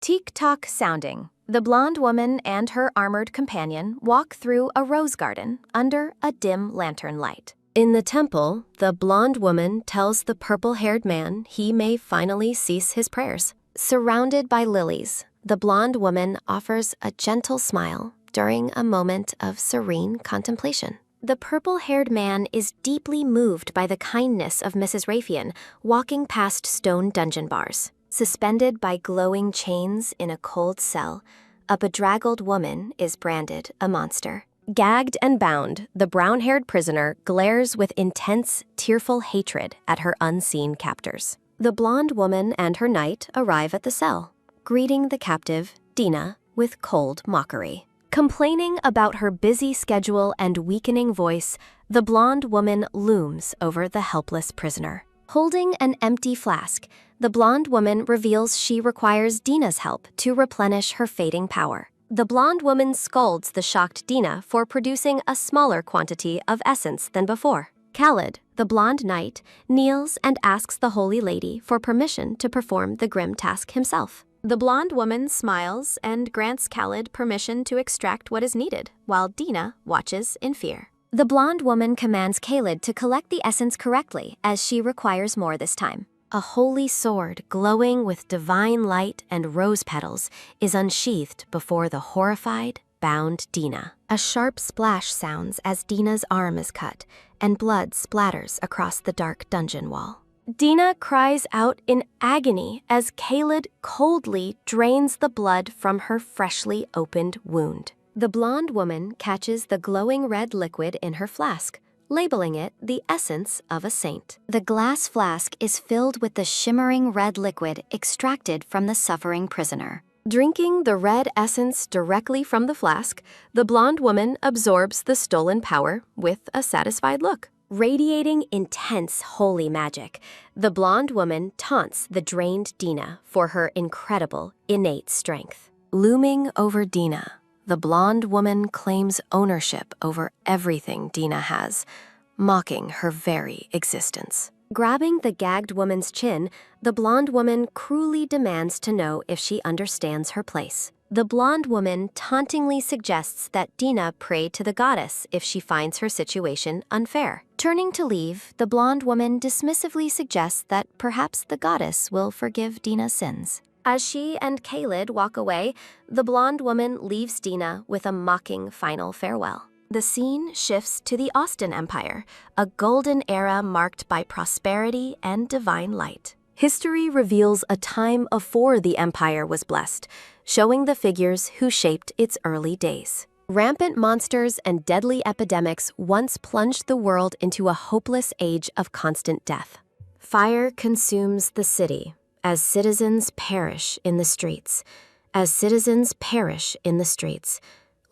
Tick-tock sounding. The blonde woman and her armored companion walk through a rose garden under a dim lantern light. In the temple, the blonde woman tells the purple-haired man he may finally cease his prayers. Surrounded by lilies, the blonde woman offers a gentle smile during a moment of serene contemplation. The purple-haired man is deeply moved by the kindness of Mrs. Raffian walking past stone dungeon bars. Suspended by glowing chains in a cold cell, a bedraggled woman is branded a monster. Gagged and bound, the brown-haired prisoner glares with intense, tearful hatred at her unseen captors. The blonde woman and her knight arrive at the cell, greeting the captive, Dina, with cold mockery. Complaining about her busy schedule and weakening voice, the blonde woman looms over the helpless prisoner. Holding an empty flask, the blonde woman reveals she requires Dina's help to replenish her fading power. The blonde woman scolds the shocked Dina for producing a smaller quantity of essence than before. Khaled, the blonde knight, kneels and asks the holy lady for permission to perform the grim task himself. The blonde woman smiles and grants Khaled permission to extract what is needed, while Dina watches in fear. The blonde woman commands Khaled to collect the essence correctly, as she requires more this time. A holy sword glowing with divine light and rose petals is unsheathed before the horrified, bound Dina. A sharp splash sounds as Dina's arm is cut, and blood splatters across the dark dungeon wall. Dina cries out in agony as Khaled coldly drains the blood from her freshly opened wound. The blonde woman catches the glowing red liquid in her flask, labeling it the essence of a saint. The glass flask is filled with the shimmering red liquid extracted from the suffering prisoner. Drinking the red essence directly from the flask, the blonde woman absorbs the stolen power with a satisfied look. Radiating intense holy magic, the blonde woman taunts the drained Dina for her incredible, innate strength. Looming over Dina, the blonde woman claims ownership over everything Dina has, mocking her very existence. Grabbing the gagged woman's chin, the blonde woman cruelly demands to know if she understands her place. The blonde woman tauntingly suggests that Dina pray to the goddess if she finds her situation unfair. Turning to leave, the blonde woman dismissively suggests that perhaps the goddess will forgive Dina's sins. As she and Khaled walk away, the blonde woman leaves Dina with a mocking final farewell. The scene shifts to the Austin Empire, a golden era marked by prosperity and divine light. History reveals a time afore the empire was blessed, showing the figures who shaped its early days. Rampant monsters and deadly epidemics once plunged the world into a hopeless age of constant death. Fire consumes the city, as citizens perish in the streets,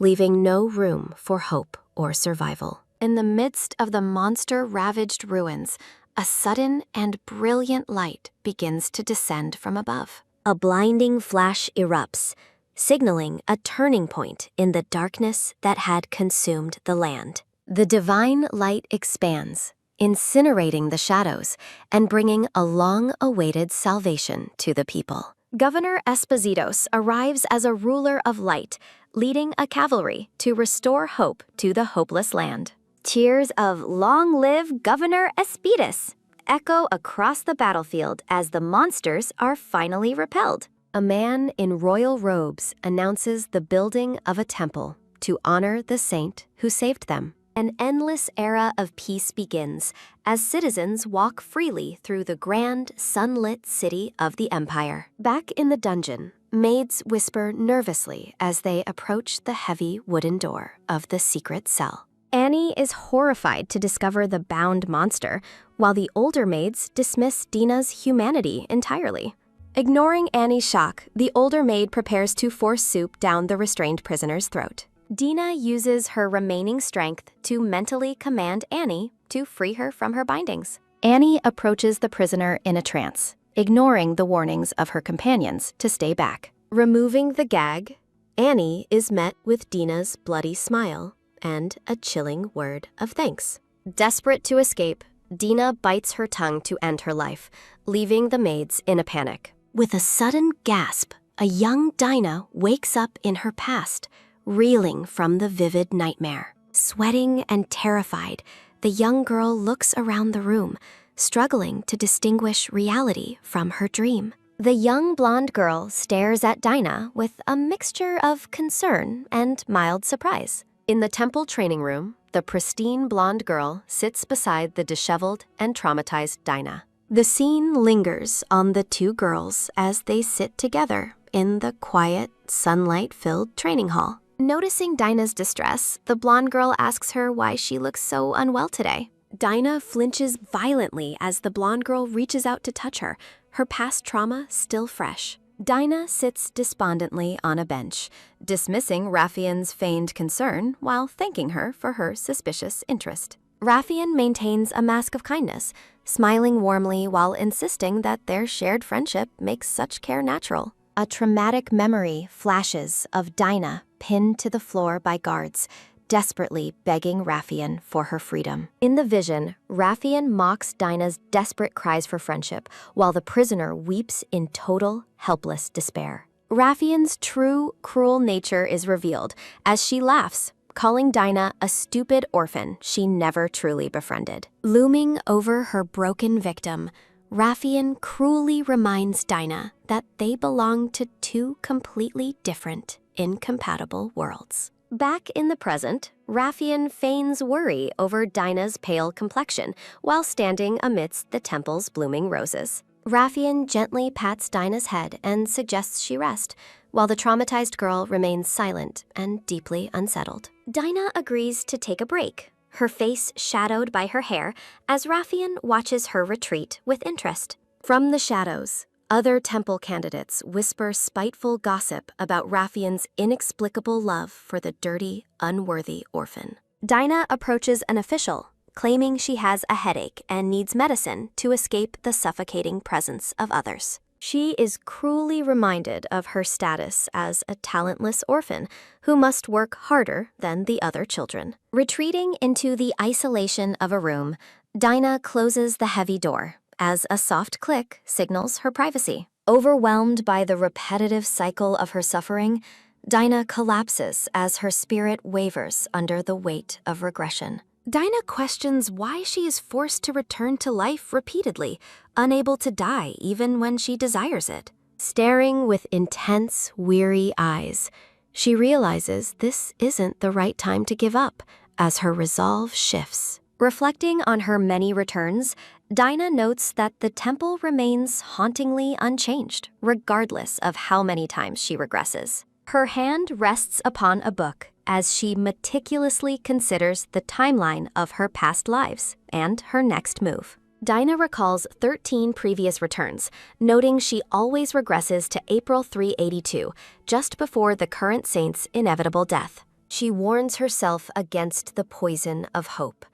leaving no room for hope or survival. In the midst of the monster-ravaged ruins, a sudden and brilliant light begins to descend from above. A blinding flash erupts, signaling a turning point in the darkness that had consumed the land. The divine light expands, incinerating the shadows and bringing a long-awaited salvation to the people. Governor Espositos arrives as a ruler of light, leading a cavalry to restore hope to the hopeless land. Cheers of "Long live Governor Espositos" echo across the battlefield as the monsters are finally repelled. A man in royal robes announces the building of a temple to honor the saint who saved them. An endless era of peace begins as citizens walk freely through the grand, sunlit city of the empire. Back in the dungeon, maids whisper nervously as they approach the heavy wooden door of the secret cell. Annie is horrified to discover the bound monster, while the older maids dismiss Dina's humanity entirely. Ignoring Annie's shock, the older maid prepares to force soup down the restrained prisoner's throat. Dina uses her remaining strength to mentally command Annie to free her from her bindings. Annie approaches the prisoner in a trance, ignoring the warnings of her companions to stay back. Removing the gag, Annie is met with Dina's bloody smile and a chilling word of thanks. Desperate to escape, Dina bites her tongue to end her life, leaving the maids in a panic. With a sudden gasp, a young Dina wakes up in her past, reeling from the vivid nightmare. Sweating and terrified, the young girl looks around the room, struggling to distinguish reality from her dream. The young blonde girl stares at Dina with a mixture of concern and mild surprise. In the temple training room, the pristine blonde girl sits beside the disheveled and traumatized Dina. The scene lingers on the two girls as they sit together in the quiet, sunlight-filled training hall. Noticing Dina's distress, the blonde girl asks her why she looks so unwell today. Dina flinches violently as the blonde girl reaches out to touch her, her past trauma still fresh. Dina sits despondently on a bench, dismissing Raffian's feigned concern while thanking her for her suspicious interest. Raffian maintains a mask of kindness, smiling warmly while insisting that their shared friendship makes such care natural. A traumatic memory flashes of Dina pinned to the floor by guards, desperately begging Raffian for her freedom. In the vision, Raffian mocks Dina's desperate cries for friendship, while the prisoner weeps in total, helpless despair. Raffian's true, cruel nature is revealed as she laughs, calling Dina a stupid orphan she never truly befriended. Looming over her broken victim, Raffian cruelly reminds Dina that they belong to two completely different, incompatible worlds. Back in the present, Raffian feigns worry over Dina's pale complexion while standing amidst the temple's blooming roses. Raffian gently pats Dina's head and suggests she rest, while the traumatized girl remains silent and deeply unsettled. Dina agrees to take a break, her face shadowed by her hair as Raffian watches her retreat with interest. From the shadows, other temple candidates whisper spiteful gossip about Raffian's inexplicable love for the dirty, unworthy orphan. Dina approaches an official, claiming she has a headache and needs medicine to escape the suffocating presence of others. She is cruelly reminded of her status as a talentless orphan who must work harder than the other children. Retreating into the isolation of a room, Dina closes the heavy door, as a soft click signals her privacy. Overwhelmed by the repetitive cycle of her suffering, Dina collapses as her spirit wavers under the weight of regression. Dina questions why she is forced to return to life repeatedly, unable to die even when she desires it. Staring with intense, weary eyes, she realizes this isn't the right time to give up as her resolve shifts. Reflecting on her many returns, Dina notes that the temple remains hauntingly unchanged, regardless of how many times she regresses. Her hand rests upon a book as she meticulously considers the timeline of her past lives and her next move. Dina recalls 13 previous returns, noting she always regresses to April 382, just before the current saint's inevitable death. She warns herself against the poison of hope,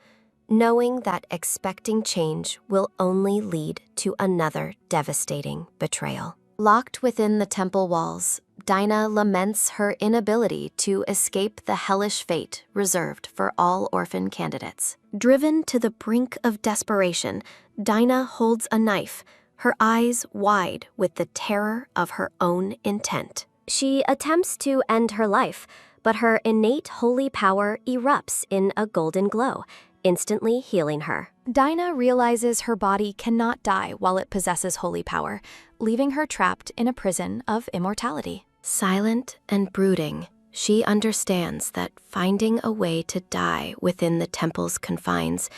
knowing that expecting change will only lead to another devastating betrayal. Locked within the temple walls, Dina laments her inability to escape the hellish fate reserved for all orphan candidates. Driven to the brink of desperation, Dina holds a knife, her eyes wide with the terror of her own intent. She attempts to end her life, but her innate holy power erupts in a golden glow, instantly healing her. Dina realizes her body cannot die while it possesses holy power, leaving her trapped in a prison of immortality. Silent and brooding, she understands that finding a way to die within the temple's confines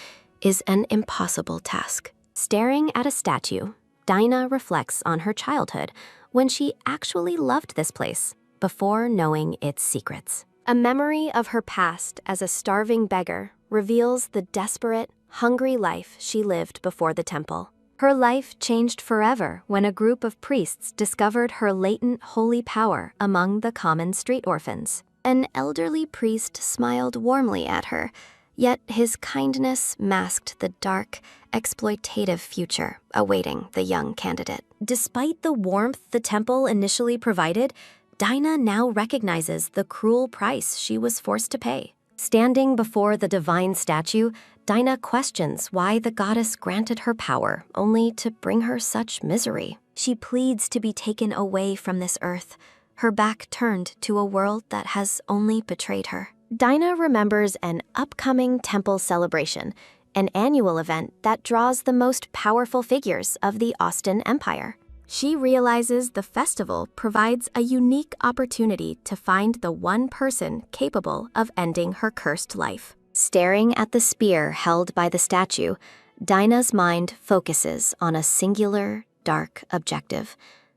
is an impossible task. Staring at a statue, Dina reflects on her childhood when she actually loved this place before knowing its secrets. A memory of her past as a starving beggar reveals the desperate, hungry life she lived before the temple. Her life changed forever when a group of priests discovered her latent holy power among the common street orphans. An elderly priest smiled warmly at her, yet his kindness masked the dark, exploitative future awaiting the young candidate. Despite the warmth the temple initially provided, Dina now recognizes the cruel price she was forced to pay. Standing before the divine statue, Dina questions why the goddess granted her power only to bring her such misery. She pleads to be taken away from this earth, her back turned to a world that has only betrayed her. Dina remembers an upcoming temple celebration, an annual event that draws the most powerful figures of the Austin Empire. She realizes the festival provides a unique opportunity to find the one person capable of ending her cursed life. Staring at the spear held by the statue, Dina's mind focuses on a singular, dark objective: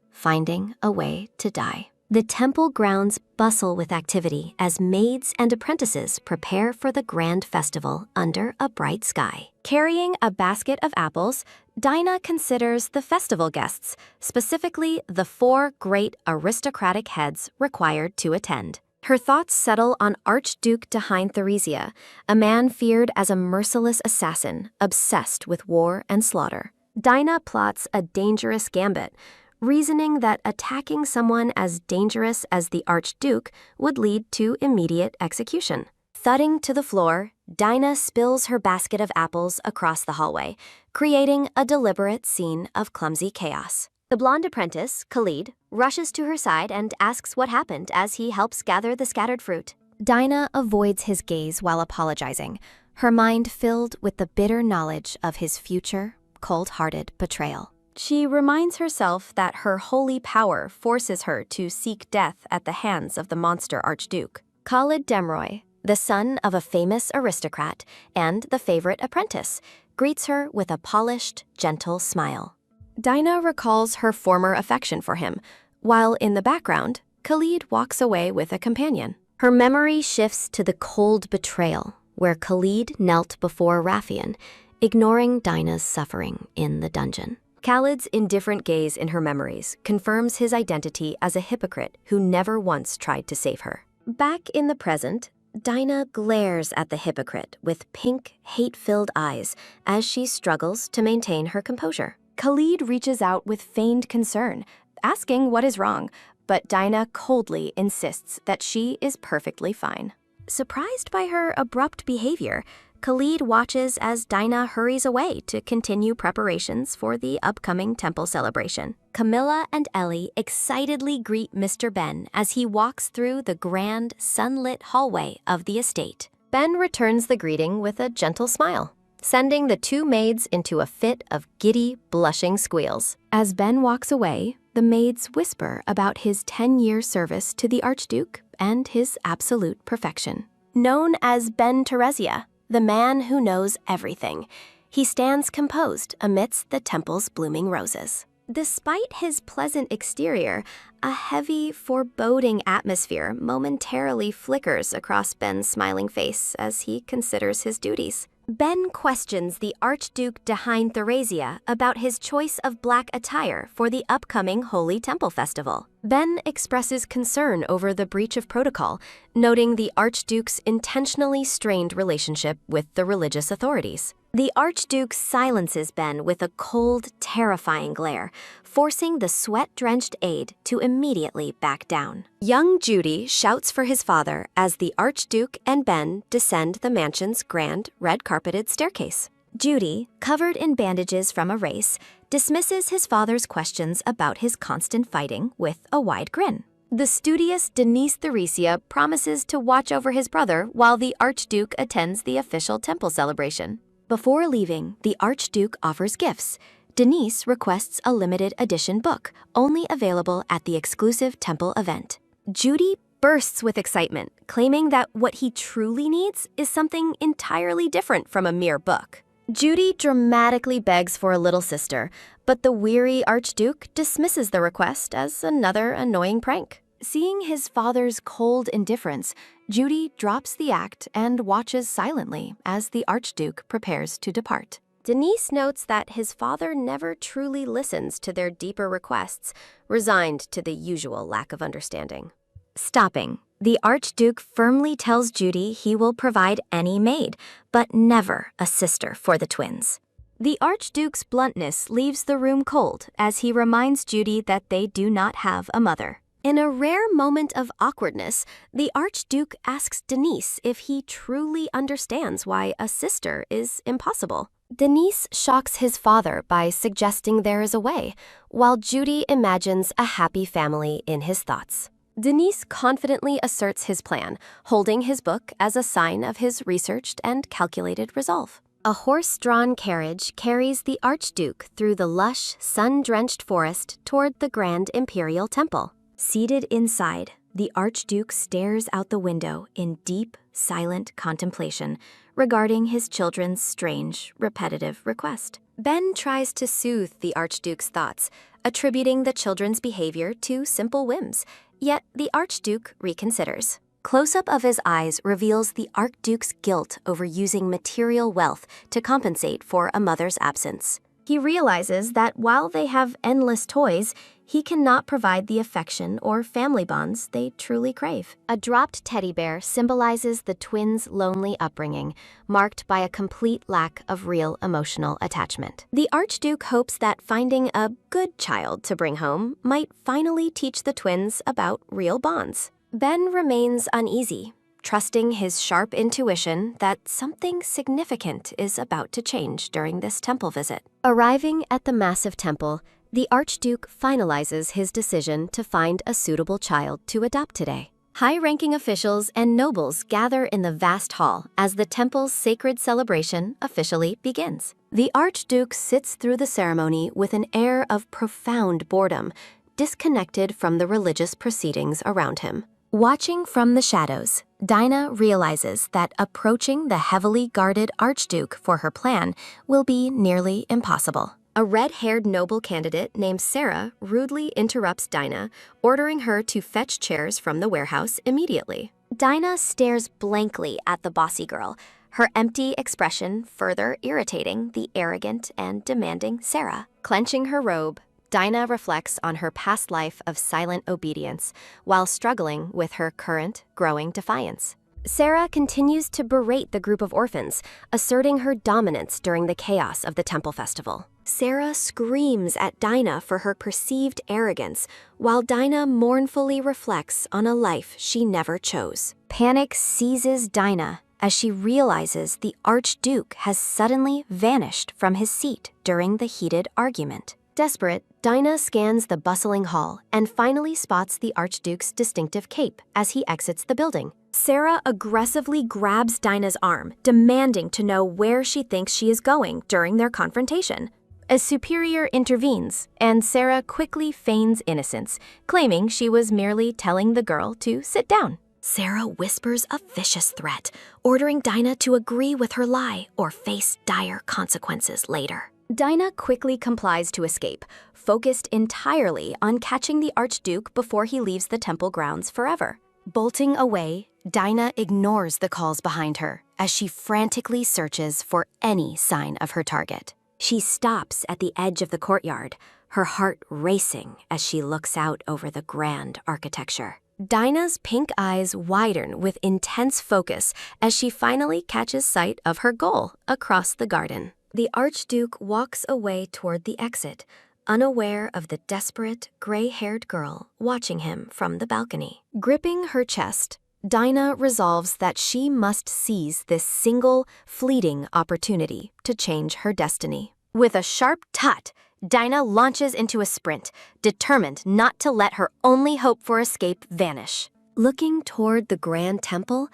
finding a way to die. The temple grounds bustle with activity as maids and apprentices prepare for the grand festival under a bright sky. Carrying a basket of apples, Dina considers the festival guests, specifically the 4 great aristocratic heads required to attend. Her thoughts settle on Archduke Theresia, a man feared as a merciless assassin, obsessed with war and slaughter. Dina plots a dangerous gambit, reasoning that attacking someone as dangerous as the Archduke would lead to immediate execution. Thudding to the floor, Dina spills her basket of apples across the hallway, creating a deliberate scene of clumsy chaos. The blonde apprentice, Khalid, rushes to her side and asks what happened as he helps gather the scattered fruit. Dina avoids his gaze while apologizing, her mind filled with the bitter knowledge of his future, cold-hearted betrayal. She reminds herself that her holy power forces her to seek death at the hands of the monster Archduke. Khalid Demroy, the son of a famous aristocrat and the favorite apprentice, greets her with a polished, gentle smile. Dina recalls her former affection for him, while in the background, Khalid walks away with a companion. Her memory shifts to the cold betrayal, where Khalid knelt before Raffian, ignoring Dina's suffering in the dungeon. Khalid's indifferent gaze in her memories confirms his identity as a hypocrite who never once tried to save her. Back in the present, Dina glares at the hypocrite with pink, hate-filled eyes as she struggles to maintain her composure. Khalid reaches out with feigned concern, asking what is wrong, but Dina coldly insists that she is perfectly fine. Surprised by her abrupt behavior, Khalid watches as Dina hurries away to continue preparations for the upcoming temple celebration. Camilla and Ellie excitedly greet Mr. Ben as he walks through the grand, sunlit hallway of the estate. Ben returns the greeting with a gentle smile, sending the 2 maids into a fit of giddy, blushing squeals. As Ben walks away, the maids whisper about his 10-year service to the Archduke and his absolute perfection. Known as Ben Teresia, the man who knows everything, he stands composed amidst the temple's blooming roses. Despite his pleasant exterior, a heavy, foreboding atmosphere momentarily flickers across Ben's smiling face as he considers his duties. Ben questions the Archduke Theresia about his choice of black attire for the upcoming Holy Temple Festival. Ben expresses concern over the breach of protocol, noting the Archduke's intentionally strained relationship with the religious authorities. The Archduke silences Ben with a cold, terrifying glare, forcing the sweat-drenched aide to immediately back down. Young Judy shouts for his father as the Archduke and Ben descend the mansion's grand, red-carpeted staircase. Judy, covered in bandages from a race, dismisses his father's questions about his constant fighting with a wide grin. The studious Denise Theresia promises to watch over his brother while the Archduke attends the official temple celebration. Before leaving, the Archduke offers gifts. Denise requests a limited edition book, only available at the exclusive temple event. Judy bursts with excitement, claiming that what he truly needs is something entirely different from a mere book. Judy dramatically begs for a little sister, but the weary Archduke dismisses the request as another annoying prank. Seeing his father's cold indifference, Judy drops the act and watches silently as the Archduke prepares to depart. Denise notes that his father never truly listens to their deeper requests, resigned to the usual lack of understanding. Stopping, the Archduke firmly tells Judy he will provide any maid, but never a sister for the twins. The Archduke's bluntness leaves the room cold as he reminds Judy that they do not have a mother. In a rare moment of awkwardness, the Archduke asks Denise if he truly understands why a sister is impossible. Denise shocks his father by suggesting there is a way, while Judy imagines a happy family in his thoughts. Denise confidently asserts his plan, holding his book as a sign of his researched and calculated resolve. A horse-drawn carriage carries the Archduke through the lush, sun-drenched forest toward the Grand Imperial Temple. Seated inside, the Archduke stares out the window in deep, silent contemplation regarding his children's strange, repetitive request. Ben tries to soothe the Archduke's thoughts, attributing the children's behavior to simple whims, yet the Archduke reconsiders. Close-up of his eyes reveals the Archduke's guilt over using material wealth to compensate for a mother's absence. He realizes that while they have endless toys, he cannot provide the affection or family bonds they truly crave. A dropped teddy bear symbolizes the twins' lonely upbringing, marked by a complete lack of real emotional attachment. The Archduke hopes that finding a good child to bring home might finally teach the twins about real bonds. Ben remains uneasy, trusting his sharp intuition that something significant is about to change during this temple visit. Arriving at the massive temple, the Archduke finalizes his decision to find a suitable child to adopt today. High-ranking officials and nobles gather in the vast hall as the temple's sacred celebration officially begins. The Archduke sits through the ceremony with an air of profound boredom, disconnected from the religious proceedings around him. Watching from the shadows, Dina realizes that approaching the heavily guarded Archduke for her plan will be nearly impossible. A red-haired noble candidate named Sarah rudely interrupts Dina, ordering her to fetch chairs from the warehouse immediately. Dina stares blankly at the bossy girl, her empty expression further irritating the arrogant and demanding Sarah. Clenching her robe, Dina reflects on her past life of silent obedience while struggling with her current, growing defiance. Sarah continues to berate the group of orphans, asserting her dominance during the chaos of the temple festival. Sarah screams at Dina for her perceived arrogance, while Dina mournfully reflects on a life she never chose. Panic seizes Dina as she realizes the Archduke has suddenly vanished from his seat during the heated argument. Desperate, Dina scans the bustling hall and finally spots the Archduke's distinctive cape as he exits the building. Sarah aggressively grabs Dina's arm, demanding to know where she thinks she is going during their confrontation. A superior intervenes, and Sarah quickly feigns innocence, claiming she was merely telling the girl to sit down. Sarah whispers a vicious threat, ordering Dina to agree with her lie or face dire consequences later. Dina quickly complies to escape, focused entirely on catching the Archduke before he leaves the temple grounds forever. Bolting away, Dina ignores the calls behind her as she frantically searches for any sign of her target. She stops at the edge of the courtyard, her heart racing as she looks out over the grand architecture. Dina's pink eyes widen with intense focus as she finally catches sight of her goal across the garden. The Archduke walks away toward the exit, unaware of the desperate, gray-haired girl watching him from the balcony. Gripping her chest, Dina resolves that she must seize this single, fleeting opportunity to change her destiny. With a sharp tut, Dina launches into a sprint, determined not to let her only hope for escape vanish. Looking toward the Grand Temple,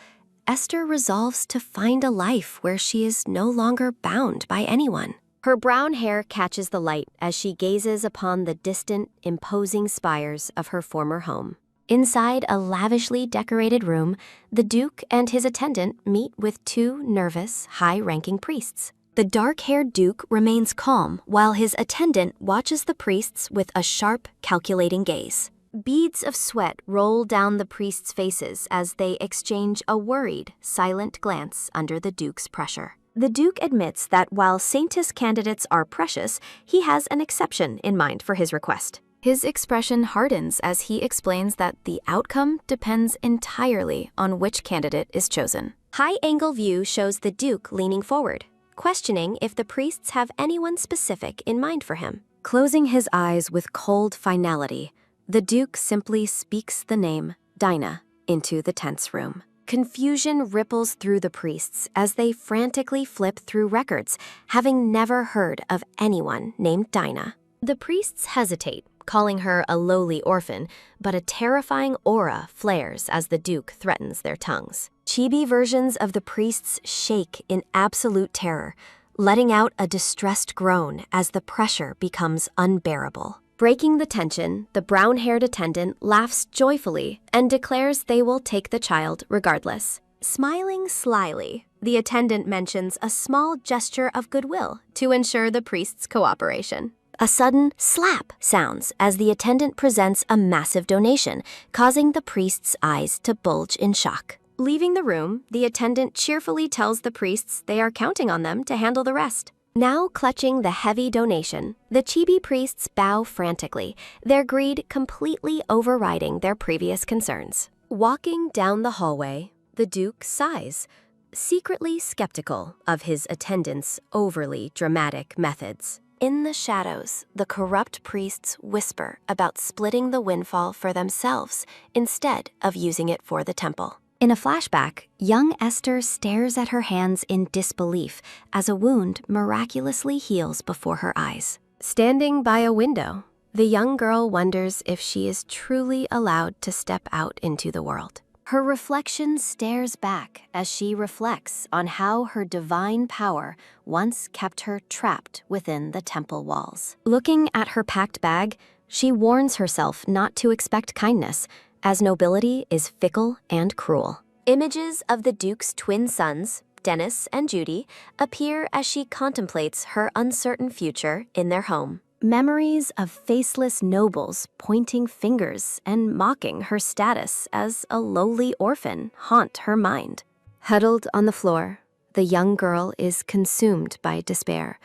Esther resolves to find a life where she is no longer bound by anyone. Her brown hair catches the light as she gazes upon the distant, imposing spires of her former home. Inside a lavishly decorated room, the Duke and his attendant meet with two nervous, high-ranking priests. The dark-haired Duke remains calm while his attendant watches the priests with a sharp, calculating gaze. Beads of sweat roll down the priests' faces as they exchange a worried, silent glance under the Duke's pressure. The Duke admits that while saintess candidates are precious, he has an exception in mind for his request. His expression hardens as he explains that the outcome depends entirely on which candidate is chosen. High-angle view shows the Duke leaning forward, questioning if the priests have anyone specific in mind for him. Closing his eyes with cold finality, the Duke simply speaks the name Dina into the tense room. Confusion ripples through the priests as they frantically flip through records, having never heard of anyone named Dina. The priests hesitate, calling her a lowly orphan, but a terrifying aura flares as the Duke threatens their tongues. Chibi versions of the priests shake in absolute terror, letting out a distressed groan as the pressure becomes unbearable. Breaking the tension, the brown-haired attendant laughs joyfully and declares they will take the child regardless. Smiling slyly, the attendant mentions a small gesture of goodwill to ensure the priest's cooperation. A sudden slap sounds as the attendant presents a massive donation, causing the priest's eyes to bulge in shock. Leaving the room, the attendant cheerfully tells the priests they are counting on them to handle the rest. Now clutching the heavy donation, the chibi priests bow frantically, their greed completely overriding their previous concerns. Walking down the hallway, the Duke sighs, secretly skeptical of his attendant's overly dramatic methods. In the shadows, the corrupt priests whisper about splitting the windfall for themselves instead of using it for the temple. In a flashback, young Esther stares at her hands in disbelief as a wound miraculously heals before her eyes. Standing by a window, the young girl wonders if she is truly allowed to step out into the world. Her reflection stares back as she reflects on how her divine power once kept her trapped within the temple walls. Looking at her packed bag, she warns herself not to expect kindness, as nobility is fickle and cruel. Images of the Duke's twin sons, Dennis and Judy, appear as she contemplates her uncertain future in their home. Memories of faceless nobles pointing fingers and mocking her status as a lowly orphan haunt her mind. Huddled on the floor, the young girl is consumed by despair,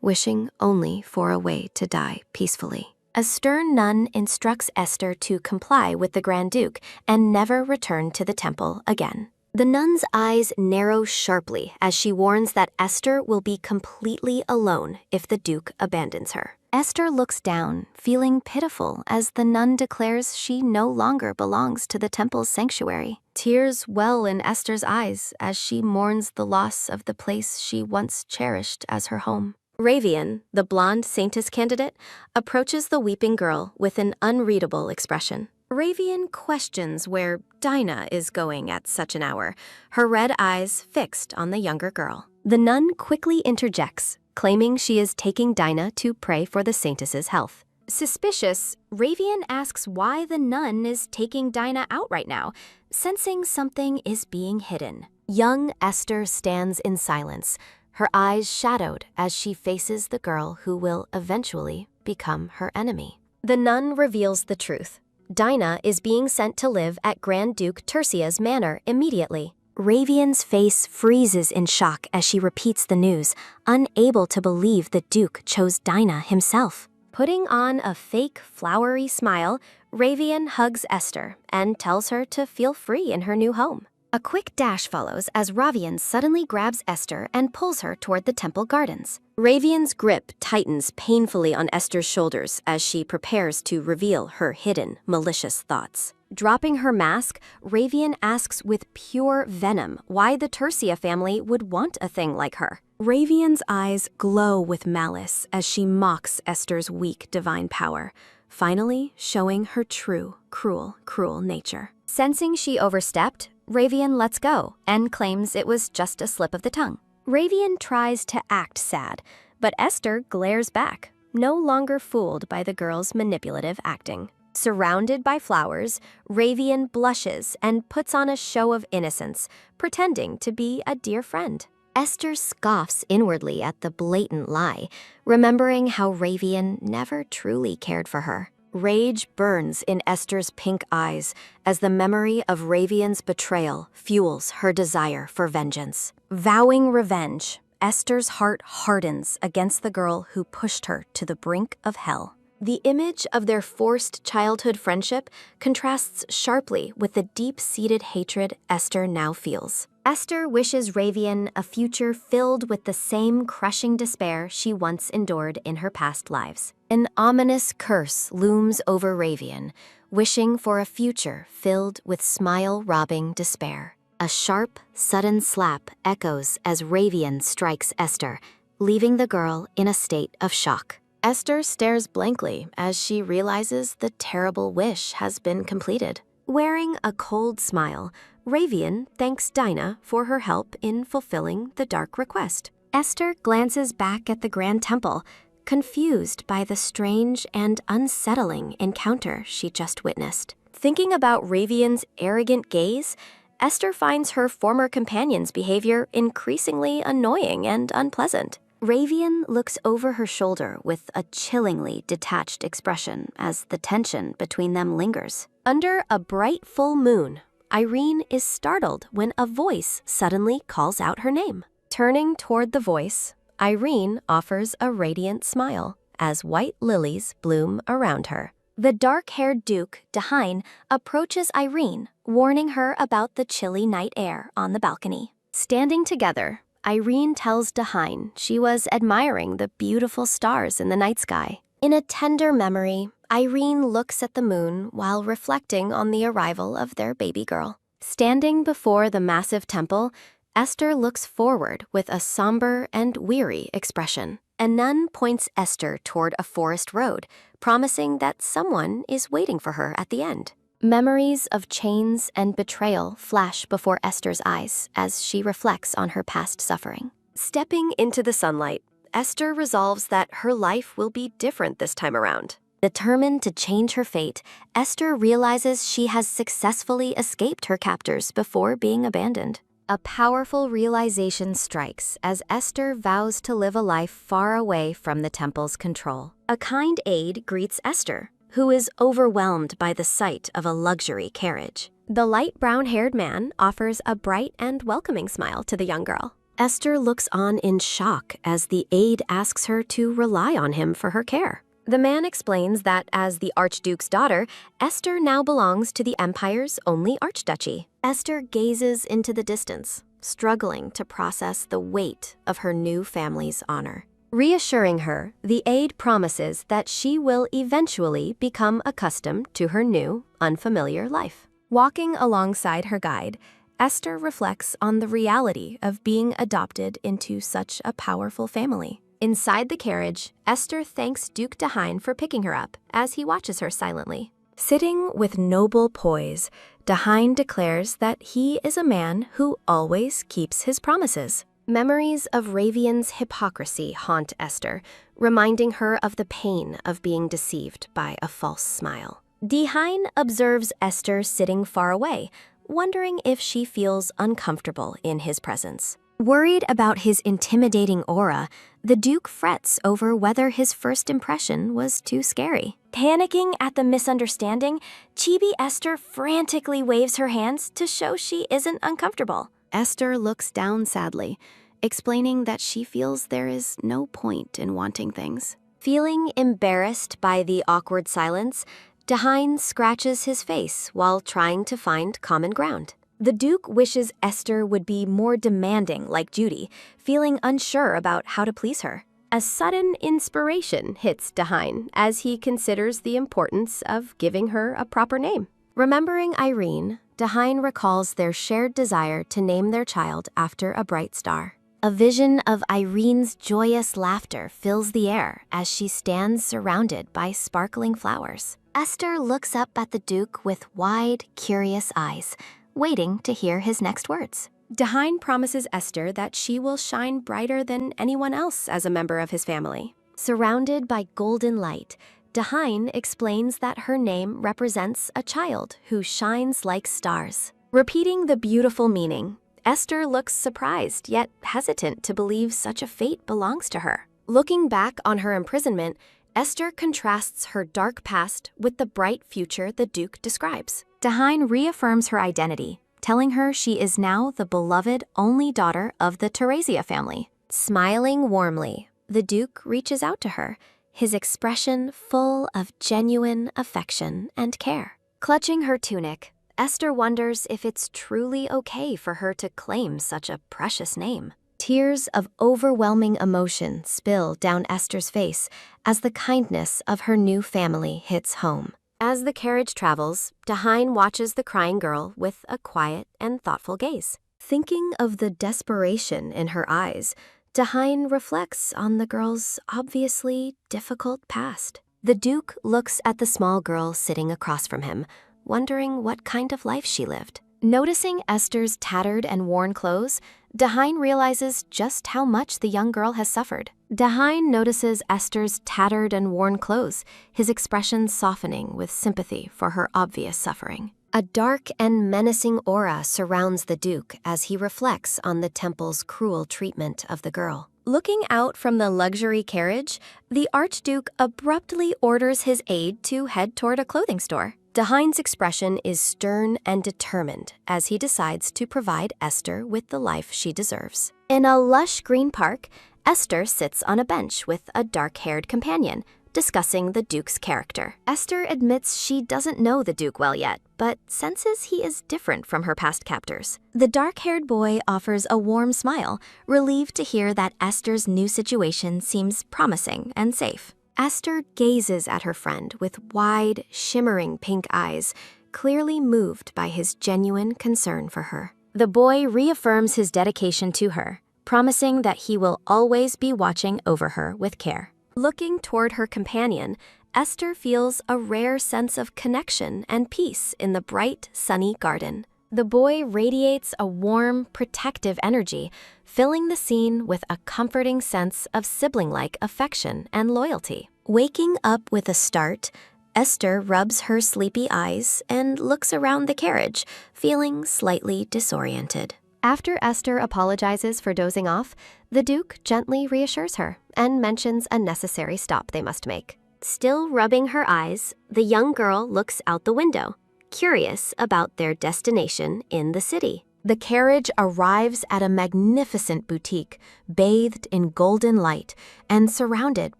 wishing only for a way to die peacefully. A stern nun instructs Esther to comply with the Grand Duke and never return to the temple again. The nun's eyes narrow sharply as she warns that Esther will be completely alone if the Duke abandons her. Esther looks down, feeling pitiful as the nun declares she no longer belongs to the temple's sanctuary. Tears well in Esther's eyes as she mourns the loss of the place she once cherished as her home. Ravian, the blonde saintess candidate, approaches the weeping girl with an unreadable expression. Ravian questions where Dina is going at such an hour, her red eyes fixed on the younger girl. The nun quickly interjects, claiming she is taking Dina to pray for the saintess's health. Suspicious, Ravian asks why the nun is taking Dina out right now, sensing something is being hidden. Young Esther stands in silence, her eyes shadowed as she faces the girl who will eventually become her enemy. The nun reveals the truth. Dina is being sent to live at Grand Duke Tercia's manor immediately. Ravian's face freezes in shock as she repeats the news, unable to believe the Duke chose Dina himself. Putting on a fake, flowery smile, Ravian hugs Esther and tells her to feel free in her new home. A quick dash follows as Ravian suddenly grabs Esther and pulls her toward the temple gardens. Ravian's grip tightens painfully on Esther's shoulders as she prepares to reveal her hidden, malicious thoughts. Dropping her mask, Ravian asks with pure venom why the Tercia family would want a thing like her. Ravian's eyes glow with malice as she mocks Esther's weak divine power, finally showing her true, cruel nature. Sensing she overstepped, Ravian lets go and claims it was just a slip of the tongue. Ravian tries to act sad, but Esther glares back, no longer fooled by the girl's manipulative acting. Surrounded by flowers, Ravian blushes and puts on a show of innocence, pretending to be a dear friend. Esther scoffs inwardly at the blatant lie, remembering how Ravian never truly cared for her. Rage burns in Esther's pink eyes as the memory of Ravian's betrayal fuels her desire for vengeance. Vowing revenge, Esther's heart hardens against the girl who pushed her to the brink of hell. The image of their forced childhood friendship contrasts sharply with the deep-seated hatred Esther now feels. Esther wishes Ravian a future filled with the same crushing despair she once endured in her past lives. An ominous curse looms over Ravian, wishing for a future filled with smile-robbing despair. A sharp, sudden slap echoes as Ravian strikes Esther, leaving the girl in a state of shock. Esther stares blankly as she realizes the terrible wish has been completed. Wearing a cold smile, Ravian thanks Dina for her help in fulfilling the dark request. Esther glances back at the Grand Temple, confused by the strange and unsettling encounter she just witnessed. Thinking about Ravian's arrogant gaze, Esther finds her former companion's behavior increasingly annoying and unpleasant. Ravian looks over her shoulder with a chillingly detached expression as the tension between them lingers. Under a bright full moon, Irene is startled when a voice suddenly calls out her name. Turning toward the voice, Irene offers a radiant smile as white lilies bloom around her. The dark-haired Duke, Dahine, approaches Irene, warning her about the chilly night air on the balcony. Standing together, Irene tells Dahine she was admiring the beautiful stars in the night sky. In a tender memory, Irene looks at the moon while reflecting on the arrival of their baby girl. Standing before the massive temple, Esther looks forward with a somber and weary expression. A nun points Esther toward a forest road, promising that someone is waiting for her at the end. Memories of chains and betrayal flash before Esther's eyes as she reflects on her past suffering. Stepping into the sunlight, Esther resolves that her life will be different this time around. Determined to change her fate, Esther realizes she has successfully escaped her captors before being abandoned. A powerful realization strikes as Esther vows to live a life far away from the temple's control. A kind aide greets Esther, who is overwhelmed by the sight of a luxury carriage. The light brown-haired man offers a bright and welcoming smile to the young girl. Esther looks on in shock as the aide asks her to rely on him for her care. The man explains that as the Archduke's daughter, Esther now belongs to the Empire's only archduchy. Esther gazes into the distance, struggling to process the weight of her new family's honor. Reassuring her, the aide promises that she will eventually become accustomed to her new, unfamiliar life. Walking alongside her guide, Esther reflects on the reality of being adopted into such a powerful family. Inside the carriage, Esther thanks Duke Dahine for picking her up as he watches her silently. Sitting with noble poise, Dahine declares that he is a man who always keeps his promises. Memories of Ravian's hypocrisy haunt Esther, reminding her of the pain of being deceived by a false smile. Dahine observes Esther sitting far away, wondering if she feels uncomfortable in his presence. Worried about his intimidating aura, the Duke frets over whether his first impression was too scary. Panicking at the misunderstanding, Chibi Esther frantically waves her hands to show she isn't uncomfortable. Esther looks down sadly, explaining that she feels there is no point in wanting things. Feeling embarrassed by the awkward silence, Dahine scratches his face while trying to find common ground. The Duke wishes Esther would be more demanding like Judy, feeling unsure about how to please her. A sudden inspiration hits Dahine as he considers the importance of giving her a proper name. Remembering Irene, Dahine recalls their shared desire to name their child after a bright star. A vision of Irene's joyous laughter fills the air as she stands surrounded by sparkling flowers. Esther looks up at the Duke with wide, curious eyes, waiting to hear his next words. Dahine promises Esther that she will shine brighter than anyone else as a member of his family. Surrounded by golden light, Dahine explains that her name represents a child who shines like stars. Repeating the beautiful meaning, Esther looks surprised yet hesitant to believe such a fate belongs to her. Looking back on her imprisonment, Esther contrasts her dark past with the bright future the Duke describes. Dahine reaffirms her identity, telling her she is now the beloved only daughter of the Teresia family. Smiling warmly, the Duke reaches out to her, his expression full of genuine affection and care. Clutching her tunic, Esther wonders if it's truly okay for her to claim such a precious name. Tears of overwhelming emotion spill down Esther's face as the kindness of her new family hits home. As the carriage travels, Dahain watches the crying girl with a quiet and thoughtful gaze. Thinking of the desperation in her eyes, Dahain reflects on the girl's obviously difficult past. The Duke looks at the small girl sitting across from him, wondering what kind of life she lived. Noticing Esther's tattered and worn clothes, Dahain realizes just how much the young girl has suffered. Dahain notices Esther's tattered and worn clothes, his expression softening with sympathy for her obvious suffering. A dark and menacing aura surrounds the Duke as he reflects on the temple's cruel treatment of the girl. Looking out from the luxury carriage, the Archduke abruptly orders his aide to head toward a clothing store. Dahain's expression is stern and determined as he decides to provide Esther with the life she deserves. In a lush green park, Esther sits on a bench with a dark-haired companion, discussing the Duke's character. Esther admits she doesn't know the Duke well yet, but senses he is different from her past captors. The dark-haired boy offers a warm smile, relieved to hear that Esther's new situation seems promising and safe. Esther gazes at her friend with wide, shimmering pink eyes, clearly moved by his genuine concern for her. The boy reaffirms his dedication to her, promising that he will always be watching over her with care. Looking toward her companion, Esther feels a rare sense of connection and peace in the bright, sunny garden. The boy radiates a warm, protective energy, filling the scene with a comforting sense of sibling-like affection and loyalty. Waking up with a start, Esther rubs her sleepy eyes and looks around the carriage, feeling slightly disoriented. After Esther apologizes for dozing off, the Duke gently reassures her and mentions a necessary stop they must make. Still rubbing her eyes, the young girl looks out the window, curious about their destination in the city. The carriage arrives at a magnificent boutique, bathed in golden light and surrounded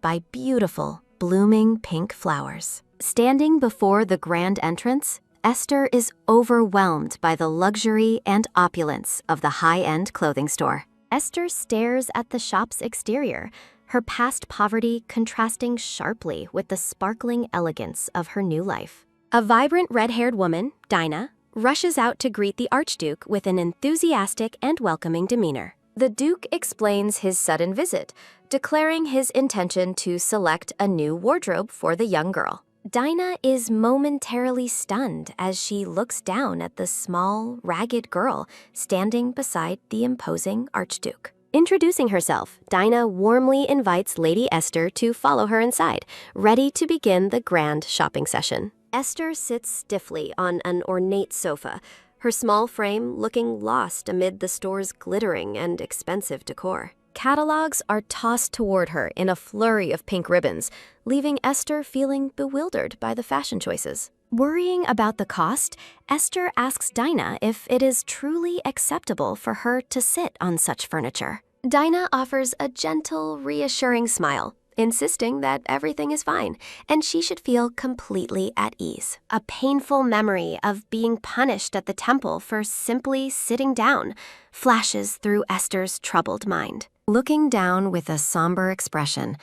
by beautiful, blooming pink flowers. Standing before the grand entrance, Esther is overwhelmed by the luxury and opulence of the high-end clothing store. Esther stares at the shop's exterior, her past poverty contrasting sharply with the sparkling elegance of her new life. A vibrant red-haired woman, Dina, rushes out to greet the Archduke with an enthusiastic and welcoming demeanor. The Duke explains his sudden visit, declaring his intention to select a new wardrobe for the young girl. Dina is momentarily stunned as she looks down at the small, ragged girl standing beside the imposing Archduke. Introducing herself, Dina warmly invites Lady Esther to follow her inside, ready to begin the grand shopping session. Esther sits stiffly on an ornate sofa, her small frame looking lost amid the store's glittering and expensive decor. Catalogs are tossed toward her in a flurry of pink ribbons, leaving Esther feeling bewildered by the fashion choices. Worrying about the cost, Esther asks Dina if it is truly acceptable for her to sit on such furniture. Dina offers a gentle, reassuring smile, insisting that everything is fine and she should feel completely at ease. A painful memory of being punished at the temple for simply sitting down flashes through Esther's troubled mind. Looking down with a somber expression,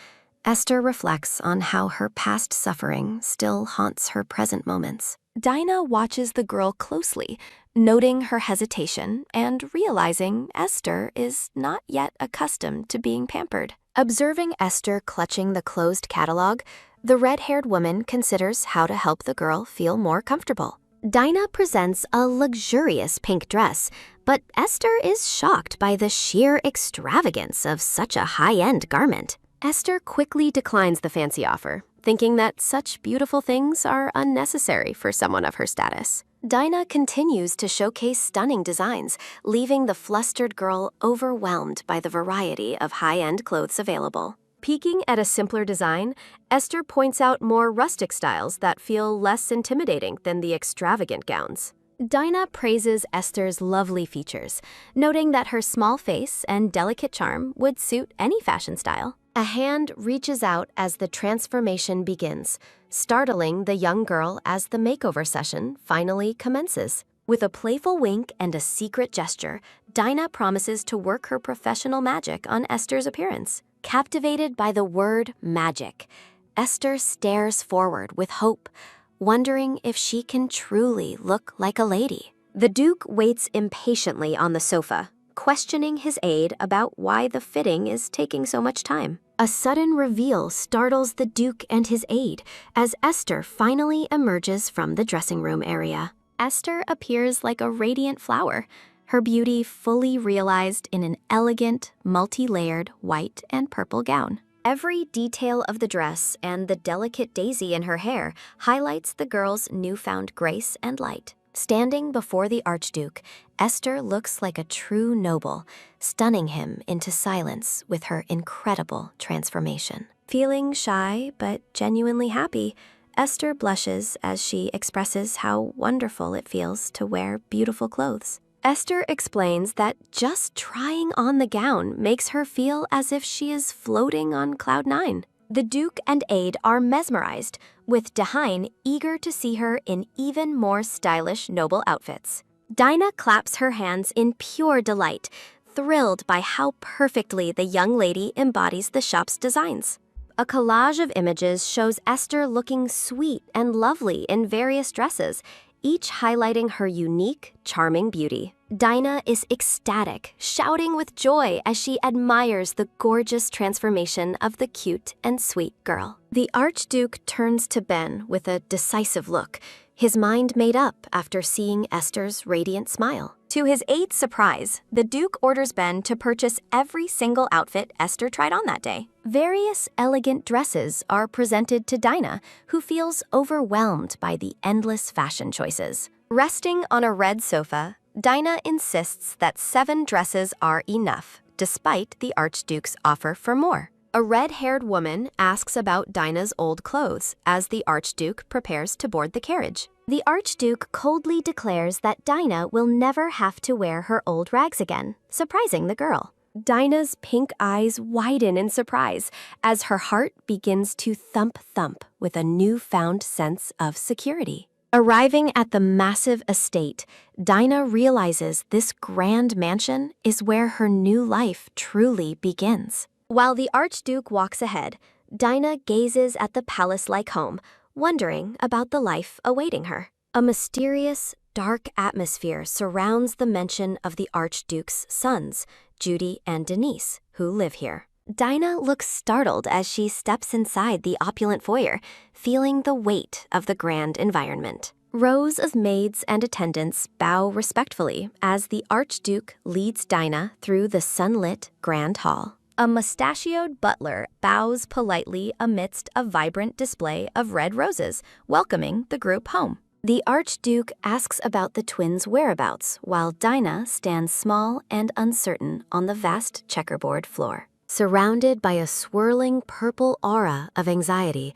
Esther reflects on how her past suffering still haunts her present moments. Dina watches the girl closely, noting her hesitation and realizing Esther is not yet accustomed to being pampered. Observing Esther clutching the closed catalog, the red-haired woman considers how to help the girl feel more comfortable. Dina presents a luxurious pink dress, but Esther is shocked by the sheer extravagance of such a high-end garment. Esther quickly declines the fancy offer, thinking that such beautiful things are unnecessary for someone of her status. Dina continues to showcase stunning designs, leaving the flustered girl overwhelmed by the variety of high-end clothes available. Peeking at a simpler design, Esther points out more rustic styles that feel less intimidating than the extravagant gowns. Dina praises Esther's lovely features, noting that her small face and delicate charm would suit any fashion style. A hand reaches out as the transformation begins, startling the young girl as the makeover session finally commences. With a playful wink and a secret gesture, Dina promises to work her professional magic on Esther's appearance. Captivated by the word magic, Esther stares forward with hope, wondering if she can truly look like a lady. The Duke waits impatiently on the sofa, questioning his aide about why the fitting is taking so much time. A sudden reveal startles the Duke and his aide as Esther finally emerges from the dressing room area. Esther appears like a radiant flower, her beauty fully realized in an elegant, multi-layered white and purple gown. Every detail of the dress and the delicate daisy in her hair highlights the girl's newfound grace and light. Standing before the Archduke, Esther looks like a true noble, stunning him into silence with her incredible transformation. Feeling shy but genuinely happy, Esther blushes as she expresses how wonderful it feels to wear beautiful clothes. Esther explains that just trying on the gown makes her feel as if she is floating on cloud nine. The Duke and aide are mesmerized, with Dina eager to see her in even more stylish noble outfits. Dina claps her hands in pure delight, thrilled by how perfectly the young lady embodies the shop's designs. A collage of images shows Esther looking sweet and lovely in various dresses, each highlighting her unique, charming beauty. Dina is ecstatic, shouting with joy as she admires the gorgeous transformation of the cute and sweet girl. The Archduke turns to Ben with a decisive look, his mind made up after seeing Esther's radiant smile. To his aide's surprise, the Duke orders Ben to purchase every single outfit Esther tried on that day. Various elegant dresses are presented to Dina, who feels overwhelmed by the endless fashion choices. Resting on a red sofa, Dina insists that 7 dresses are enough, despite the Archduke's offer for more. A red-haired woman asks about Dina's old clothes as the Archduke prepares to board the carriage. The Archduke coldly declares that Dina will never have to wear her old rags again, surprising the girl. Dina's pink eyes widen in surprise as her heart begins to thump-thump with a newfound sense of security. Arriving at the massive estate, Dina realizes this grand mansion is where her new life truly begins. While the Archduke walks ahead, Dina gazes at the palace-like home, wondering about the life awaiting her. A mysterious, dark atmosphere surrounds the mention of the Archduke's sons, Judy and Denise, who live here. Dina looks startled as she steps inside the opulent foyer, feeling the weight of the grand environment. Rows of maids and attendants bow respectfully as the Archduke leads Dina through the sunlit grand hall. A mustachioed butler bows politely amidst a vibrant display of red roses, welcoming the group home. The Archduke asks about the twins' whereabouts, while Dina stands small and uncertain on the vast checkerboard floor. Surrounded by a swirling purple aura of anxiety,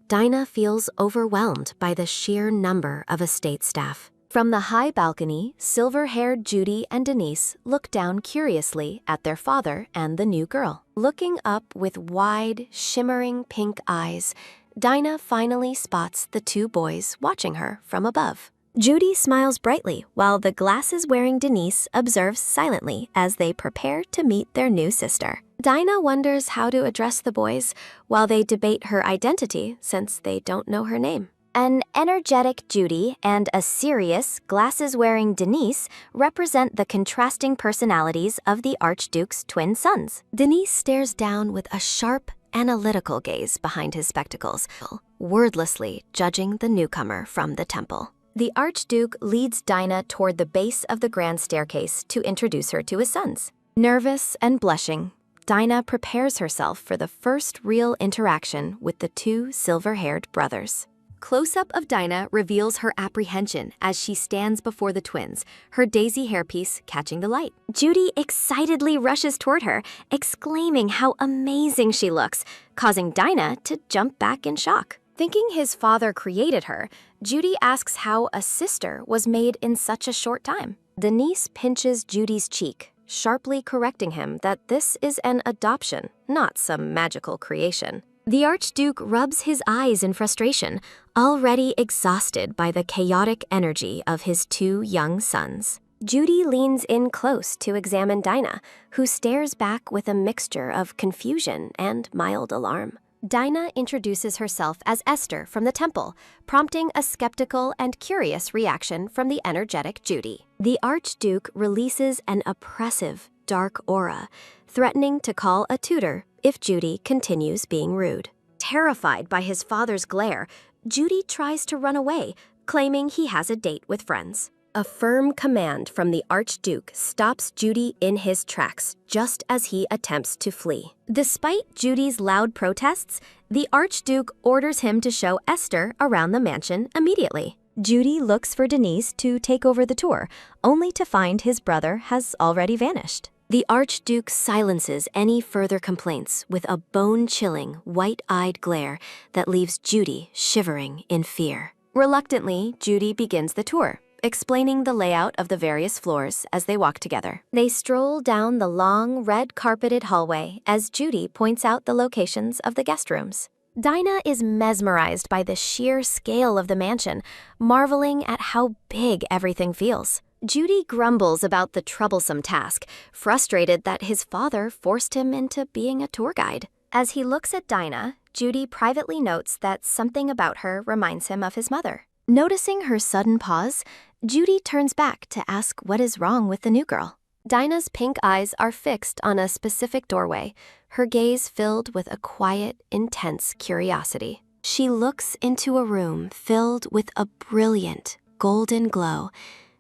Dina feels overwhelmed by the sheer number of estate staff. From the high balcony, silver-haired Judy and Denise look down curiously at their father and the new girl. Looking up with wide, shimmering pink eyes, Dina finally spots the 2 boys watching her from above. Judy smiles brightly while the glasses-wearing Denise observes silently as they prepare to meet their new sister. Dina wonders how to address the boys while they debate her identity since they don't know her name. An energetic Judy and a serious, glasses-wearing Denise represent the contrasting personalities of the Archduke's twin sons. Denise stares down with a sharp, analytical gaze behind his spectacles, wordlessly judging the newcomer from the temple. The Archduke leads Dina toward the base of the grand staircase to introduce her to his sons. Nervous and blushing, Dina prepares herself for the first real interaction with the 2 silver-haired brothers. Close-up of Dina reveals her apprehension as she stands before the twins, her daisy hairpiece catching the light. Judy excitedly rushes toward her, exclaiming how amazing she looks, causing Dina to jump back in shock. Thinking his father created her, Judy asks how a sister was made in such a short time. Denise pinches Judy's cheek, sharply correcting him that this is an adoption, not some magical creation. The Archduke rubs his eyes in frustration, already exhausted by the chaotic energy of his 2 young sons. Judy leans in close to examine Dina, who stares back with a mixture of confusion and mild alarm. Dina introduces herself as Esther from the temple, prompting a skeptical and curious reaction from the energetic Judy. The Archduke releases an oppressive, dark aura, threatening to call a tutor if Judy continues being rude. Terrified by his father's glare, Judy tries to run away, claiming he has a date with friends. A firm command from the Archduke stops Judy in his tracks just as he attempts to flee. Despite Judy's loud protests, the Archduke orders him to show Esther around the mansion immediately. Judy looks for Denise to take over the tour, only to find his brother has already vanished. The Archduke silences any further complaints with a bone-chilling, white-eyed glare that leaves Judy shivering in fear. Reluctantly, Judy begins the tour, explaining the layout of the various floors as they walk together. They stroll down the long, red-carpeted hallway as Judy points out the locations of the guest rooms. Dina is mesmerized by the sheer scale of the mansion, marveling at how big everything feels. Judy grumbles about the troublesome task, frustrated that his father forced him into being a tour guide. As he looks at Dina, Judy privately notes that something about her reminds him of his mother. Noticing her sudden pause, Judy turns back to ask what is wrong with the new girl. Dina's pink eyes are fixed on a specific doorway, her gaze filled with a quiet, intense curiosity. She looks into a room filled with a brilliant, golden glow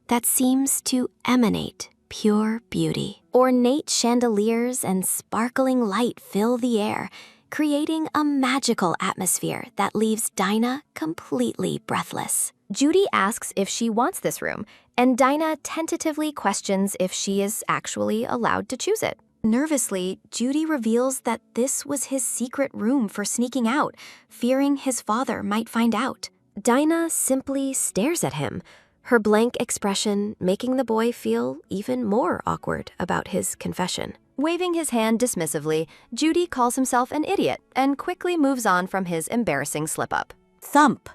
that seems to emanate pure beauty. Ornate chandeliers and sparkling light fill the air, creating a magical atmosphere that leaves Dina completely breathless. Judy asks if she wants this room, and Dina tentatively questions if she is actually allowed to choose it. Nervously, Judy reveals that this was his secret room for sneaking out, fearing his father might find out. Dina simply stares at him, her blank expression making the boy feel even more awkward about his confession. Waving his hand dismissively, Judy calls himself an idiot and quickly moves on from his embarrassing slip-up. Thump!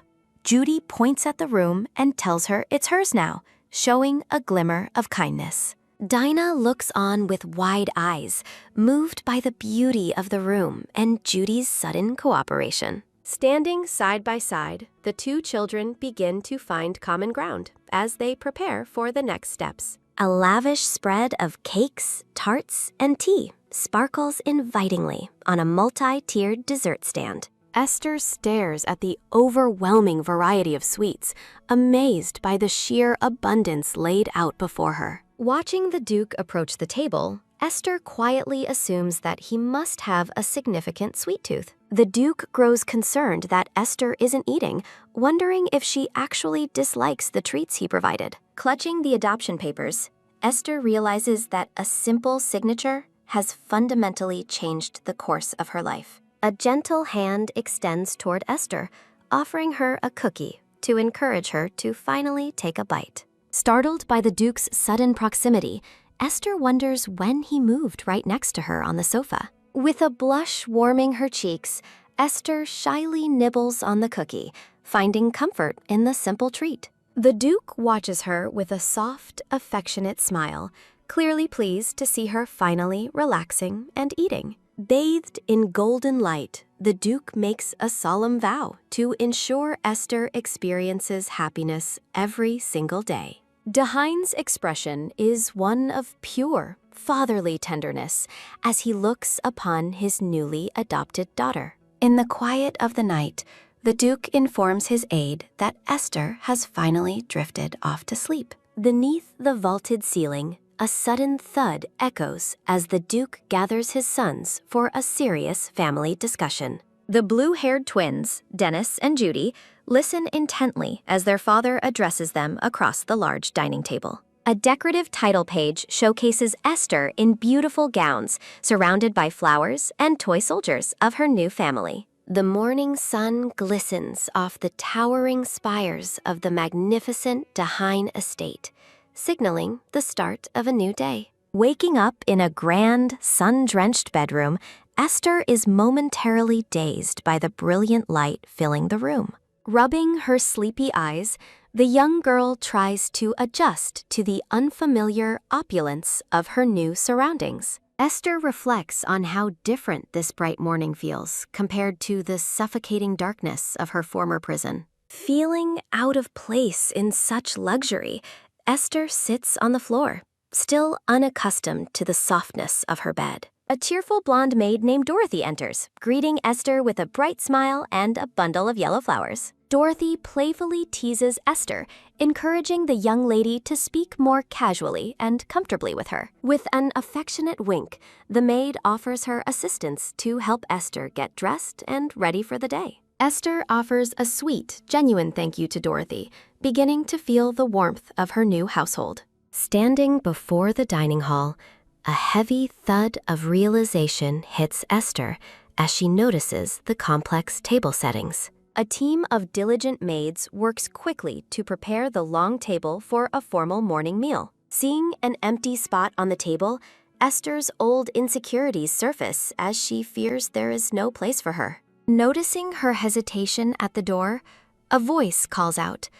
Judy points at the room and tells her it's hers now, showing a glimmer of kindness. Dina looks on with wide eyes, moved by the beauty of the room and Judy's sudden cooperation. Standing side by side, the two children begin to find common ground as they prepare for the next steps. A lavish spread of cakes, tarts, and tea sparkles invitingly on a multi-tiered dessert stand. Esther stares at the overwhelming variety of sweets, amazed by the sheer abundance laid out before her. Watching the Duke approach the table, Esther quietly assumes that he must have a significant sweet tooth. The Duke grows concerned that Esther isn't eating, wondering if she actually dislikes the treats he provided. Clutching the adoption papers, Esther realizes that a simple signature has fundamentally changed the course of her life. A gentle hand extends toward Esther, offering her a cookie to encourage her to finally take a bite. Startled by the Duke's sudden proximity, Esther wonders when he moved right next to her on the sofa. With a blush warming her cheeks, Esther shyly nibbles on the cookie, finding comfort in the simple treat. The Duke watches her with a soft, affectionate smile, clearly pleased to see her finally relaxing and eating. Bathed in golden light, the Duke makes a solemn vow to ensure Esther experiences happiness every single day. Dahine's expression is one of pure, fatherly tenderness as he looks upon his newly adopted daughter. In the quiet of the night, the Duke informs his aide that Esther has finally drifted off to sleep. Beneath the vaulted ceiling, a sudden thud echoes as the Duke gathers his sons for a serious family discussion. The blue-haired twins, Dennis and Judy, listen intently as their father addresses them across the large dining table. A decorative title page showcases Esther in beautiful gowns, surrounded by flowers and toy soldiers of her new family. The morning sun glistens off the towering spires of the magnificent Dahine estate, signaling the start of a new day. Waking up in a grand, sun-drenched bedroom, Esther is momentarily dazed by the brilliant light filling the room. Rubbing her sleepy eyes, the young girl tries to adjust to the unfamiliar opulence of her new surroundings. Esther reflects on how different this bright morning feels compared to the suffocating darkness of her former prison. Feeling out of place in such luxury, Esther sits on the floor, still unaccustomed to the softness of her bed. A cheerful blonde maid named Dorothy enters, greeting Esther with a bright smile and a bundle of yellow flowers. Dorothy playfully teases Esther, encouraging the young lady to speak more casually and comfortably with her. With an affectionate wink, the maid offers her assistance to help Esther get dressed and ready for the day. Esther offers a sweet, genuine thank you to Dorothy, beginning to feel the warmth of her new household. Standing before the dining hall, a heavy thud of realization hits Esther as she notices the complex table settings. A team of diligent maids works quickly to prepare the long table for a formal morning meal. Seeing an empty spot on the table, Esther's old insecurities surface as she fears there is no place for her. Noticing her hesitation at the door, a voice calls out,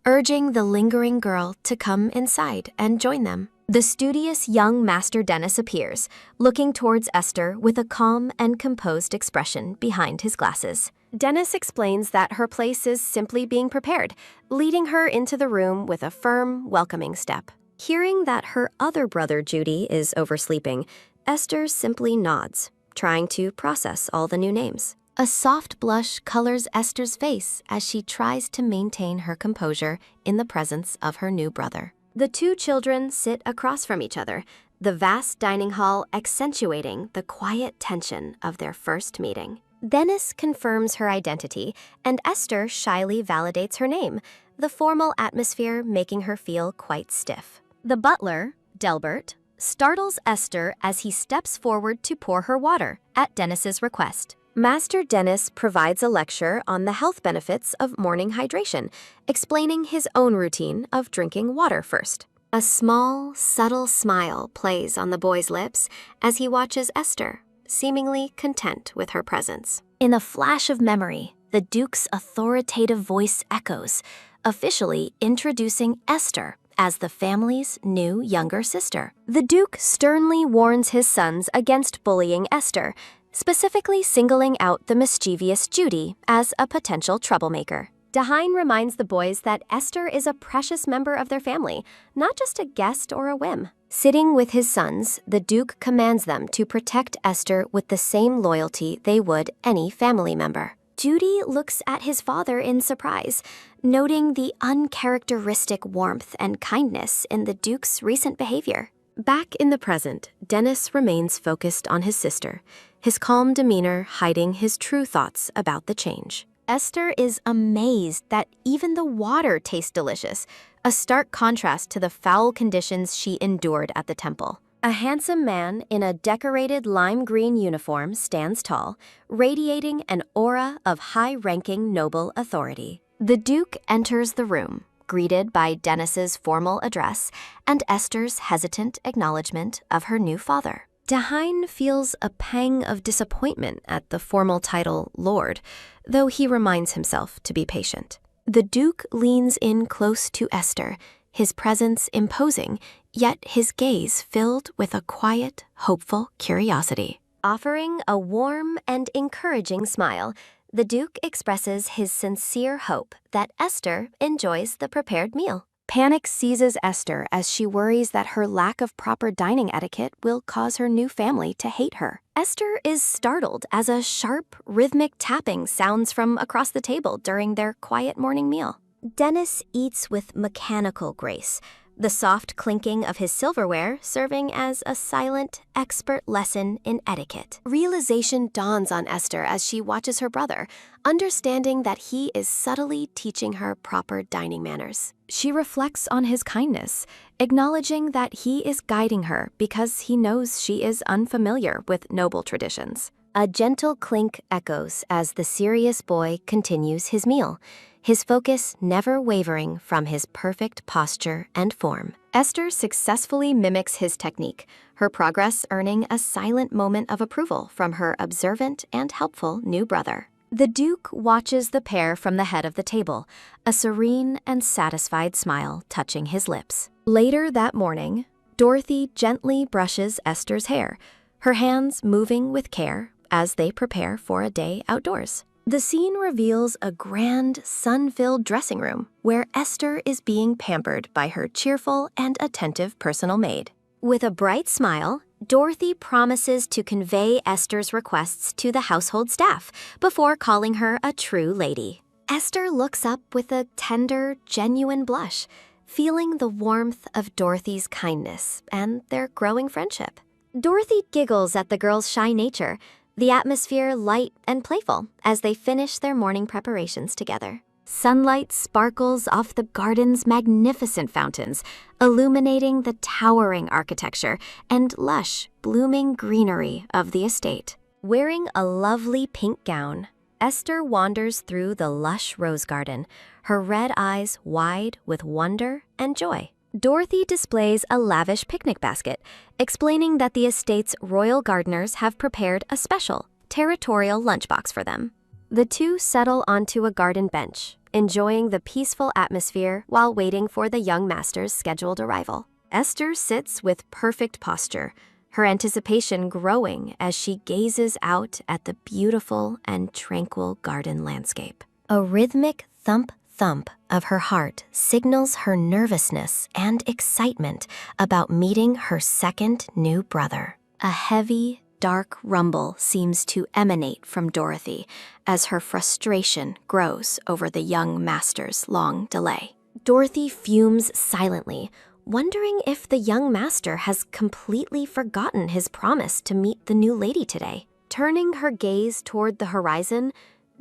urging the lingering girl to come inside and join them. The studious young Master Dennis appears, looking towards Esther with a calm and composed expression behind his glasses. Dennis explains that her place is simply being prepared, leading her into the room with a firm, welcoming step. Hearing that her other brother Judy is oversleeping, Esther simply nods, trying to process all the new names. A soft blush colors Esther's face as she tries to maintain her composure in the presence of her new brother. The two children sit across from each other, the vast dining hall accentuating the quiet tension of their first meeting. Dennis confirms her identity, and Esther shyly validates her name, the formal atmosphere making her feel quite stiff. The butler, Delbert, startles Esther as he steps forward to pour her water, at Dennis's request. Master Dennis provides a lecture on the health benefits of morning hydration, explaining his own routine of drinking water first. A small, subtle smile plays on the boy's lips as he watches Esther, seemingly content with her presence. In a flash of memory, the Duke's authoritative voice echoes, officially introducing Esther as the family's new younger sister. The Duke sternly warns his sons against bullying Esther, specifically singling out the mischievous Judy as a potential troublemaker. Dahine reminds the boys that Esther is a precious member of their family, not just a guest or a whim. Sitting with his sons, the Duke commands them to protect Esther with the same loyalty they would any family member. Judy looks at his father in surprise, noting the uncharacteristic warmth and kindness in the Duke's recent behavior. Back in the present, Dennis remains focused on his sister, his calm demeanor hiding his true thoughts about the change. Esther is amazed that even the water tastes delicious, a stark contrast to the foul conditions she endured at the temple. A handsome man in a decorated lime green uniform stands tall, radiating an aura of high-ranking noble authority. The Duke enters the room, greeted by Dennis's formal address and Esther's hesitant acknowledgement of her new father. Dahine feels a pang of disappointment at the formal title Lord, though he reminds himself to be patient. The Duke leans in close to Esther, his presence imposing, yet his gaze filled with a quiet, hopeful curiosity. Offering a warm and encouraging smile, the Duke expresses his sincere hope that Esther enjoys the prepared meal. Panic seizes Esther as she worries that her lack of proper dining etiquette will cause her new family to hate her. Esther is startled as a sharp, rhythmic tapping sounds from across the table during their quiet morning meal. Dennis eats with mechanical grace, the soft clinking of his silverware serving as a silent, expert lesson in etiquette. Realization dawns on Esther as she watches her brother, understanding that he is subtly teaching her proper dining manners. She reflects on his kindness, acknowledging that he is guiding her because he knows she is unfamiliar with noble traditions. A gentle clink echoes as the serious boy continues his meal, his focus never wavering from his perfect posture and form. Esther successfully mimics his technique, her progress earning a silent moment of approval from her observant and helpful new brother. The Duke watches the pair from the head of the table, a serene and satisfied smile touching his lips. Later that morning, Dorothy gently brushes Esther's hair, her hands moving with care as they prepare for a day outdoors. The scene reveals a grand, sun-filled dressing room where Esther is being pampered by her cheerful and attentive personal maid. With a bright smile, Dorothy promises to convey Esther's requests to the household staff before calling her a true lady. Esther looks up with a tender, genuine blush, feeling the warmth of Dorothy's kindness and their growing friendship. Dorothy giggles at the girl's shy nature, the atmosphere light and playful as they finish their morning preparations together. Sunlight sparkles off the garden's magnificent fountains, illuminating the towering architecture and lush, blooming greenery of the estate. Wearing a lovely pink gown, Esther wanders through the lush rose garden, her red eyes wide with wonder and joy. Dorothy displays a lavish picnic basket, explaining that the estate's royal gardeners have prepared a special, territorial lunchbox for them. The two settle onto a garden bench, enjoying the peaceful atmosphere while waiting for the young master's scheduled arrival. Esther sits with perfect posture, her anticipation growing as she gazes out at the beautiful and tranquil garden landscape. A rhythmic thump-thump of her heart signals her nervousness and excitement about meeting her second new brother. A heavy, dark rumble seems to emanate from Dorothy as her frustration grows over the young master's long delay. Dorothy fumes silently, wondering if the young master has completely forgotten his promise to meet the new lady today. Turning her gaze toward the horizon,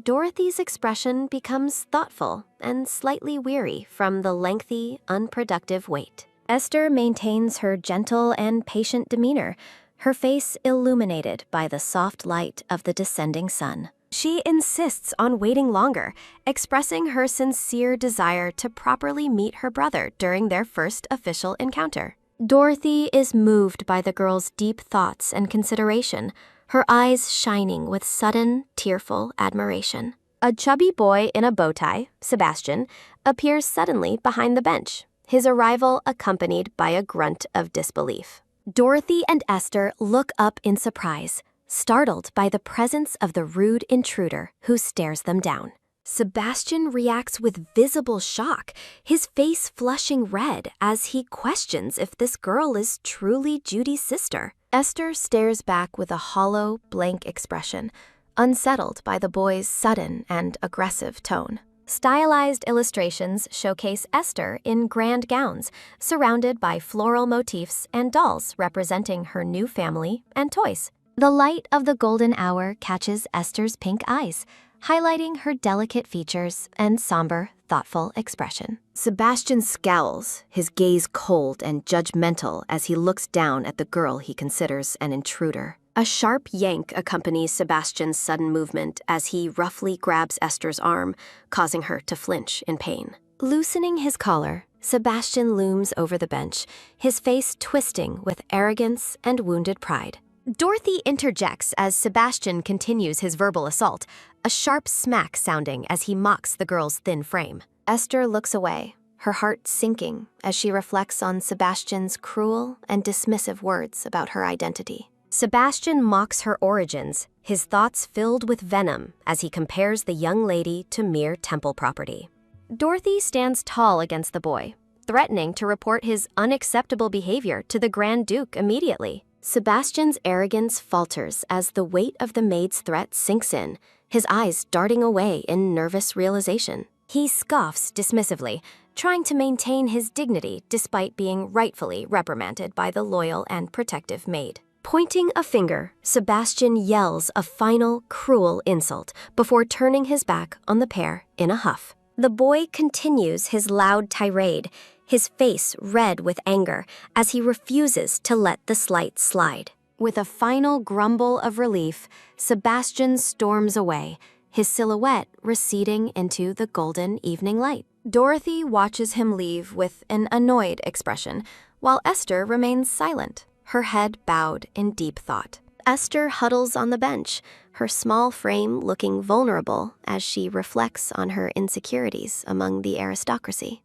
Dorothy's expression becomes thoughtful and slightly weary from the lengthy, unproductive wait. Esther maintains her gentle and patient demeanor, her face illuminated by the soft light of the descending sun. She insists on waiting longer, expressing her sincere desire to properly meet her brother during their first official encounter. Dorothy is moved by the girl's deep thoughts and consideration, her eyes shining with sudden, tearful admiration. A chubby boy in a bow tie, Sebastian, appears suddenly behind the bench, his arrival accompanied by a grunt of disbelief. Dorothy and Esther look up in surprise, startled by the presence of the rude intruder who stares them down. Sebastian reacts with visible shock, his face flushing red as he questions if this girl is truly Judy's sister. Esther stares back with a hollow, blank expression, unsettled by the boy's sudden and aggressive tone. Stylized illustrations showcase Esther in grand gowns, surrounded by floral motifs and dolls representing her new family and toys. The light of the golden hour catches Esther's pink eyes, highlighting her delicate features and somber, thoughtful expression. Sebastian scowls, his gaze cold and judgmental as he looks down at the girl he considers an intruder. A sharp yank accompanies Sebastian's sudden movement as he roughly grabs Esther's arm, causing her to flinch in pain. Loosening his collar, Sebastian looms over the bench, his face twisting with arrogance and wounded pride. Dorothy interjects as Sebastian continues his verbal assault, a sharp smack sounding as he mocks the girl's thin frame. Esther looks away, her heart sinking as she reflects on Sebastian's cruel and dismissive words about her identity. Sebastian mocks her origins, his thoughts filled with venom as he compares the young lady to mere temple property. Dorothy stands tall against the boy, threatening to report his unacceptable behavior to the Grand Duke immediately. Sebastian's arrogance falters as the weight of the maid's threat sinks in, his eyes darting away in nervous realization. He scoffs dismissively, trying to maintain his dignity despite being rightfully reprimanded by the loyal and protective maid. Pointing a finger, Sebastian yells a final, cruel insult before turning his back on the pair in a huff. The boy continues his loud tirade, his face red with anger as he refuses to let the slight slide. With a final grumble of relief, Sebastian storms away, his silhouette receding into the golden evening light. Dorothy watches him leave with an annoyed expression, while Esther remains silent, her head bowed in deep thought. Esther huddles on the bench, her small frame looking vulnerable as she reflects on her insecurities among the aristocracy.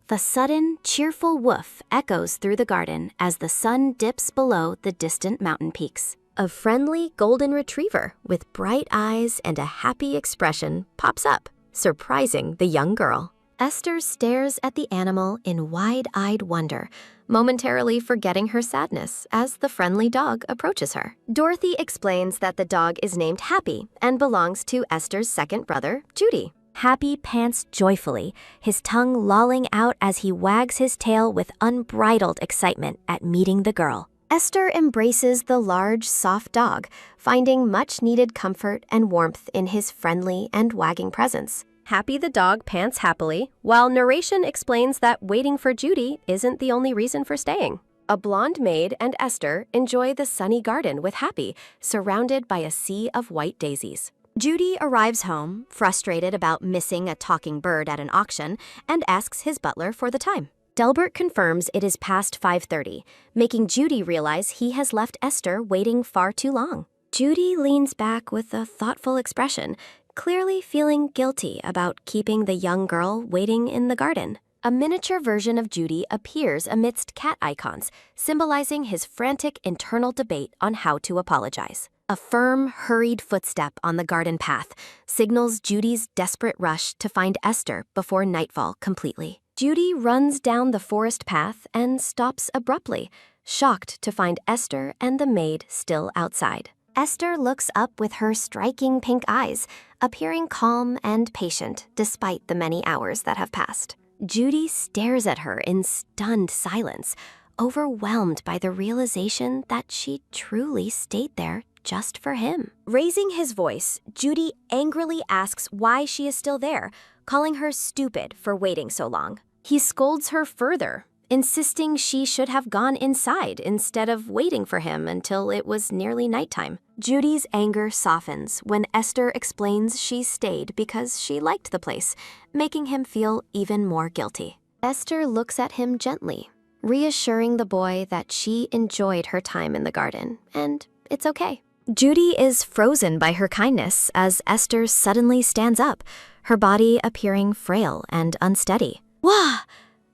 The sudden, cheerful woof echoes through the garden as the sun dips below the distant mountain peaks. A friendly golden retriever with bright eyes and a happy expression pops up, surprising the young girl. Esther stares at the animal in wide-eyed wonder, momentarily forgetting her sadness as the friendly dog approaches her. Dorothy explains that the dog is named Happy and belongs to Esther's second brother, Judy. Happy pants joyfully, his tongue lolling out as he wags his tail with unbridled excitement at meeting the girl. Esther embraces the large, soft dog, finding much-needed comfort and warmth in his friendly and wagging presence. Happy the dog pants happily, while narration explains that waiting for Judy isn't the only reason for staying. A blonde maid and Esther enjoy the sunny garden with Happy, surrounded by a sea of white daisies. Judy arrives home, frustrated about missing a talking bird at an auction, and asks his butler for the time. Delbert confirms it is past 5:30, making Judy realize he has left Esther waiting far too long. Judy leans back with a thoughtful expression, clearly feeling guilty about keeping the young girl waiting in the garden. A miniature version of Judy appears amidst cat icons, symbolizing his frantic internal debate on how to apologize. A firm, hurried footstep on the garden path signals Judy's desperate rush to find Esther before nightfall completely. Judy runs down the forest path and stops abruptly, shocked to find Esther and the maid still outside. Esther looks up with her striking pink eyes, appearing calm and patient despite the many hours that have passed. Judy stares at her in stunned silence, overwhelmed by the realization that she truly stayed there just for him. Raising his voice, Judy angrily asks why she is still there, calling her stupid for waiting so long. He scolds her further, insisting she should have gone inside instead of waiting for him until it was nearly nighttime. Judy's anger softens when Esther explains she stayed because she liked the place, making him feel even more guilty. Esther looks at him gently, reassuring the boy that she enjoyed her time in the garden, and it's okay. Judy is frozen by her kindness as Esther suddenly stands up, her body appearing frail and unsteady. Wah!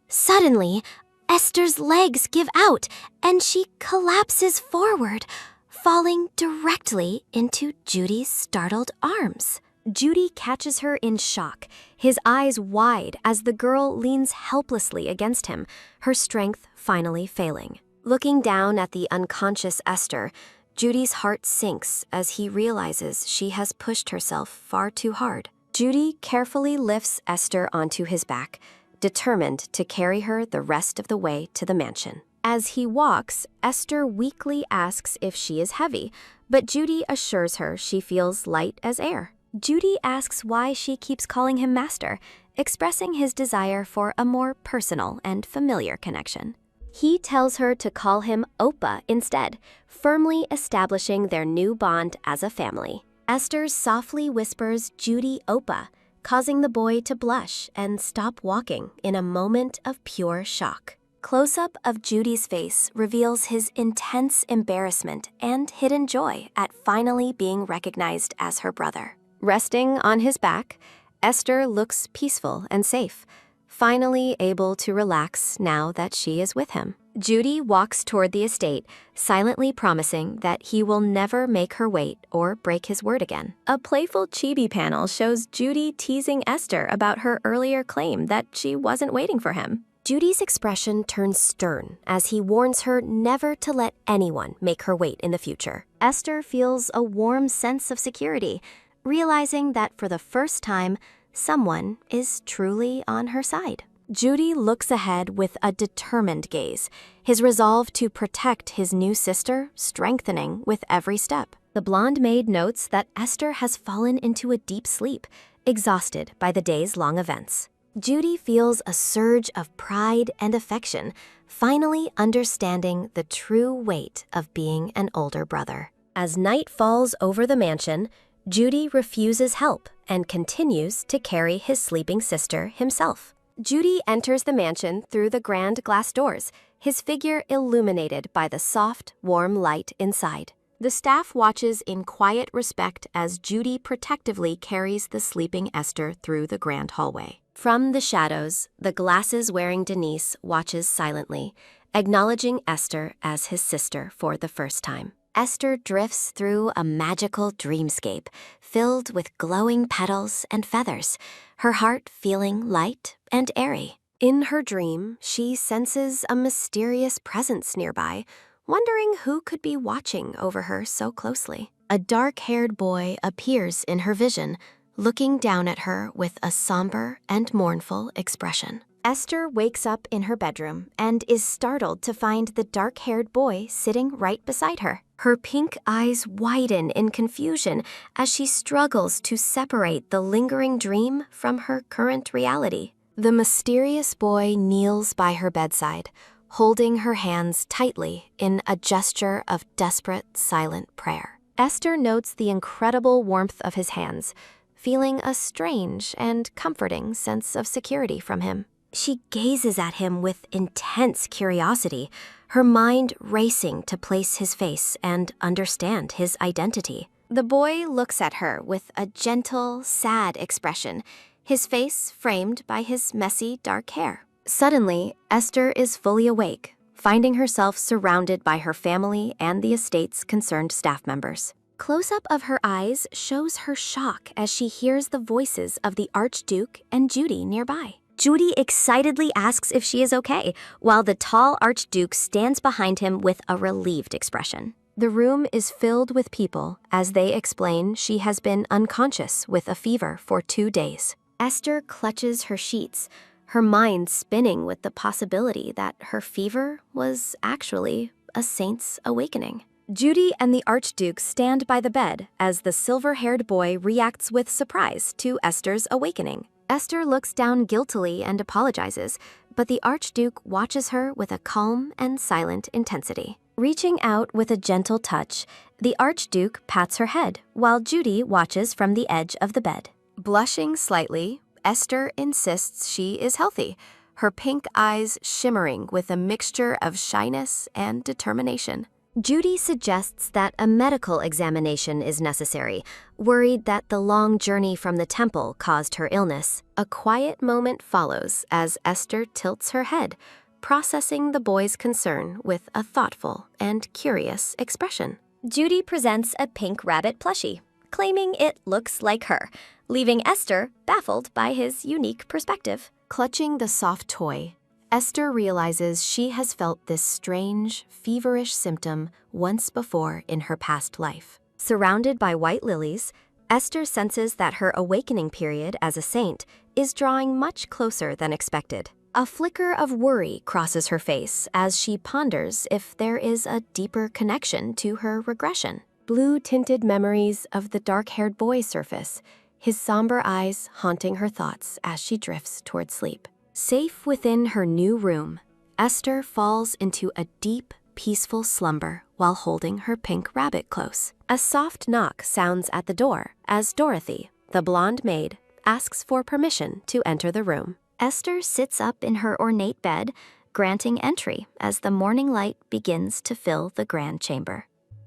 Suddenly, Esther's legs give out and she collapses forward, falling directly into Judy's startled arms. Judy catches her in shock, his eyes wide as the girl leans helplessly against him, her strength finally failing. Looking down at the unconscious Esther, Judy's heart sinks as he realizes she has pushed herself far too hard. Judy carefully lifts Esther onto his back, determined to carry her the rest of the way to the mansion. As he walks, Esther weakly asks if she is heavy, but Judy assures her she feels light as air. Judy asks why she keeps calling him master, expressing his desire for a more personal and familiar connection. He tells her to call him Oppa instead, firmly establishing their new bond as a family. Esther softly whispers Judy Oppa, causing the boy to blush and stop walking in a moment of pure shock. Close-up of Judy's face reveals his intense embarrassment and hidden joy at finally being recognized as her brother. Resting on his back, Esther looks peaceful and safe, finally able to relax now that she is with him. Judy walks toward the estate, silently promising that he will never make her wait or break his word again. A playful chibi panel shows Judy teasing Esther about her earlier claim that she wasn't waiting for him. Judy's expression turns stern as he warns her never to let anyone make her wait in the future. Esther feels a warm sense of security, realizing that for the first time, someone is truly on her side. Judy looks ahead with a determined gaze, his resolve to protect his new sister strengthening with every step. The blonde maid notes that Esther has fallen into a deep sleep, exhausted by the day's long events. Judy feels a surge of pride and affection, finally understanding the true weight of being an older brother. As night falls over the mansion, Judy refuses help and continues to carry his sleeping sister himself. Judy enters the mansion through the grand glass doors, his figure illuminated by the soft, warm light inside. The staff watches in quiet respect as Judy protectively carries the sleeping Esther through the grand hallway. From the shadows, the glasses-wearing Denise watches silently, acknowledging Esther as his sister for the first time. Esther drifts through a magical dreamscape filled with glowing petals and feathers, her heart feeling light and airy. In her dream, she senses a mysterious presence nearby, wondering who could be watching over her so closely. A dark-haired boy appears in her vision, looking down at her with a somber and mournful expression. Esther wakes up in her bedroom and is startled to find the dark-haired boy sitting right beside her. Her pink eyes widen in confusion as she struggles to separate the lingering dream from her current reality. The mysterious boy kneels by her bedside, holding her hands tightly in a gesture of desperate, silent prayer. Esther notes the incredible warmth of his hands, feeling a strange and comforting sense of security from him. She gazes at him with intense curiosity, her mind racing to place his face and understand his identity. The boy looks at her with a gentle, sad expression, his face framed by his messy, dark hair. Suddenly, Esther is fully awake, finding herself surrounded by her family and the estate's concerned staff members. Close-up of her eyes shows her shock as she hears the voices of the Archduke and Judy nearby. Judy excitedly asks if she is okay, while the tall Archduke stands behind him with a relieved expression. The room is filled with people as they explain she has been unconscious with a fever for 2 days. Esther clutches her sheets, her mind spinning with the possibility that her fever was actually a saint's awakening. Judy and the Archduke stand by the bed as the silver-haired boy reacts with surprise to Esther's awakening. Esther looks down guiltily and apologizes, but the Archduke watches her with a calm and silent intensity. Reaching out with a gentle touch, the Archduke pats her head while Judy watches from the edge of the bed. Blushing slightly, Esther insists she is healthy, her pink eyes shimmering with a mixture of shyness and determination. Judy suggests that a medical examination is necessary, worried that the long journey from the temple caused her illness. A quiet moment follows as Esther tilts her head, processing the boy's concern with a thoughtful and curious expression. Judy presents a pink rabbit plushie, claiming it looks like her, leaving Esther baffled by his unique perspective. Clutching the soft toy, Esther realizes she has felt this strange, feverish symptom once before in her past life. Surrounded by white lilies, Esther senses that her awakening period as a saint is drawing much closer than expected. A flicker of worry crosses her face as she ponders if there is a deeper connection to her regression. Blue-tinted memories of the dark-haired boy surface, his somber eyes haunting her thoughts as she drifts toward sleep. Safe within her new room, Esther falls into a deep, peaceful slumber while holding her pink rabbit close. A soft knock sounds at the door as Dorothy, the blonde maid, asks for permission to enter the room. Esther sits up in her ornate bed, granting entry as the morning light begins to fill the grand chamber.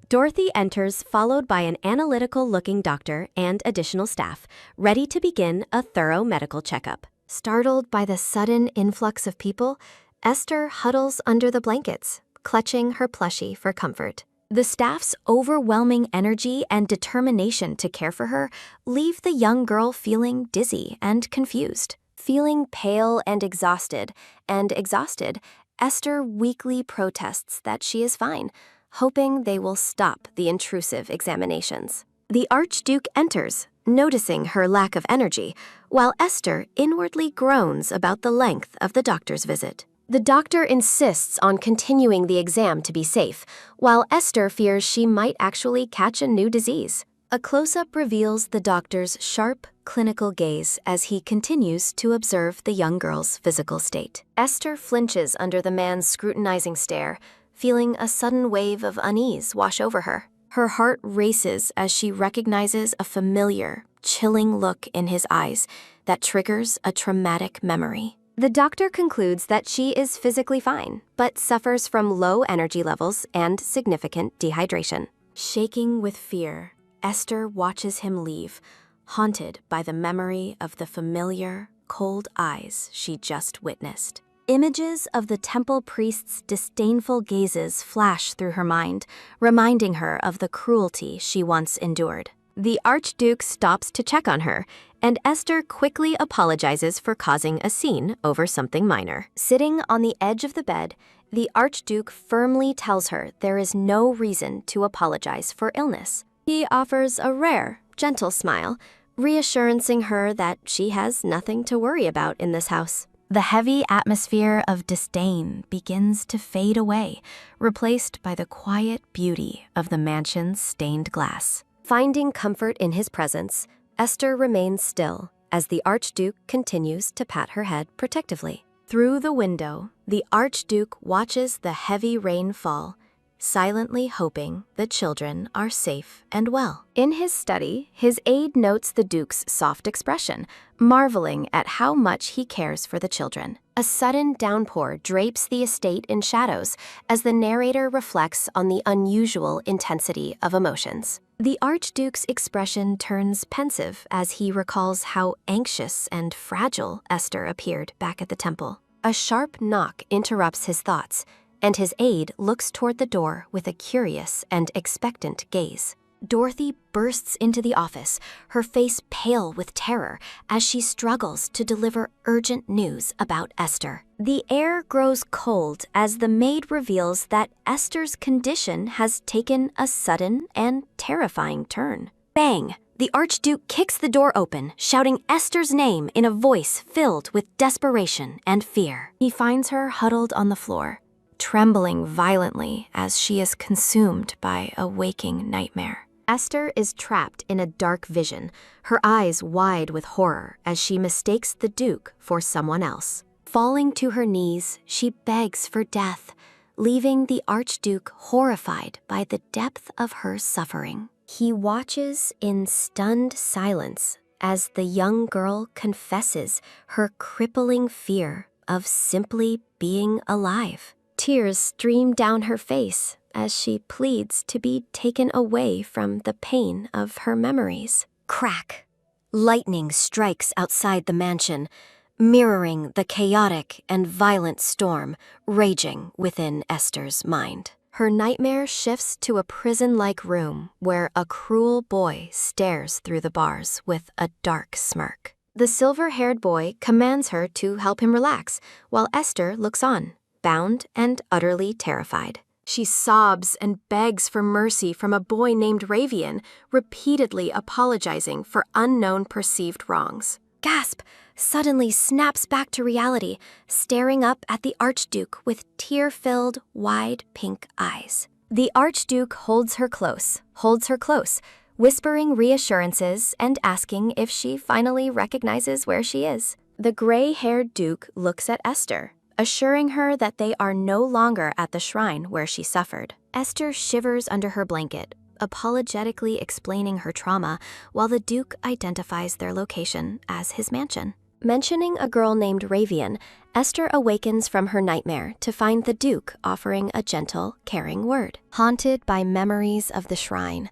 Dorothy enters, followed by an analytical-looking doctor and additional staff, ready to begin a thorough medical checkup. Startled by the sudden influx of people, Esther huddles under the blankets, clutching her plushie for comfort. The staff's overwhelming energy and determination to care for her leave the young girl feeling dizzy and confused. Feeling pale and exhausted, Esther weakly protests that she is fine, hoping they will stop the intrusive examinations. The Archduke enters, noticing her lack of energy, while Esther inwardly groans about the length of the doctor's visit. The doctor insists on continuing the exam to be safe, while Esther fears she might actually catch a new disease. A close-up reveals the doctor's sharp, clinical gaze as he continues to observe the young girl's physical state. Esther flinches under the man's scrutinizing stare, feeling a sudden wave of unease wash over her. Her heart races as she recognizes a familiar, chilling look in his eyes that triggers a traumatic memory. The doctor concludes that she is physically fine, but suffers from low energy levels and significant dehydration. Shaking with fear, Esther watches him leave, haunted by the memory of the familiar, cold eyes she just witnessed. Images of the temple priest's disdainful gazes flash through her mind, reminding her of the cruelty she once endured. The Archduke stops to check on her, and Esther quickly apologizes for causing a scene over something minor. Sitting on the edge of the bed, the Archduke firmly tells her there is no reason to apologize for illness. He offers a rare, gentle smile, reassuring her that she has nothing to worry about in this house. The heavy atmosphere of disdain begins to fade away, replaced by the quiet beauty of the mansion's stained glass. Finding comfort in his presence, Esther remains still as the Archduke continues to pat her head protectively. Through the window, the Archduke watches the heavy rain fall, silently hoping the children are safe and well. In his study, his aide notes the Duke's soft expression, marveling at how much he cares for the children. A sudden downpour drapes the estate in shadows as the narrator reflects on the unusual intensity of emotions. The Archduke's expression turns pensive as he recalls how anxious and fragile Esther appeared back at the temple. A sharp knock interrupts his thoughts, and his aide looks toward the door with a curious and expectant gaze. Dorothy bursts into the office, her face pale with terror as she struggles to deliver urgent news about Esther. The air grows cold as the maid reveals that Esther's condition has taken a sudden and terrifying turn. Bang! The Archduke kicks the door open, shouting Esther's name in a voice filled with desperation and fear. He finds her huddled on the floor, trembling violently as she is consumed by a waking nightmare. Esther is trapped in a dark vision, her eyes wide with horror as she mistakes the Duke for someone else. Falling to her knees, she begs for death, leaving the Archduke horrified by the depth of her suffering. He watches in stunned silence as the young girl confesses her crippling fear of simply being alive. Tears stream down her face as she pleads to be taken away from the pain of her memories. Crack! Lightning strikes outside the mansion, mirroring the chaotic and violent storm raging within Esther's mind. Her nightmare shifts to a prison-like room where a cruel boy stares through the bars with a dark smirk. The silver-haired boy commands her to help him relax, while Esther looks on, bound and utterly terrified. She sobs and begs for mercy from a boy named Ravian, repeatedly apologizing for unknown perceived wrongs. Gasp! Suddenly snaps back to reality, staring up at the Archduke with tear-filled, wide pink eyes. The Archduke holds her close, whispering reassurances and asking if she finally recognizes where she is. The gray-haired Duke looks at Esther, assuring her that they are no longer at the shrine where she suffered. Esther shivers under her blanket, apologetically explaining her trauma, while the Duke identifies their location as his mansion. Mentioning a girl named Ravian, Esther awakens from her nightmare to find the Duke offering a gentle, caring word. Haunted by memories of the shrine,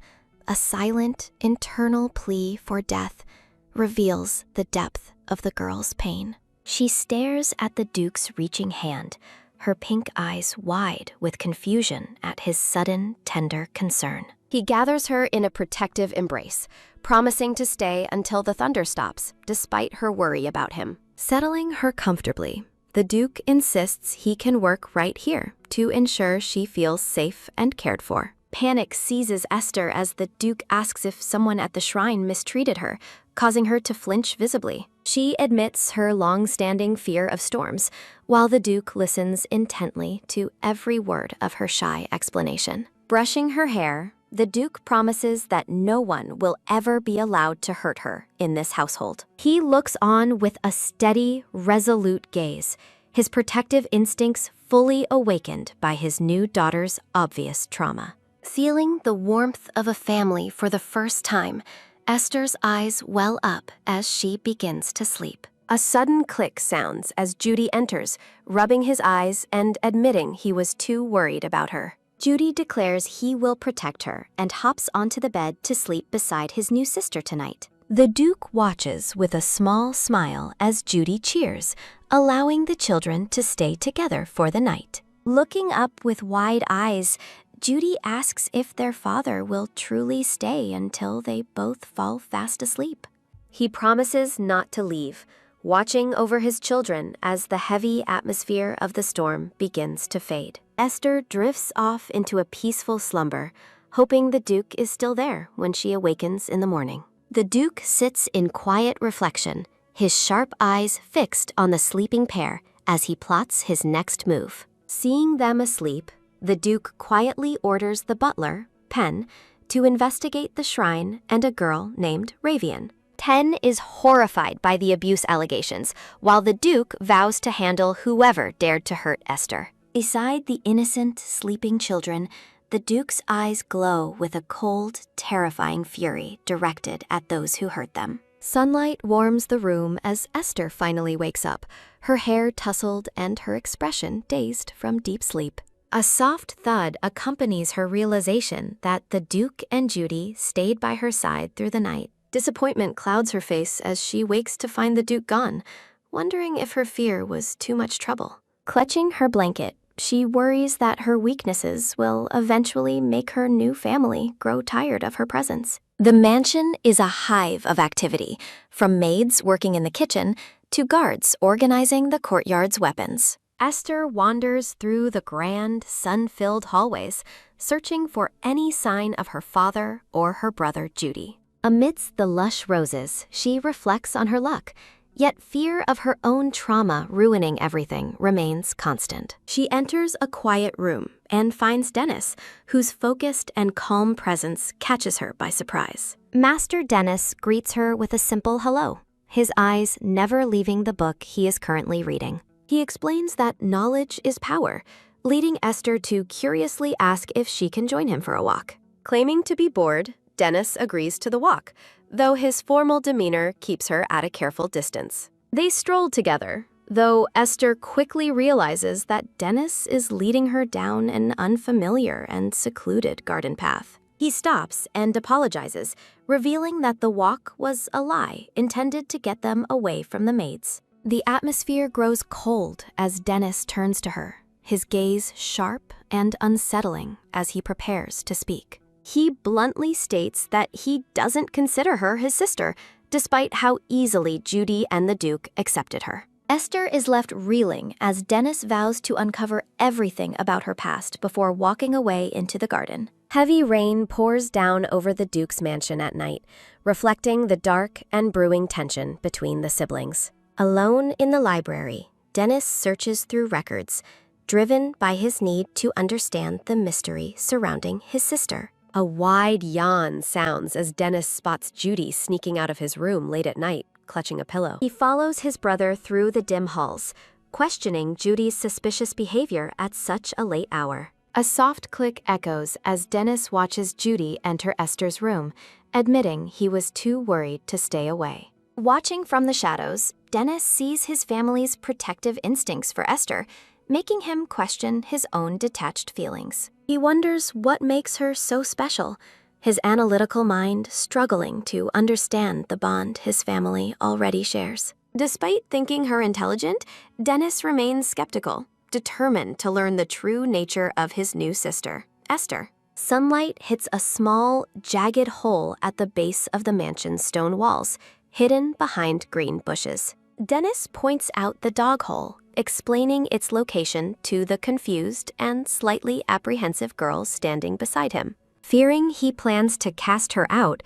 a silent, internal plea for death reveals the depth of the girl's pain. She stares at the Duke's reaching hand, her pink eyes wide with confusion at his sudden, tender concern. He gathers her in a protective embrace, promising to stay until the thunder stops, despite her worry about him. Settling her comfortably, the Duke insists he can work right here to ensure she feels safe and cared for. Panic seizes Esther as the Duke asks if someone at the shrine mistreated her, causing her to flinch visibly. She admits her long-standing fear of storms, while the Duke listens intently to every word of her shy explanation. Brushing her hair, the Duke promises that no one will ever be allowed to hurt her in this household. He looks on with a steady, resolute gaze, his protective instincts fully awakened by his new daughter's obvious trauma. Feeling the warmth of a family for the first time, Esther's eyes well up as she begins to sleep. A sudden click sounds as Judy enters, rubbing his eyes and admitting he was too worried about her. Judy declares he will protect her and hops onto the bed to sleep beside his new sister tonight. The Duke watches with a small smile as Judy cheers, allowing the children to stay together for the night. Looking up with wide eyes, Judy asks if their father will truly stay until they both fall fast asleep. He promises not to leave, watching over his children as the heavy atmosphere of the storm begins to fade. Esther drifts off into a peaceful slumber, hoping the Duke is still there when she awakens in the morning. The Duke sits in quiet reflection, his sharp eyes fixed on the sleeping pair as he plots his next move. Seeing them asleep, the Duke quietly orders the butler, Pen, to investigate the shrine and a girl named Ravian. Pen is horrified by the abuse allegations, while the Duke vows to handle whoever dared to hurt Esther. Beside the innocent, sleeping children, the Duke's eyes glow with a cold, terrifying fury directed at those who hurt them. Sunlight warms the room as Esther finally wakes up, her hair tousled and her expression dazed from deep sleep. A soft thud accompanies her realization that the Duke and Judy stayed by her side through the night. Disappointment clouds her face as she wakes to find the Duke gone, wondering if her fear was too much trouble. Clutching her blanket, she worries that her weaknesses will eventually make her new family grow tired of her presence. The mansion is a hive of activity, from maids working in the kitchen to guards organizing the courtyard's weapons. Esther wanders through the grand, sun-filled hallways, searching for any sign of her father or her brother Judy. Amidst the lush roses, she reflects on her luck, yet fear of her own trauma ruining everything remains constant. She enters a quiet room and finds Dennis, whose focused and calm presence catches her by surprise. Master Dennis greets her with a simple hello, his eyes never leaving the book he is currently reading. He explains that knowledge is power, leading Esther to curiously ask if she can join him for a walk. Claiming to be bored, Dennis agrees to the walk, though his formal demeanor keeps her at a careful distance. They stroll together, though Esther quickly realizes that Dennis is leading her down an unfamiliar and secluded garden path. He stops and apologizes, revealing that the walk was a lie intended to get them away from the maids. The atmosphere grows cold as Dennis turns to her, his gaze sharp and unsettling as he prepares to speak. He bluntly states that he doesn't consider her his sister, despite how easily Judy and the Duke accepted her. Esther is left reeling as Dennis vows to uncover everything about her past before walking away into the garden. Heavy rain pours down over the Duke's mansion at night, reflecting the dark and brewing tension between the siblings. Alone in the library, Dennis searches through records, driven by his need to understand the mystery surrounding his sister. A wide yawn sounds as Dennis spots Judy sneaking out of his room late at night, clutching a pillow. He follows his brother through the dim halls, questioning Judy's suspicious behavior at such a late hour. A soft click echoes as Dennis watches Judy enter Esther's room, admitting he was too worried to stay away. Watching from the shadows, Dennis sees his family's protective instincts for Esther, making him question his own detached feelings. He wonders what makes her so special, his analytical mind struggling to understand the bond his family already shares. Despite thinking her intelligent, Dennis remains skeptical, determined to learn the true nature of his new sister, Esther. Sunlight hits a small, jagged hole at the base of the mansion's stone walls, hidden behind green bushes. Dennis points out the dog hole, explaining its location to the confused and slightly apprehensive girl standing beside him. Fearing he plans to cast her out,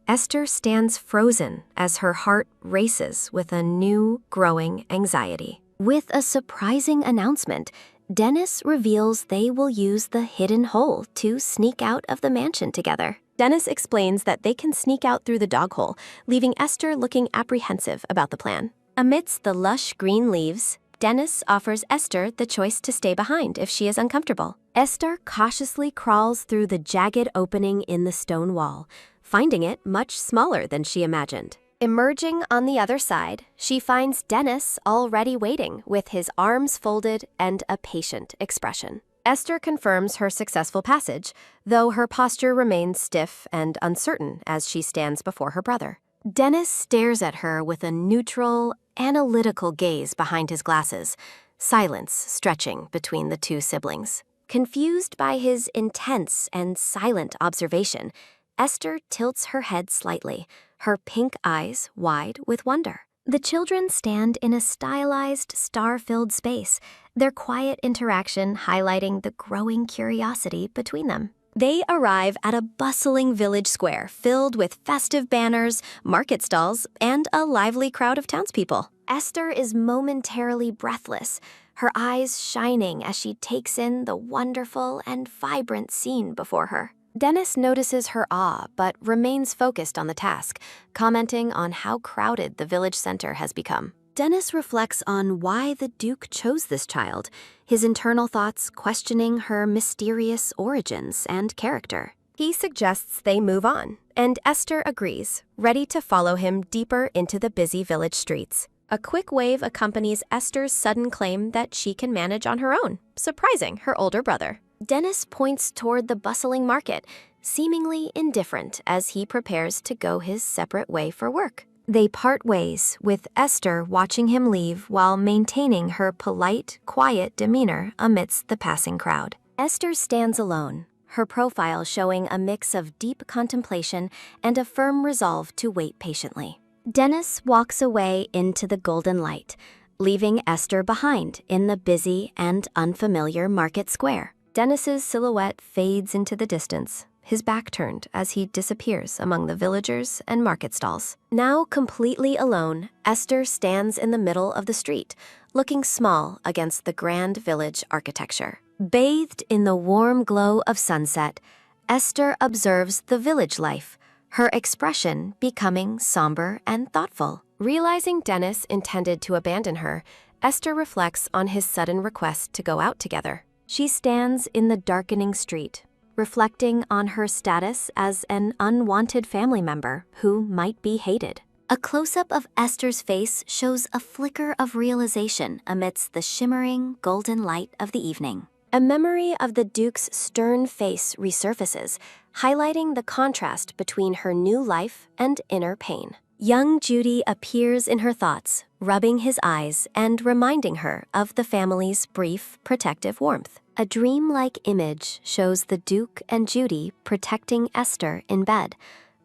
Esther stands frozen as her heart races with a new, growing anxiety. With a surprising announcement, Dennis reveals they will use the hidden hole to sneak out of the mansion together. Dennis explains that they can sneak out through the dog hole, leaving Esther looking apprehensive about the plan. Amidst the lush green leaves, Dennis offers Esther the choice to stay behind if she is uncomfortable. Esther cautiously crawls through the jagged opening in the stone wall, finding it much smaller than she imagined. Emerging on the other side, she finds Dennis already waiting with his arms folded and a patient expression. Esther confirms her successful passage, though her posture remains stiff and uncertain as she stands before her brother. Dennis stares at her with a neutral, analytical gaze behind his glasses, silence stretching between the two siblings. Confused by his intense and silent observation, Esther tilts her head slightly, her pink eyes wide with wonder. The children stand in a stylized, star-filled space, their quiet interaction highlighting the growing curiosity between them. They arrive at a bustling village square filled with festive banners, market stalls, and a lively crowd of townspeople. Esther is momentarily breathless, her eyes shining as she takes in the wonderful and vibrant scene before her. Dennis notices her awe but remains focused on the task, commenting on how crowded the village center has become. Dennis reflects on why the Duke chose this child, his internal thoughts questioning her mysterious origins and character. He suggests they move on, and Esther agrees, ready to follow him deeper into the busy village streets. A quick wave accompanies Esther's sudden claim that she can manage on her own, surprising her older brother. Dennis points toward the bustling market, seemingly indifferent as he prepares to go his separate way for work. They part ways, with Esther watching him leave while maintaining her polite, quiet demeanor amidst the passing crowd. Esther stands alone, her profile showing a mix of deep contemplation and a firm resolve to wait patiently. Dennis walks away into the golden light, leaving Esther behind in the busy and unfamiliar market square. Dennis's silhouette fades into the distance, his back turned as he disappears among the villagers and market stalls. Now completely alone, Esther stands in the middle of the street, looking small against the grand village architecture. Bathed in the warm glow of sunset, Esther observes the village life, her expression becoming somber and thoughtful. Realizing Dennis intended to abandon her, Esther reflects on his sudden request to go out together. She stands in the darkening street, reflecting on her status as an unwanted family member who might be hated. A close-up of Esther's face shows a flicker of realization amidst the shimmering golden light of the evening. A memory of the Duke's stern face resurfaces, highlighting the contrast between her new life and inner pain. Young Judy appears in her thoughts, rubbing his eyes and reminding her of the family's brief, protective warmth. A dreamlike image shows the Duke and Judy protecting Esther in bed,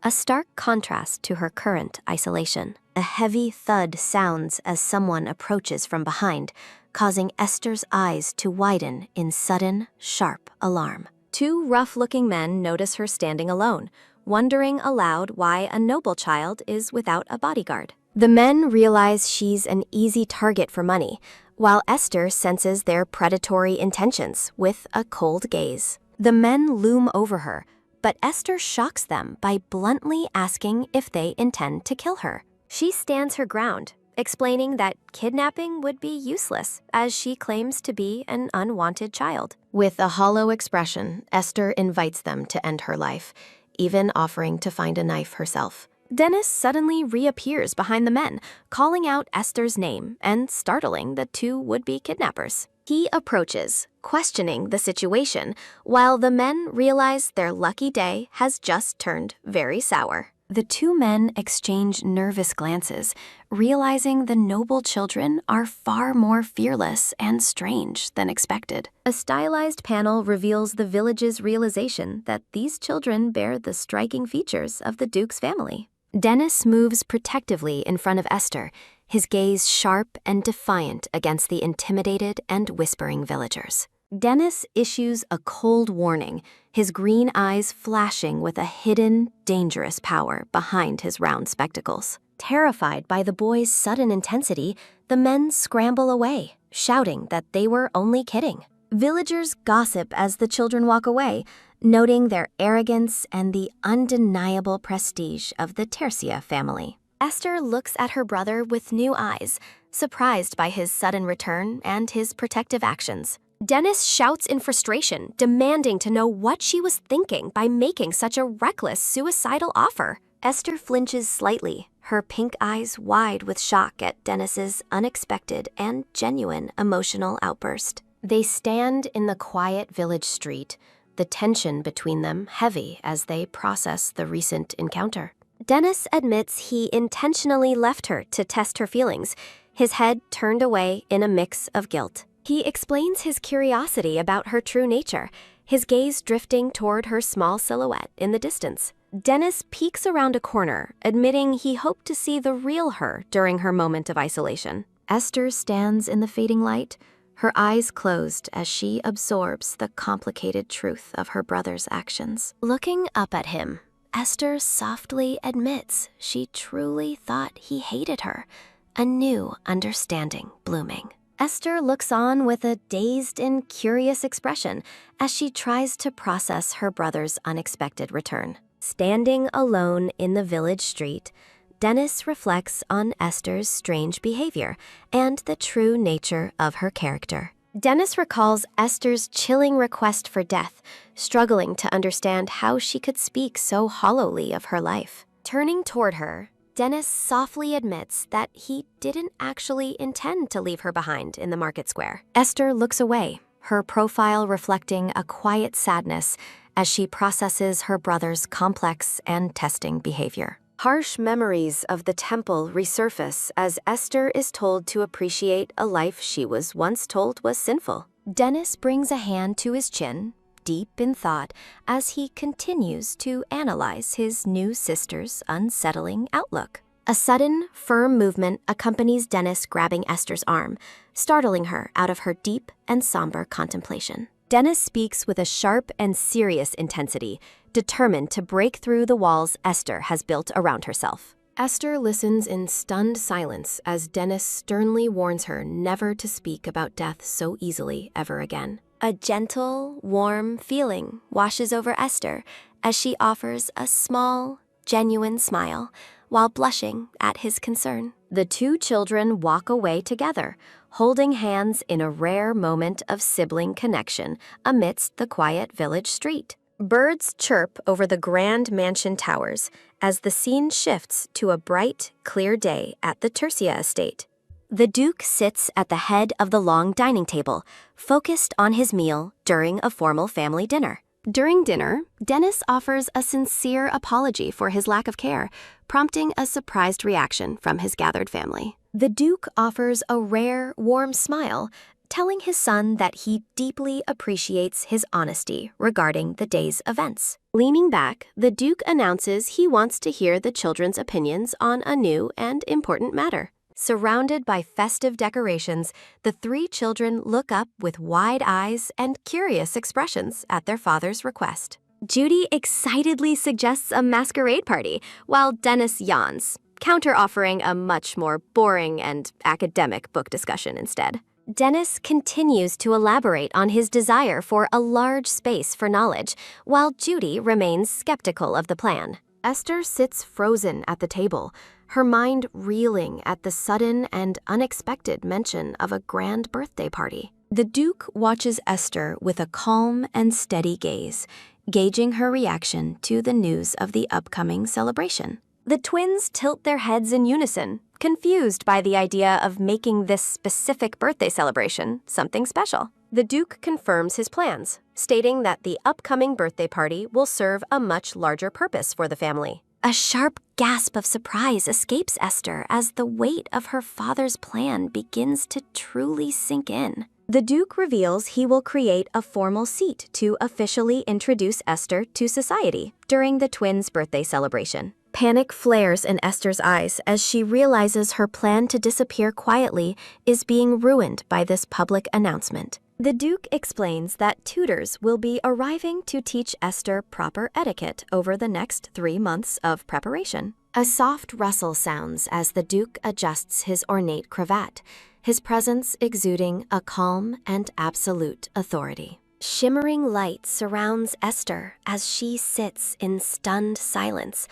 a stark contrast to her current isolation. A heavy thud sounds as someone approaches from behind, causing Esther's eyes to widen in sudden, sharp alarm. Two rough-looking men notice her standing alone, wondering aloud why a noble child is without a bodyguard. The men realize she's an easy target for money, while Esther senses their predatory intentions with a cold gaze. The men loom over her, but Esther shocks them by bluntly asking if they intend to kill her. She stands her ground, explaining that kidnapping would be useless, as she claims to be an unwanted child. With a hollow expression, Esther invites them to end her life, even offering to find a knife herself. Dennis suddenly reappears behind the men, calling out Esther's name and startling the two would-be kidnappers. He approaches, questioning the situation, while the men realize their lucky day has just turned very sour. The two men exchange nervous glances, realizing the noble children are far more fearless and strange than expected. A stylized panel reveals the village's realization that these children bear the striking features of the Duke's family. Dennis moves protectively in front of Esther, his gaze sharp and defiant against the intimidated and whispering villagers. Dennis issues a cold warning, his green eyes flashing with a hidden, dangerous power behind his round spectacles. Terrified by the boy's sudden intensity, the men scramble away, shouting that they were only kidding. Villagers gossip as the children walk away, noting their arrogance and the undeniable prestige of the Tercia family. Esther looks at her brother with new eyes, surprised by his sudden return and his protective actions. Dennis shouts in frustration, demanding to know what she was thinking by making such a reckless, suicidal offer. Esther flinches slightly, her pink eyes wide with shock at Dennis's unexpected and genuine emotional outburst. They stand in the quiet village street, the tension between them heavy as they process the recent encounter. Dennis admits he intentionally left her to test her feelings, his head turned away in a mix of guilt. He explains his curiosity about her true nature, his gaze drifting toward her small silhouette in the distance. Dennis peeks around a corner, admitting he hoped to see the real her during her moment of isolation. Esther stands in the fading light, her eyes closed as she absorbs the complicated truth of her brother's actions. Looking up at him, Esther softly admits she truly thought he hated her, a new understanding blooming. Esther looks on with a dazed and curious expression as she tries to process her brother's unexpected return. Standing alone in the village street, Dennis reflects on Esther's strange behavior and the true nature of her character. Dennis recalls Esther's chilling request for death, struggling to understand how she could speak so hollowly of her life. Turning toward her, Dennis softly admits that he didn't actually intend to leave her behind in the market square. Esther looks away, her profile reflecting a quiet sadness as she processes her brother's complex and testing behavior. Harsh memories of the temple resurface as Esther is told to appreciate a life she was once told was sinful. Dennis brings a hand to his chin, deep in thought, as he continues to analyze his new sister's unsettling outlook. A sudden, firm movement accompanies Dennis grabbing Esther's arm, startling her out of her deep and somber contemplation. Dennis speaks with a sharp and serious intensity, determined to break through the walls Esther has built around herself. Esther listens in stunned silence as Dennis sternly warns her never to speak about death so easily ever again. A gentle, warm feeling washes over Esther as she offers a small, genuine smile while blushing at his concern. The two children walk away together, holding hands in a rare moment of sibling connection amidst the quiet village street. Birds chirp over the grand mansion towers as the scene shifts to a bright, clear day at the Tercia estate. The Duke sits at the head of the long dining table, focused on his meal during a formal family dinner. During dinner, Dennis offers a sincere apology for his lack of care, prompting a surprised reaction from his gathered family. The Duke offers a rare, warm smile, telling his son that he deeply appreciates his honesty regarding the day's events. Leaning back, the Duke announces he wants to hear the children's opinions on a new and important matter. Surrounded by festive decorations, the three children look up with wide eyes and curious expressions at their father's request. Judy excitedly suggests a masquerade party, while Dennis yawns, counter-offering a much more boring and academic book discussion instead. Dennis continues to elaborate on his desire for a large space for knowledge, while Judy remains skeptical of the plan. Esther sits frozen at the table, her mind reeling at the sudden and unexpected mention of a grand birthday party. The Duke watches Esther with a calm and steady gaze, gauging her reaction to the news of the upcoming celebration. The twins tilt their heads in unison, confused by the idea of making this specific birthday celebration something special. The Duke confirms his plans, stating that the upcoming birthday party will serve a much larger purpose for the family. A sharp gasp of surprise escapes Esther as the weight of her father's plan begins to truly sink in. The Duke reveals he will create a formal seat to officially introduce Esther to society during the twins' birthday celebration. Panic flares in Esther's eyes as she realizes her plan to disappear quietly is being ruined by this public announcement. The Duke explains that tutors will be arriving to teach Esther proper etiquette over the next 3 months of preparation. A soft rustle sounds as the Duke adjusts his ornate cravat, his presence exuding a calm and absolute authority. Shimmering light surrounds Esther as she sits in stunned silence,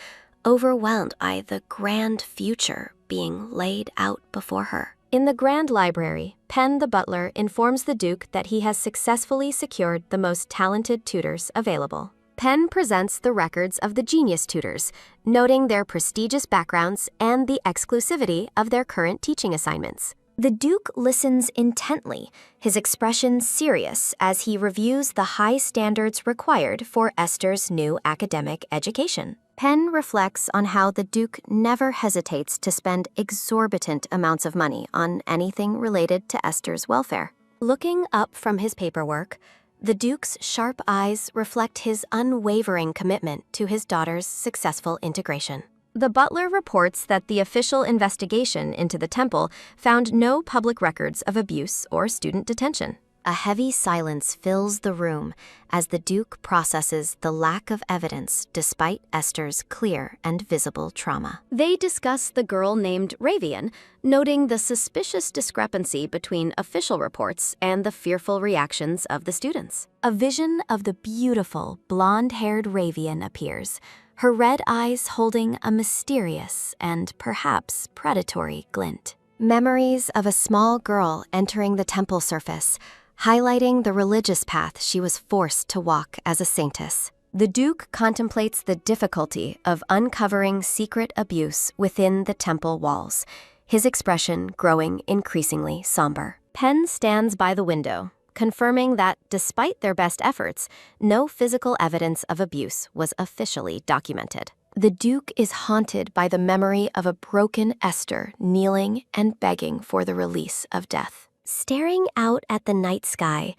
overwhelmed by the grand future being laid out before her. In the Grand Library, Penn the butler informs the Duke that he has successfully secured the most talented tutors available. Penn presents the records of the genius tutors, noting their prestigious backgrounds and the exclusivity of their current teaching assignments. The Duke listens intently, his expression serious as he reviews the high standards required for Esther's new academic education. Penn reflects on how the Duke never hesitates to spend exorbitant amounts of money on anything related to Esther's welfare. Looking up from his paperwork, the Duke's sharp eyes reflect his unwavering commitment to his daughter's successful integration. The butler reports that the official investigation into the temple found no public records of abuse or student detention. A heavy silence fills the room as the Duke processes the lack of evidence despite Esther's clear and visible trauma. They discuss the girl named Ravian, noting the suspicious discrepancy between official reports and the fearful reactions of the students. A vision of the beautiful, blonde-haired Ravian appears, her red eyes holding a mysterious and perhaps predatory glint. Memories of a small girl entering the temple surface, highlighting the religious path she was forced to walk as a saintess. The Duke contemplates the difficulty of uncovering secret abuse within the temple walls, his expression growing increasingly somber. Penn stands by the window, confirming that despite their best efforts, no physical evidence of abuse was officially documented. The Duke is haunted by the memory of a broken Esther kneeling and begging for the release of death. Staring out at the night sky,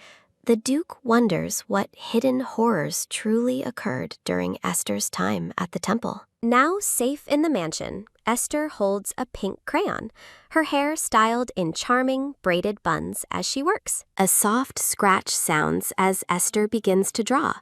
the Duke wonders what hidden horrors truly occurred during Esther's time at the temple. Now safe in the mansion, Esther holds a pink crayon, her hair styled in charming, braided buns as she works. A soft scratch sounds as Esther begins to draw,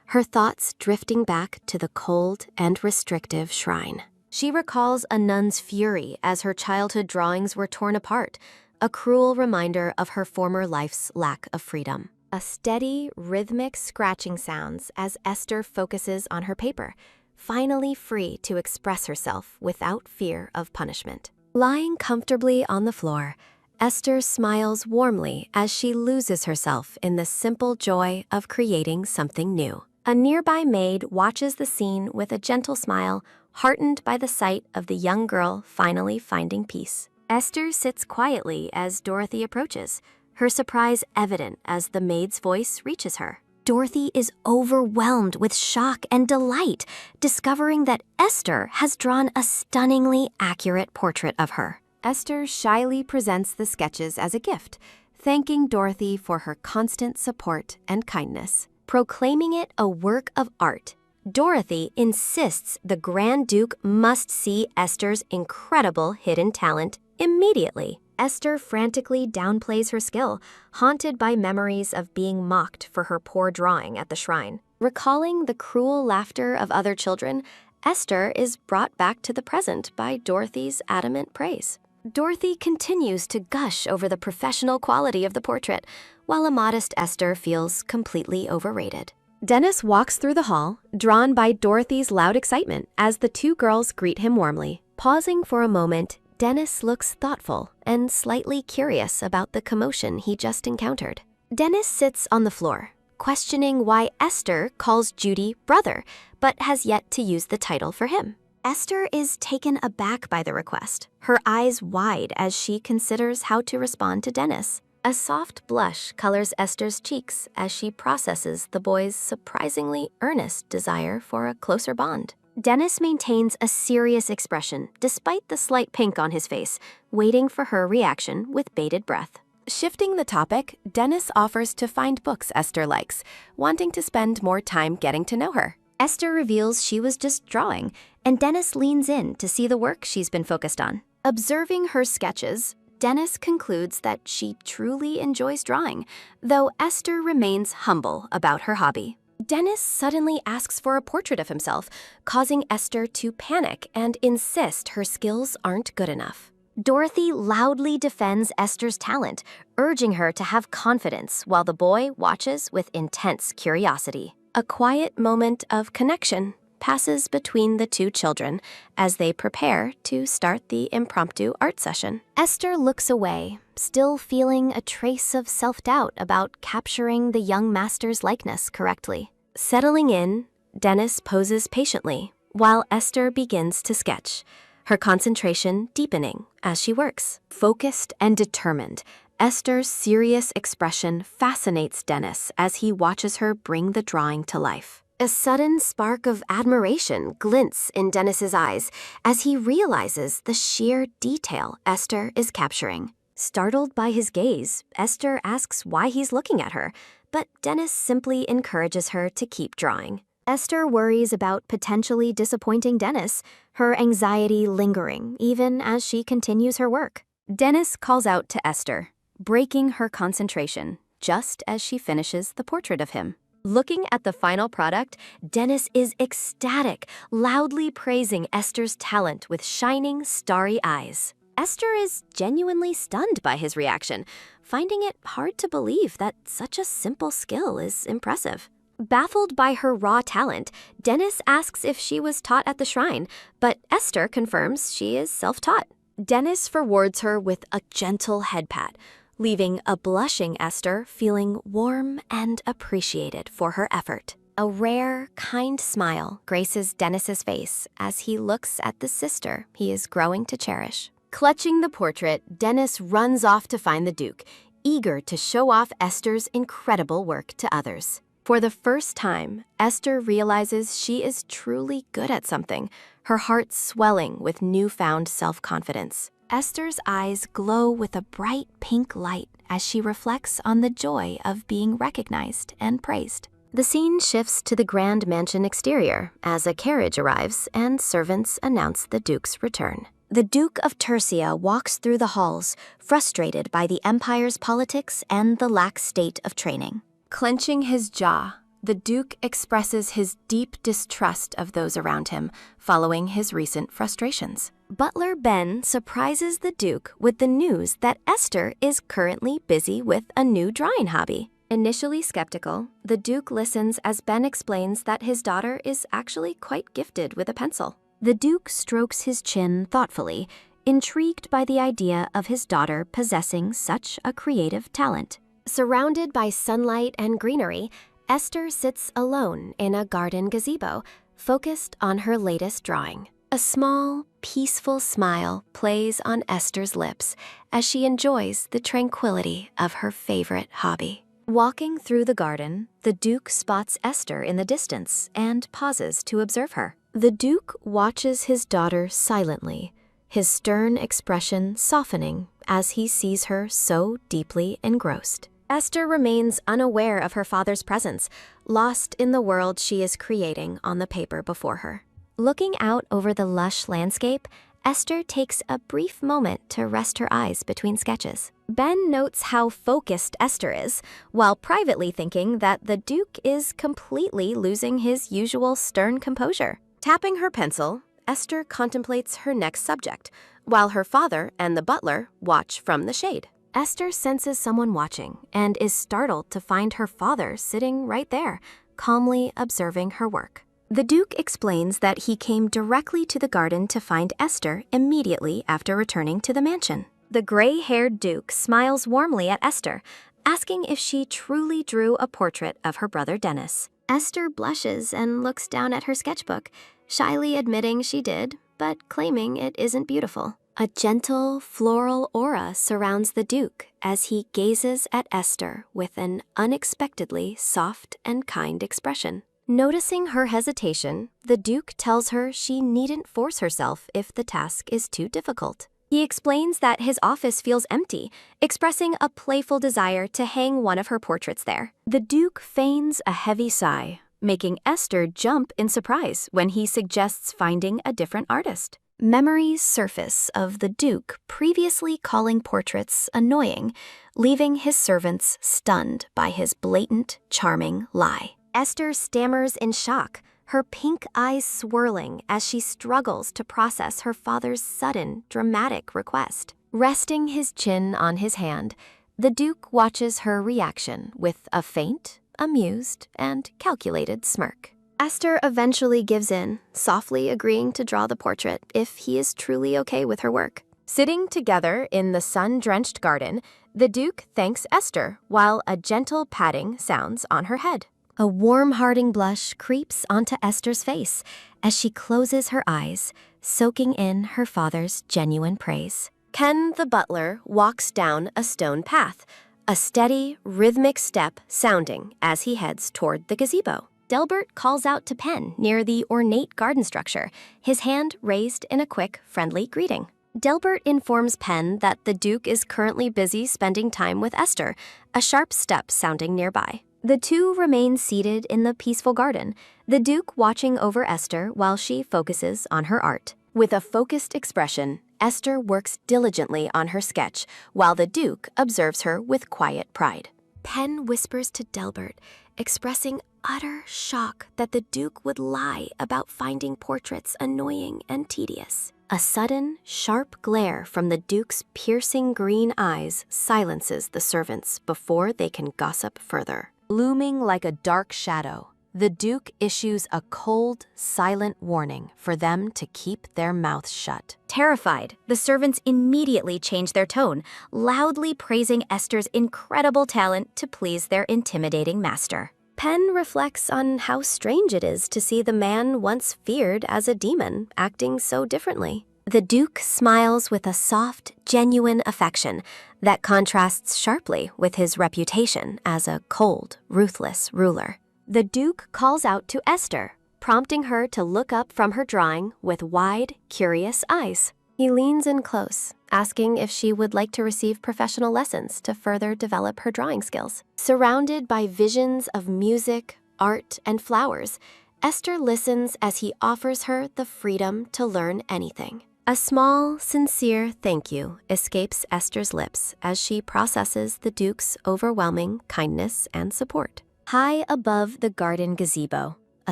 her thoughts drifting back to the cold and restrictive shrine. She recalls a nun's fury as her childhood drawings were torn apart, a cruel reminder of her former life's lack of freedom. A steady, rhythmic scratching sounds as Esther focuses on her paper, finally free to express herself without fear of punishment. Lying comfortably on the floor, Esther smiles warmly as she loses herself in the simple joy of creating something new. A nearby maid watches the scene with a gentle smile, heartened by the sight of the young girl finally finding peace. Esther sits quietly as Dorothy approaches, her surprise evident as the maid's voice reaches her. Dorothy is overwhelmed with shock and delight, discovering that Esther has drawn a stunningly accurate portrait of her. Esther shyly presents the sketches as a gift, thanking Dorothy for her constant support and kindness. Proclaiming it a work of art, Dorothy insists the Grand Duke must see Esther's incredible hidden talent immediately. Esther frantically downplays her skill, haunted by memories of being mocked for her poor drawing at the shrine. Recalling the cruel laughter of other children, Esther is brought back to the present by Dorothy's adamant praise. Dorothy continues to gush over the professional quality of the portrait, while a modest Esther feels completely overrated. Dennis walks through the hall, drawn by Dorothy's loud excitement as the two girls greet him warmly. Pausing for a moment, Dennis looks thoughtful and slightly curious about the commotion he just encountered. Dennis sits on the floor, questioning why Esther calls Judy brother, but has yet to use the title for him. Esther is taken aback by the request, her eyes wide as she considers how to respond to Dennis. A soft blush colors Esther's cheeks as she processes the boy's surprisingly earnest desire for a closer bond. Dennis maintains a serious expression despite the slight pink on his face, waiting for her reaction with bated breath. Shifting the topic, Dennis offers to find books Esther likes, wanting to spend more time getting to know her. Esther reveals she was just drawing, and Dennis leans in to see the work she's been focused on. Observing her sketches, Dennis concludes that she truly enjoys drawing, though Esther remains humble about her hobby. Dennis suddenly asks for a portrait of himself, causing Esther to panic and insist her skills aren't good enough. Dorothy loudly defends Esther's talent, urging her to have confidence while the boy watches with intense curiosity. A quiet moment of connection passes between the two children as they prepare to start the impromptu art session. Esther looks away, still feeling a trace of self-doubt about capturing the young master's likeness correctly. Settling in, Dennis poses patiently while Esther begins to sketch, her concentration deepening as she works. Focused and determined, Esther's serious expression fascinates Dennis as he watches her bring the drawing to life. A sudden spark of admiration glints in Dennis's eyes as he realizes the sheer detail Esther is capturing. Startled by his gaze, Esther asks why he's looking at her, but Dennis simply encourages her to keep drawing. Esther worries about potentially disappointing Dennis, her anxiety lingering even as she continues her work. Dennis calls out to Esther, breaking her concentration just as she finishes the portrait of him. Looking at the final product, Dennis is ecstatic, loudly praising Esther's talent with shining, starry eyes. Esther is genuinely stunned by his reaction, finding it hard to believe that such a simple skill is impressive. Baffled by her raw talent, Dennis asks if she was taught at the shrine, but Esther confirms she is self-taught. Dennis rewards her with a gentle head pat, leaving a blushing Esther feeling warm and appreciated for her effort. A rare, kind smile graces Dennis's face as he looks at the sister he is growing to cherish. Clutching the portrait, Dennis runs off to find the Duke, eager to show off Esther's incredible work to others. For the first time, Esther realizes she is truly good at something, her heart swelling with newfound self-confidence. Esther's eyes glow with a bright pink light as she reflects on the joy of being recognized and praised. The scene shifts to the grand mansion exterior as a carriage arrives and servants announce the Duke's return. The Duke of Tercia walks through the halls, frustrated by the empire's politics and the lax state of training. Clenching his jaw, the Duke expresses his deep distrust of those around him following his recent frustrations. Butler Ben surprises the Duke with the news that Esther is currently busy with a new drawing hobby. Initially skeptical, the Duke listens as Ben explains that his daughter is actually quite gifted with a pencil. The Duke strokes his chin thoughtfully, intrigued by the idea of his daughter possessing such a creative talent. Surrounded by sunlight and greenery, Esther sits alone in a garden gazebo, focused on her latest drawing. A small, peaceful smile plays on Esther's lips as she enjoys the tranquility of her favorite hobby. Walking through the garden, the Duke spots Esther in the distance and pauses to observe her. The Duke watches his daughter silently, his stern expression softening as he sees her so deeply engrossed. Esther remains unaware of her father's presence, lost in the world she is creating on the paper before her. Looking out over the lush landscape, Esther takes a brief moment to rest her eyes between sketches. Ben notes how focused Esther is, while privately thinking that the Duke is completely losing his usual stern composure. Tapping her pencil, Esther contemplates her next subject, while her father and the butler watch from the shade. Esther senses someone watching and is startled to find her father sitting right there, calmly observing her work. The Duke explains that he came directly to the garden to find Esther immediately after returning to the mansion. The gray-haired Duke smiles warmly at Esther, asking if she truly drew a portrait of her brother Dennis. Esther blushes and looks down at her sketchbook, shyly admitting she did, but claiming it isn't beautiful. A gentle, floral aura surrounds the Duke as he gazes at Esther with an unexpectedly soft and kind expression. Noticing her hesitation, the Duke tells her she needn't force herself if the task is too difficult. He explains that his office feels empty, expressing a playful desire to hang one of her portraits there. The Duke feigns a heavy sigh, making Esther jump in surprise when he suggests finding a different artist. Memories surface of the Duke previously calling portraits annoying, leaving his servants stunned by his blatant, charming lie. Esther stammers in shock, her pink eyes swirling as she struggles to process her father's sudden, dramatic request. Resting his chin on his hand, the Duke watches her reaction with a faint, amused, and calculated smirk. Esther eventually gives in, softly agreeing to draw the portrait if he is truly okay with her work. Sitting together in the sun-drenched garden, the Duke thanks Esther while a gentle patting sounds on her head. A warm-hearting blush creeps onto Esther's face as she closes her eyes, soaking in her father's genuine praise. Ken the butler walks down a stone path, a steady, rhythmic step sounding as he heads toward the gazebo. Delbert calls out to Pen near the ornate garden structure, his hand raised in a quick, friendly greeting. Delbert informs Pen that the Duke is currently busy spending time with Esther, a sharp step sounding nearby. The two remain seated in the peaceful garden, the Duke watching over Esther while she focuses on her art. With a focused expression, Esther works diligently on her sketch, while the Duke observes her with quiet pride. Pen whispers to Delbert, expressing utter shock that the Duke would lie about finding portraits annoying and tedious. A sudden, sharp glare from the Duke's piercing green eyes silences the servants before they can gossip further. Looming like a dark shadow, the Duke issues a cold, silent warning for them to keep their mouths shut. Terrified, the servants immediately change their tone, loudly praising Esther's incredible talent to please their intimidating master. Pen reflects on how strange it is to see the man once feared as a demon acting so differently. The Duke smiles with a soft, genuine affection that contrasts sharply with his reputation as a cold, ruthless ruler. The Duke calls out to Esther, prompting her to look up from her drawing with wide, curious eyes. He leans in close, asking if she would like to receive professional lessons to further develop her drawing skills. Surrounded by visions of music, art, and flowers, Esther listens as he offers her the freedom to learn anything. A small, sincere thank you escapes Esther's lips as she processes the Duke's overwhelming kindness and support. High above the garden gazebo, a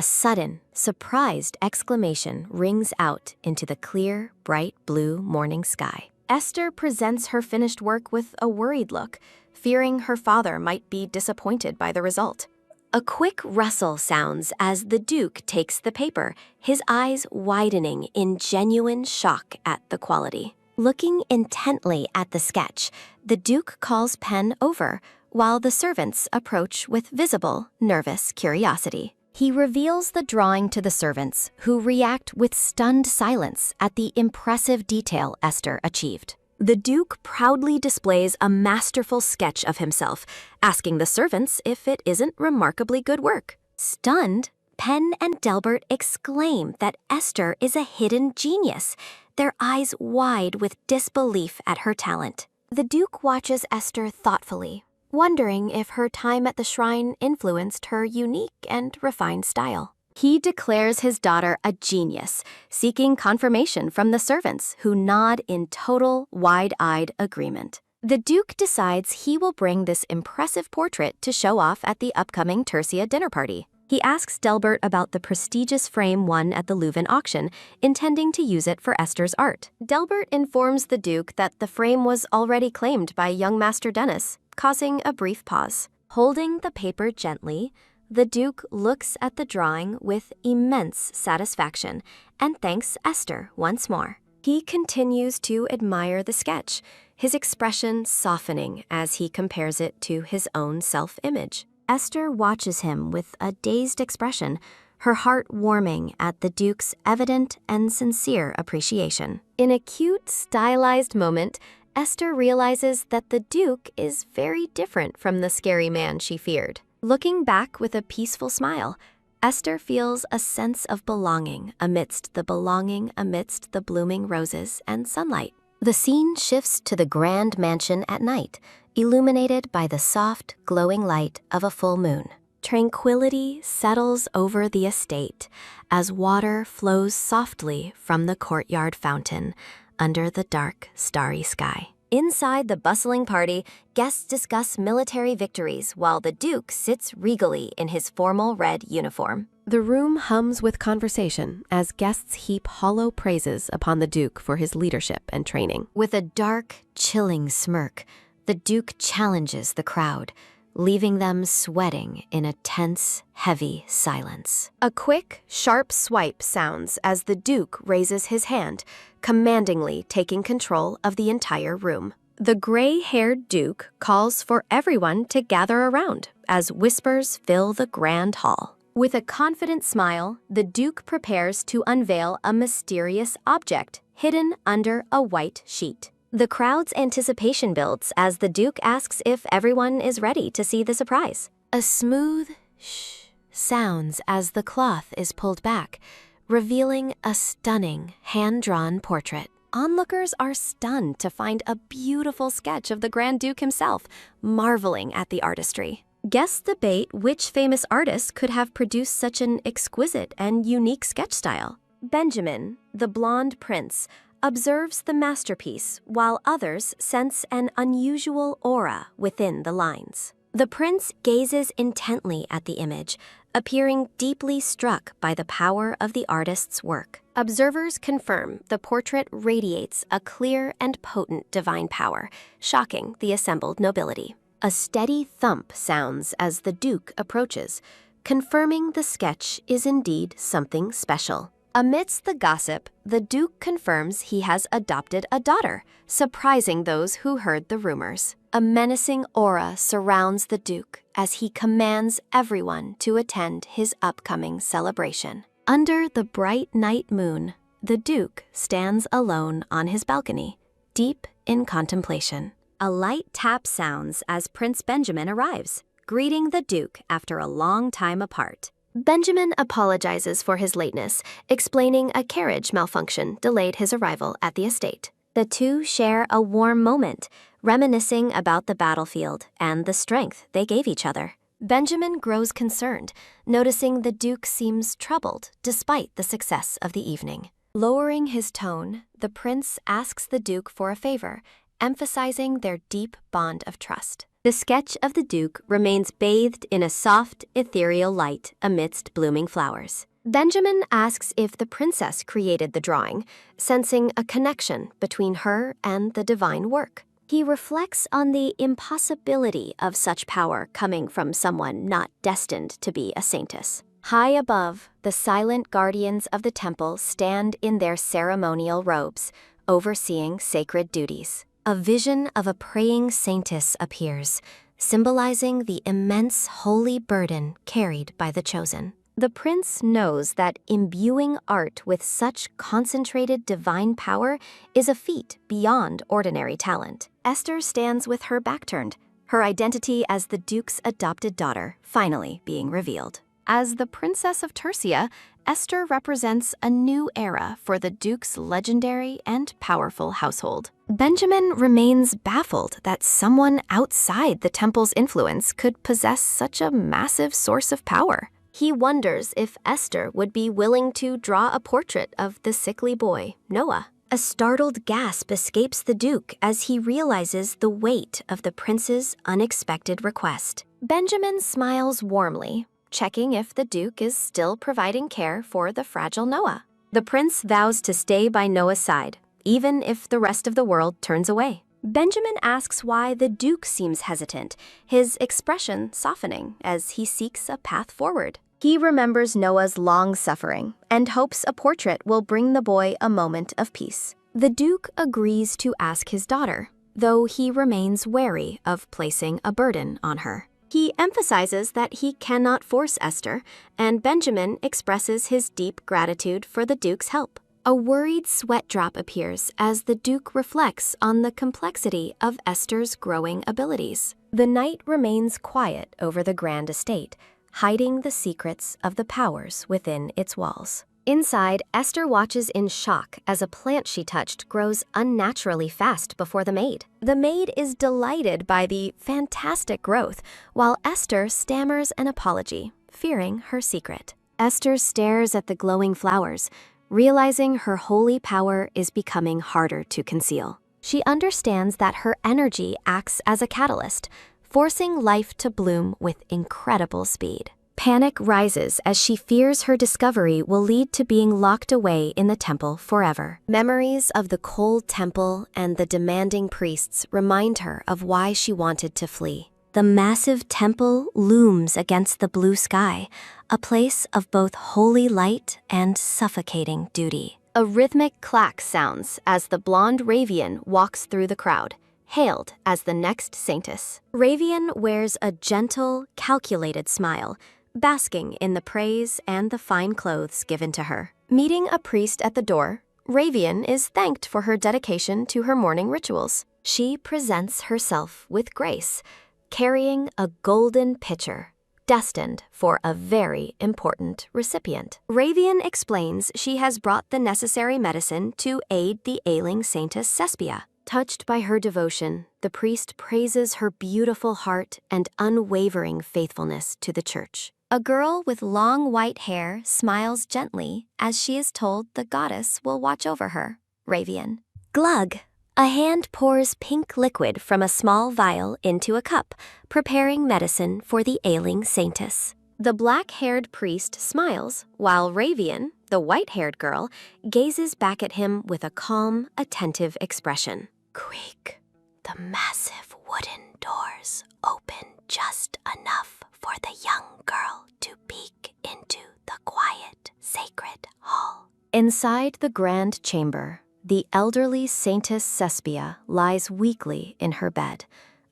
sudden, surprised exclamation rings out into the clear, bright blue morning sky. Esther presents her finished work with a worried look, fearing her father might be disappointed by the result. A quick rustle sounds as the Duke takes the paper, his eyes widening in genuine shock at the quality. Looking intently at the sketch, the Duke calls Pen over, while the servants approach with visible, nervous curiosity. He reveals the drawing to the servants, who react with stunned silence at the impressive detail Esther achieved. The Duke proudly displays a masterful sketch of himself, asking the servants if it isn't remarkably good work. Stunned, Pen and Delbert exclaim that Esther is a hidden genius, their eyes wide with disbelief at her talent. The Duke watches Esther thoughtfully, wondering if her time at the shrine influenced her unique and refined style. He declares his daughter a genius, seeking confirmation from the servants, who nod in total, wide-eyed agreement. The Duke decides he will bring this impressive portrait to show off at the upcoming Tercia dinner party. He asks Delbert about the prestigious frame won at the Leuven auction, intending to use it for Esther's art. Delbert informs the Duke that the frame was already claimed by young Master Dennis, causing a brief pause. Holding the paper gently, the Duke looks at the drawing with immense satisfaction and thanks Esther once more. He continues to admire the sketch, his expression softening as he compares it to his own self-image. Esther watches him with a dazed expression, her heart warming at the Duke's evident and sincere appreciation. In a cute, stylized moment, Esther realizes that the Duke is very different from the scary man she feared. Looking back with a peaceful smile, Esther feels a sense of belonging amidst the blooming roses and sunlight. The scene shifts to the grand mansion at night, illuminated by the soft, glowing light of a full moon. Tranquility settles over the estate as water flows softly from the courtyard fountain under the dark, starry sky. Inside the bustling party, guests discuss military victories while the Duke sits regally in his formal red uniform. The room hums with conversation as guests heap hollow praises upon the Duke for his leadership and training. With a dark, chilling smirk, the Duke challenges the crowd, leaving them sweating in a tense, heavy silence. A quick, sharp swipe sounds as the Duke raises his hand, commandingly taking control of the entire room. The gray-haired Duke calls for everyone to gather around as whispers fill the grand hall. With a confident smile, the Duke prepares to unveil a mysterious object hidden under a white sheet. The crowd's anticipation builds as the Duke asks if everyone is ready to see the surprise. A smooth shh sounds as the cloth is pulled back, revealing a stunning hand-drawn portrait. Onlookers are stunned to find a beautiful sketch of the Grand Duke himself, marveling at the artistry. Guests debate which famous artist could have produced such an exquisite and unique sketch style. Benjamin, the blonde prince, observes the masterpiece while others sense an unusual aura within the lines. The prince gazes intently at the image, appearing deeply struck by the power of the artist's work. Observers confirm the portrait radiates a clear and potent divine power, shocking the assembled nobility. A steady thump sounds as the Duke approaches, confirming the sketch is indeed something special. Amidst the gossip, the Duke confirms he has adopted a daughter, surprising those who heard the rumors. A menacing aura surrounds the Duke as he commands everyone to attend his upcoming celebration. Under the bright night moon, the Duke stands alone on his balcony, deep in contemplation. A light tap sounds as Prince Benjamin arrives, greeting the Duke after a long time apart. Benjamin apologizes for his lateness, explaining a carriage malfunction delayed his arrival at the estate. The two share a warm moment, reminiscing about the battlefield and the strength they gave each other. Benjamin grows concerned, noticing the Duke seems troubled despite the success of the evening. Lowering his tone, the prince asks the Duke for a favor, emphasizing their deep bond of trust. The sketch of the Duke remains bathed in a soft, ethereal light amidst blooming flowers. Benjamin asks if the princess created the drawing, sensing a connection between her and the divine work. He reflects on the impossibility of such power coming from someone not destined to be a saintess. High above, the silent guardians of the temple stand in their ceremonial robes, overseeing sacred duties. A vision of a praying saintess appears, symbolizing the immense holy burden carried by the chosen. The prince knows that imbuing art with such concentrated divine power is a feat beyond ordinary talent. Esther stands with her back turned, her identity as the Duke's adopted daughter finally being revealed. As the Princess of Tercia, Esther represents a new era for the Duke's legendary and powerful household. Benjamin remains baffled that someone outside the temple's influence could possess such a massive source of power. He wonders if Esther would be willing to draw a portrait of the sickly boy, Noah. A startled gasp escapes the Duke as he realizes the weight of the prince's unexpected request. Benjamin smiles warmly, checking if the Duke is still providing care for the fragile Noah. The prince vows to stay by Noah's side, even if the rest of the world turns away. Benjamin asks why the Duke seems hesitant, his expression softening as he seeks a path forward. He remembers Noah's long suffering and hopes a portrait will bring the boy a moment of peace. The Duke agrees to ask his daughter, though he remains wary of placing a burden on her. He emphasizes that he cannot force Esther, and Benjamin expresses his deep gratitude for the Duke's help. A worried sweat drop appears as the Duke reflects on the complexity of Esther's growing abilities. The night remains quiet over the grand estate, hiding the secrets of the powers within its walls. Inside, Esther watches in shock as a plant she touched grows unnaturally fast before the maid. The maid is delighted by the fantastic growth, while Esther stammers an apology, fearing her secret. Esther stares at the glowing flowers, realizing her holy power is becoming harder to conceal. She understands that her energy acts as a catalyst, forcing life to bloom with incredible speed. Panic rises as she fears her discovery will lead to being locked away in the temple forever. Memories of the cold temple and the demanding priests remind her of why she wanted to flee. The massive temple looms against the blue sky, a place of both holy light and suffocating duty. A rhythmic clack sounds as the blonde Ravian walks through the crowd, hailed as the next saintess. Ravian wears a gentle, calculated smile, basking in the praise and the fine clothes given to her. Meeting a priest at the door, Ravian is thanked for her dedication to her morning rituals. She presents herself with grace, carrying a golden pitcher, destined for a very important recipient. Ravian explains she has brought the necessary medicine to aid the ailing saintess Sespia. Touched by her devotion, the priest praises her beautiful heart and unwavering faithfulness to the church. A girl with long white hair smiles gently as she is told the goddess will watch over her. Ravian. Glug. A hand pours pink liquid from a small vial into a cup, preparing medicine for the ailing saintess. The black-haired priest smiles, while Ravian, the white-haired girl, gazes back at him with a calm, attentive expression. Creak. The massive wooden doors open just enough for the young girl to peek into the quiet, sacred hall. Inside the grand chamber, the elderly saintess Sespia lies weakly in her bed,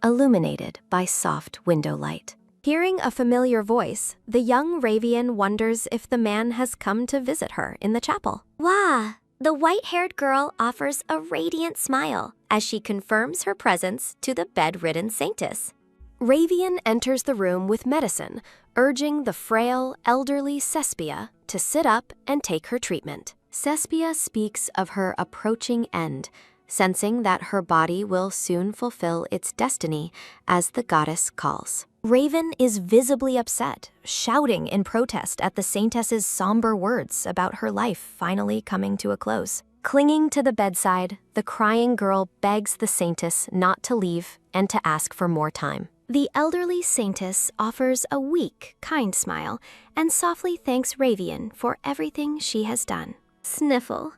illuminated by soft window light. Hearing a familiar voice, the young Ravian wonders if the man has come to visit her in the chapel. Wah! The white-haired girl offers a radiant smile as she confirms her presence to the bedridden saintess. Ravian enters the room with medicine, urging the frail, elderly Sespia to sit up and take her treatment. Sespia speaks of her approaching end, sensing that her body will soon fulfill its destiny as the goddess calls. Raven is visibly upset, shouting in protest at the saintess's somber words about her life finally coming to a close. Clinging to the bedside, the crying girl begs the saintess not to leave and to ask for more time. The elderly saintess offers a weak, kind smile and softly thanks Ravian for everything she has done. Sniffle.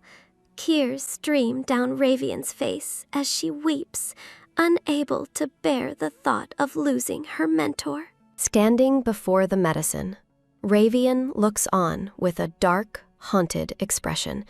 Tears stream down Ravian's face as she weeps, unable to bear the thought of losing her mentor. Standing before the medicine, Ravian looks on with a dark, haunted expression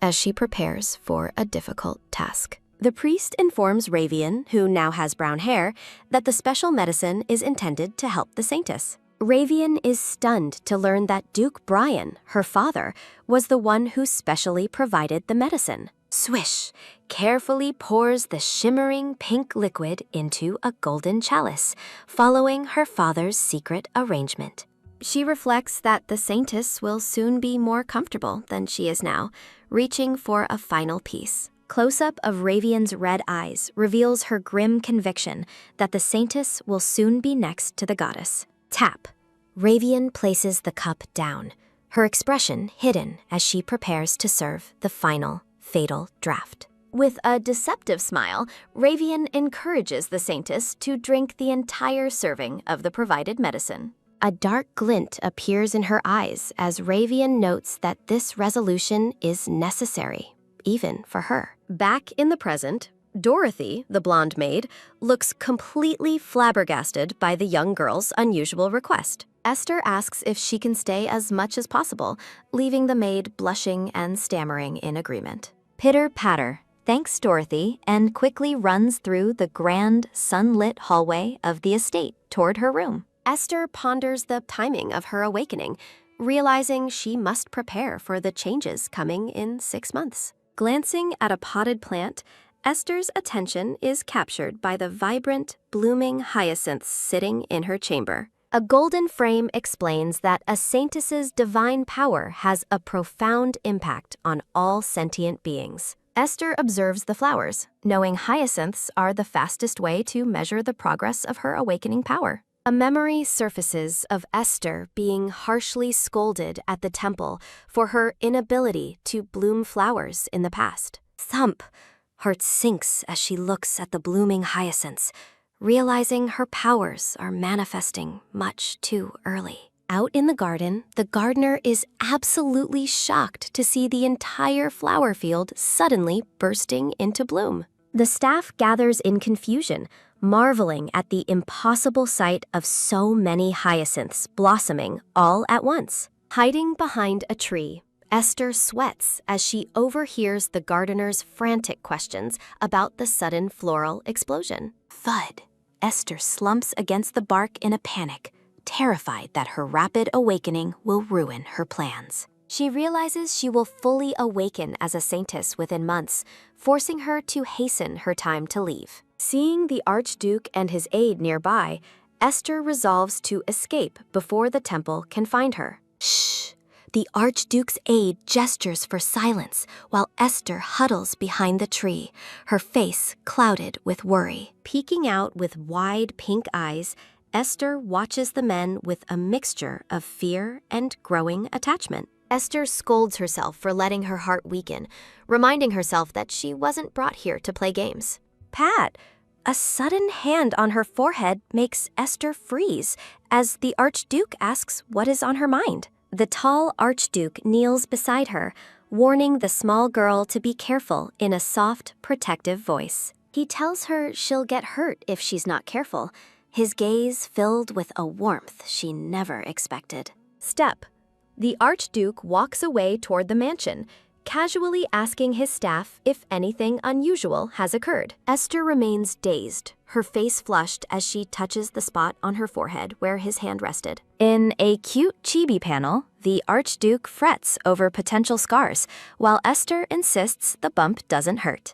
as she prepares for a difficult task. The priest informs Ravian, who now has brown hair, that the special medicine is intended to help the saintess. Ravian is stunned to learn that Duke Brian, her father, was the one who specially provided the medicine. Swish carefully pours the shimmering pink liquid into a golden chalice, following her father's secret arrangement. She reflects that the saintess will soon be more comfortable than she is now, reaching for a final piece. Close-up of Ravian's red eyes reveals her grim conviction that the saintess will soon be next to the goddess. Tap. Ravian places the cup down, her expression hidden as she prepares to serve the final, fatal draft. With a deceptive smile, Ravian encourages the saintess to drink the entire serving of the provided medicine. A dark glint appears in her eyes as Ravian notes that this resolution is necessary, even for her. Back in the present, Dorothy, the blonde maid, looks completely flabbergasted by the young girl's unusual request. Esther asks if she can stay as much as possible, leaving the maid blushing and stammering in agreement. Pitter-patter thanks Dorothy and quickly runs through the grand, sunlit hallway of the estate toward her room. Esther ponders the timing of her awakening, realizing she must prepare for the changes coming in 6 months. Glancing at a potted plant, Esther's attention is captured by the vibrant, blooming hyacinths sitting in her chamber. A golden frame explains that a saintess's divine power has a profound impact on all sentient beings. Esther observes the flowers, knowing hyacinths are the fastest way to measure the progress of her awakening power. A memory surfaces of Esther being harshly scolded at the temple for her inability to bloom flowers in the past. Thump! Heart sinks as she looks at the blooming hyacinths, realizing her powers are manifesting much too early. Out in the garden, the gardener is absolutely shocked to see the entire flower field suddenly bursting into bloom. The staff gathers in confusion, marveling at the impossible sight of so many hyacinths blossoming all at once. Hiding behind a tree, Esther sweats as she overhears the gardener's frantic questions about the sudden floral explosion. Thud. Esther slumps against the bark in a panic, terrified that her rapid awakening will ruin her plans. She realizes she will fully awaken as a saintess within months, forcing her to hasten her time to leave. Seeing the Archduke and his aide nearby, Esther resolves to escape before the temple can find her. Shh! The Archduke's aide gestures for silence while Esther huddles behind the tree, her face clouded with worry. Peeking out with wide pink eyes, Esther watches the men with a mixture of fear and growing attachment. Esther scolds herself for letting her heart weaken, reminding herself that she wasn't brought here to play games. Pat! A sudden hand on her forehead makes Esther freeze as the Archduke asks what is on her mind. The tall Archduke kneels beside her, warning the small girl to be careful in a soft, protective voice. He tells her she'll get hurt if she's not careful, his gaze filled with a warmth she never expected. Step. The Archduke walks away toward the mansion, casually asking his staff if anything unusual has occurred. Esther remains dazed, her face flushed as she touches the spot on her forehead where his hand rested. In a cute chibi panel, the Archduke frets over potential scars, while Esther insists the bump doesn't hurt.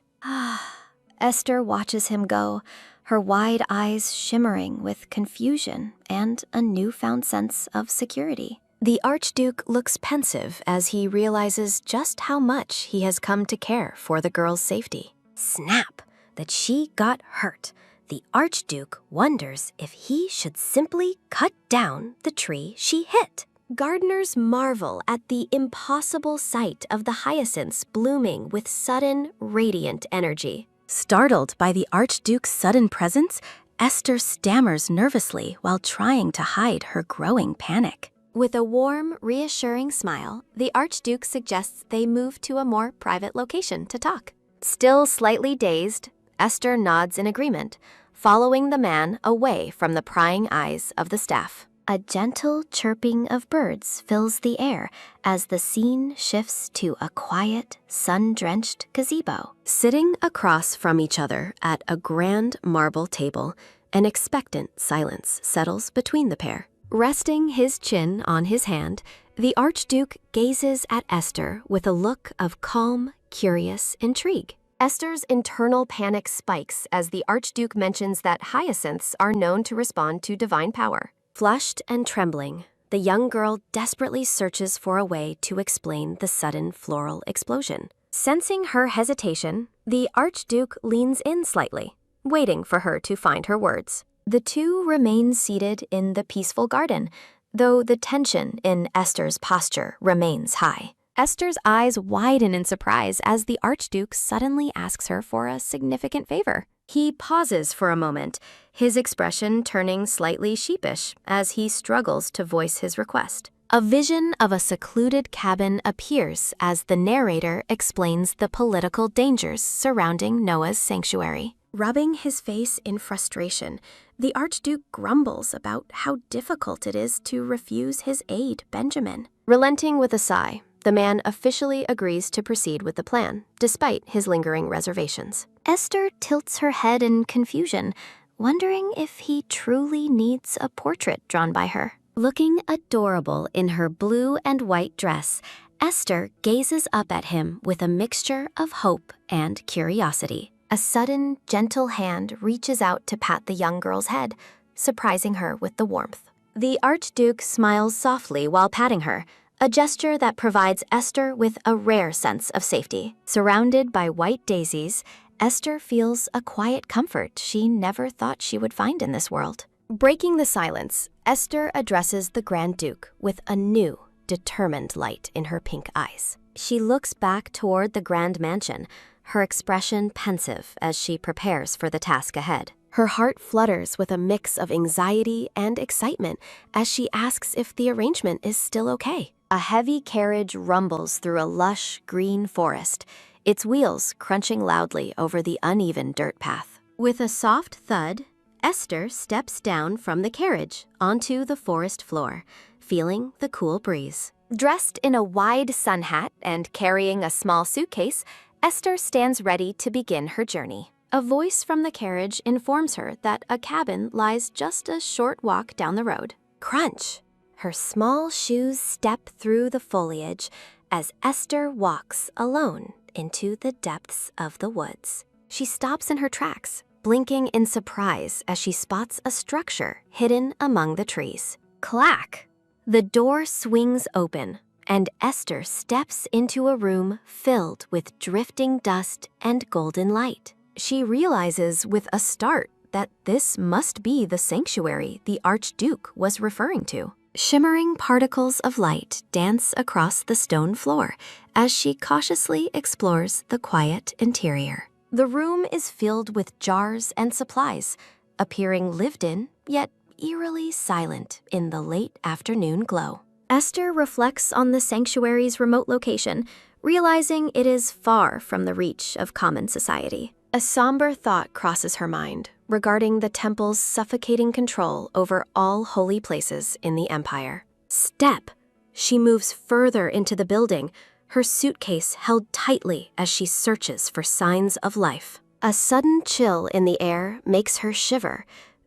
Esther watches him go, her wide eyes shimmering with confusion and a newfound sense of security. The Archduke looks pensive as he realizes just how much he has come to care for the girl's safety. Snap! That she got hurt. The Archduke wonders if he should simply cut down the tree she hit. Gardeners marvel at the impossible sight of the hyacinths blooming with sudden, radiant energy. Startled by the Archduke's sudden presence, Esther stammers nervously while trying to hide her growing panic. With a warm, reassuring smile, the Archduke suggests they move to a more private location to talk. Still slightly dazed, Esther nods in agreement, following the man away from the prying eyes of the staff. A gentle chirping of birds fills the air as the scene shifts to a quiet, sun-drenched gazebo. Sitting across from each other at a grand marble table, an expectant silence settles between the pair. Resting his chin on his hand, the Archduke gazes at Esther with a look of calm, curious intrigue. Esther's internal panic spikes as the Archduke mentions that hyacinths are known to respond to divine power. Flushed and trembling, the young girl desperately searches for a way to explain the sudden floral explosion. Sensing her hesitation, the Archduke leans in slightly, waiting for her to find her words. The two remain seated in the peaceful garden, though the tension in Esther's posture remains high. Esther's eyes widen in surprise as the Archduke suddenly asks her for a significant favor. He pauses for a moment, his expression turning slightly sheepish as he struggles to voice his request. A vision of a secluded cabin appears as the narrator explains the political dangers surrounding Noah's sanctuary. Rubbing his face in frustration, the Archduke grumbles about how difficult it is to refuse his aide, Benjamin. Relenting with a sigh, the man officially agrees to proceed with the plan, despite his lingering reservations. Esther tilts her head in confusion, wondering if he truly needs a portrait drawn by her. Looking adorable in her blue and white dress, Esther gazes up at him with a mixture of hope and curiosity. A sudden, gentle hand reaches out to pat the young girl's head, surprising her with the warmth. The Archduke smiles softly while patting her, a gesture that provides Esther with a rare sense of safety. Surrounded by white daisies, Esther feels a quiet comfort she never thought she would find in this world. Breaking the silence, Esther addresses the Grand Duke with a new, determined light in her pink eyes. She looks back toward the grand mansion, her expression pensive as she prepares for the task ahead. Her heart flutters with a mix of anxiety and excitement as she asks if the arrangement is still okay. A heavy carriage rumbles through a lush green forest, its wheels crunching loudly over the uneven dirt path. With a soft thud, Esther steps down from the carriage onto the forest floor, feeling the cool breeze. Dressed in a wide sun hat and carrying a small suitcase, Esther stands ready to begin her journey. A voice from the carriage informs her that a cabin lies just a short walk down the road. Crunch! Her small shoes step through the foliage as Esther walks alone into the depths of the woods. She stops in her tracks, blinking in surprise as she spots a structure hidden among the trees. Clack! The door swings open, and Esther steps into a room filled with drifting dust and golden light. She realizes with a start that this must be the sanctuary the Archduke was referring to. Shimmering particles of light dance across the stone floor as she cautiously explores the quiet interior. The room is filled with jars and supplies, appearing lived in, yet eerily silent in the late afternoon glow. Esther reflects on the sanctuary's remote location, realizing it is far from the reach of common society. A somber thought crosses her mind regarding the temple's suffocating control over all holy places in the empire. Step! She moves further into the building, her suitcase held tightly as she searches for signs of life. A sudden chill in the air makes her shiver,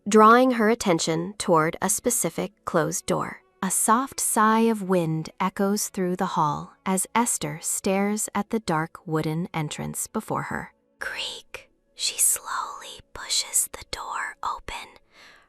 drawing her attention toward a specific closed door. A soft sigh of wind echoes through the hall as Esther stares at the dark wooden entrance before her. Creak. She slowly pushes the door open,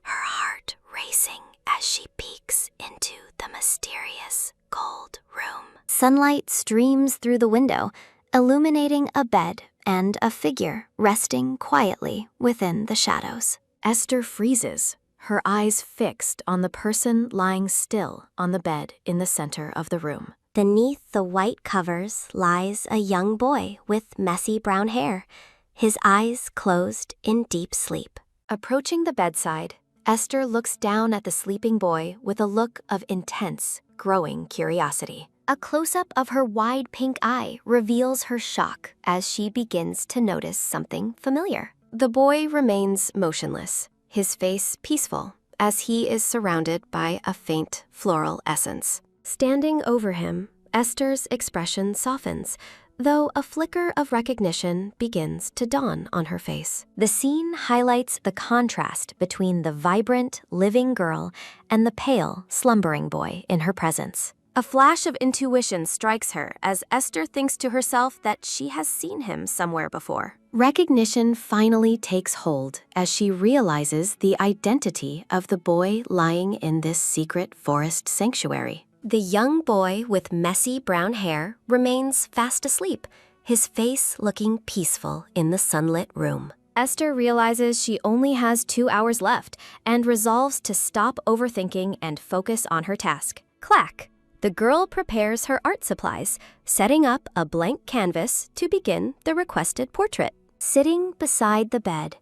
her heart racing as she peeks into the mysterious gold room. Sunlight streams through the window, illuminating a bed and a figure resting quietly within the shadows. Esther freezes, her eyes fixed on the person lying still on the bed in the center of the room. Beneath the white covers lies a young boy with messy brown hair, his eyes closed in deep sleep. Approaching the bedside, Esther looks down at the sleeping boy with a look of intense, growing curiosity. A close-up of her wide pink eye reveals her shock as she begins to notice something familiar. The boy remains motionless, his face peaceful, as he is surrounded by a faint floral essence. Standing over him, Esther's expression softens, though a flicker of recognition begins to dawn on her face. The scene highlights the contrast between the vibrant, living girl and the pale, slumbering boy in her presence. A flash of intuition strikes her as Esther thinks to herself that she has seen him somewhere before. Recognition finally takes hold as she realizes the identity of the boy lying in this secret forest sanctuary. The young boy with messy brown hair remains fast asleep, his face looking peaceful in the sunlit room. Esther realizes she only has 2 hours left and resolves to stop overthinking and focus on her task. Clack! The girl prepares her art supplies, setting up a blank canvas to begin the requested portrait. Sitting beside the bed,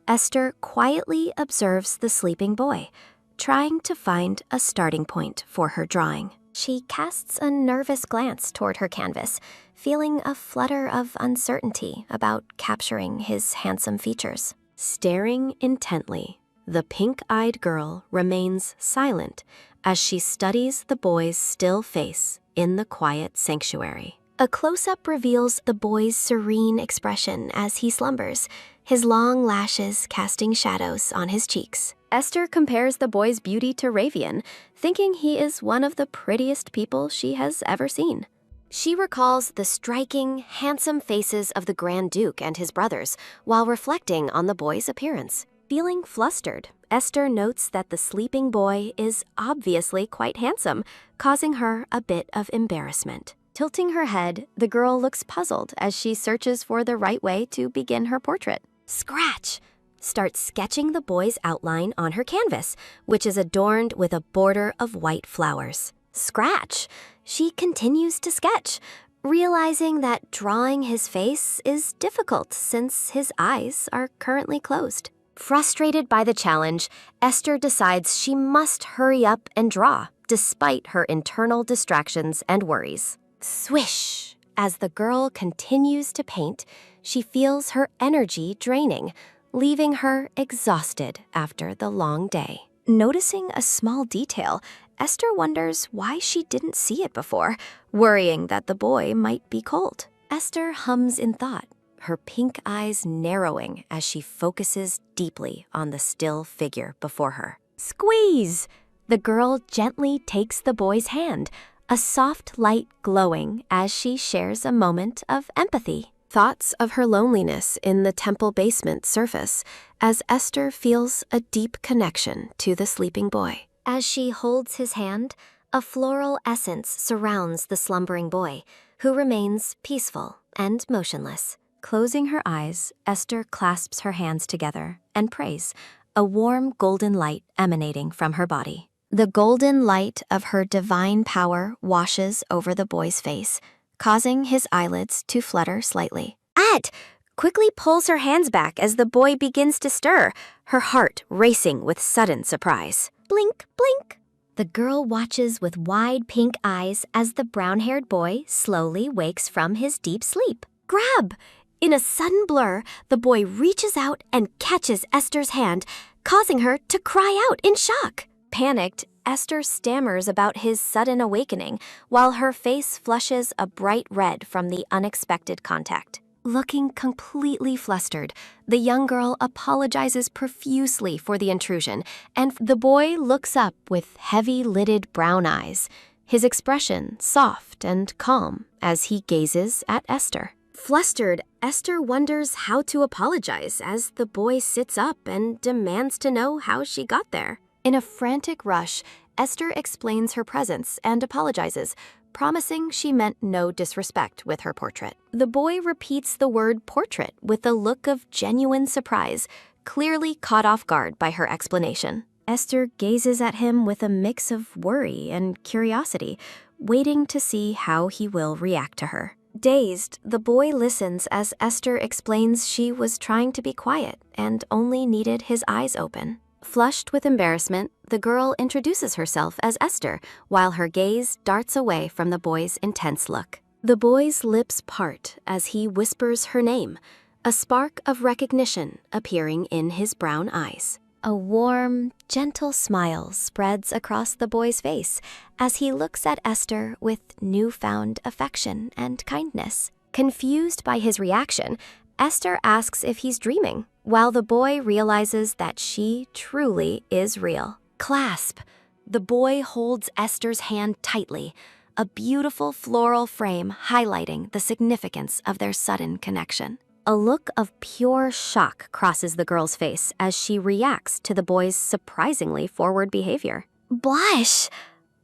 Esther quietly observes the sleeping boy, trying to find a starting point for her drawing. She casts a nervous glance toward her canvas, feeling a flutter of uncertainty about capturing his handsome features. Staring intently, the pink-eyed girl remains silent as she studies the boy's still face in the quiet sanctuary. A close-up reveals the boy's serene expression as he slumbers, his long lashes casting shadows on his cheeks. Esther compares the boy's beauty to Ravian, thinking he is one of the prettiest people she has ever seen. She recalls the striking, handsome faces of the Grand Duke and his brothers while reflecting on the boy's appearance. Feeling flustered, Esther notes that the sleeping boy is obviously quite handsome, causing her a bit of embarrassment. Tilting her head, the girl looks puzzled as she searches for the right way to begin her portrait. Scratch! Starts sketching the boy's outline on her canvas, which is adorned with a border of white flowers. Scratch! She continues to sketch, realizing that drawing his face is difficult since his eyes are currently closed. Frustrated by the challenge, Esther decides she must hurry up and draw, despite her internal distractions and worries. Swish! As the girl continues to paint, she feels her energy draining, leaving her exhausted after the long day. Noticing a small detail, Esther wonders why she didn't see it before, worrying that the boy might be cold. Esther hums in thought, her pink eyes narrowing as she focuses deeply on the still figure before her. Squeeze! The girl gently takes the boy's hand, a soft light glowing as she shares a moment of empathy. Thoughts of her loneliness in the temple basement surface as Esther feels a deep connection to the sleeping boy. As she holds his hand, a floral essence surrounds the slumbering boy, who remains peaceful and motionless. Closing her eyes, Esther clasps her hands together and prays, a warm golden light emanating from her body. The golden light of her divine power washes over the boy's face, causing his eyelids to flutter slightly. At quickly pulls her hands back as the boy begins to stir, her heart racing with sudden surprise. Blink, blink. The girl watches with wide pink eyes as the brown-haired boy slowly wakes from his deep sleep. Grab! In a sudden blur, the boy reaches out and catches Esther's hand, causing her to cry out in shock. Panicked, Esther stammers about his sudden awakening, while her face flushes a bright red from the unexpected contact. Looking completely flustered, the young girl apologizes profusely for the intrusion, and the boy looks up with heavy-lidded brown eyes, his expression soft and calm as he gazes at Esther. Flustered, Esther wonders how to apologize as the boy sits up and demands to know how she got there. In a frantic rush, Esther explains her presence and apologizes, promising she meant no disrespect with her portrait. The boy repeats the word portrait with a look of genuine surprise, clearly caught off guard by her explanation. Esther gazes at him with a mix of worry and curiosity, waiting to see how he will react to her. Dazed, the boy listens as Esther explains she was trying to be quiet and only needed his eyes open. Flushed with embarrassment, the girl introduces herself as Esther, while her gaze darts away from the boy's intense look. The boy's lips part as he whispers her name, a spark of recognition appearing in his brown eyes. A warm, gentle smile spreads across the boy's face as he looks at Esther with newfound affection and kindness. Confused by his reaction, Esther asks if he's dreaming, while the boy realizes that she truly is real. Clasp. The boy holds Esther's hand tightly, a beautiful floral frame highlighting the significance of their sudden connection. A look of pure shock crosses the girl's face as she reacts to the boy's surprisingly forward behavior. Blush!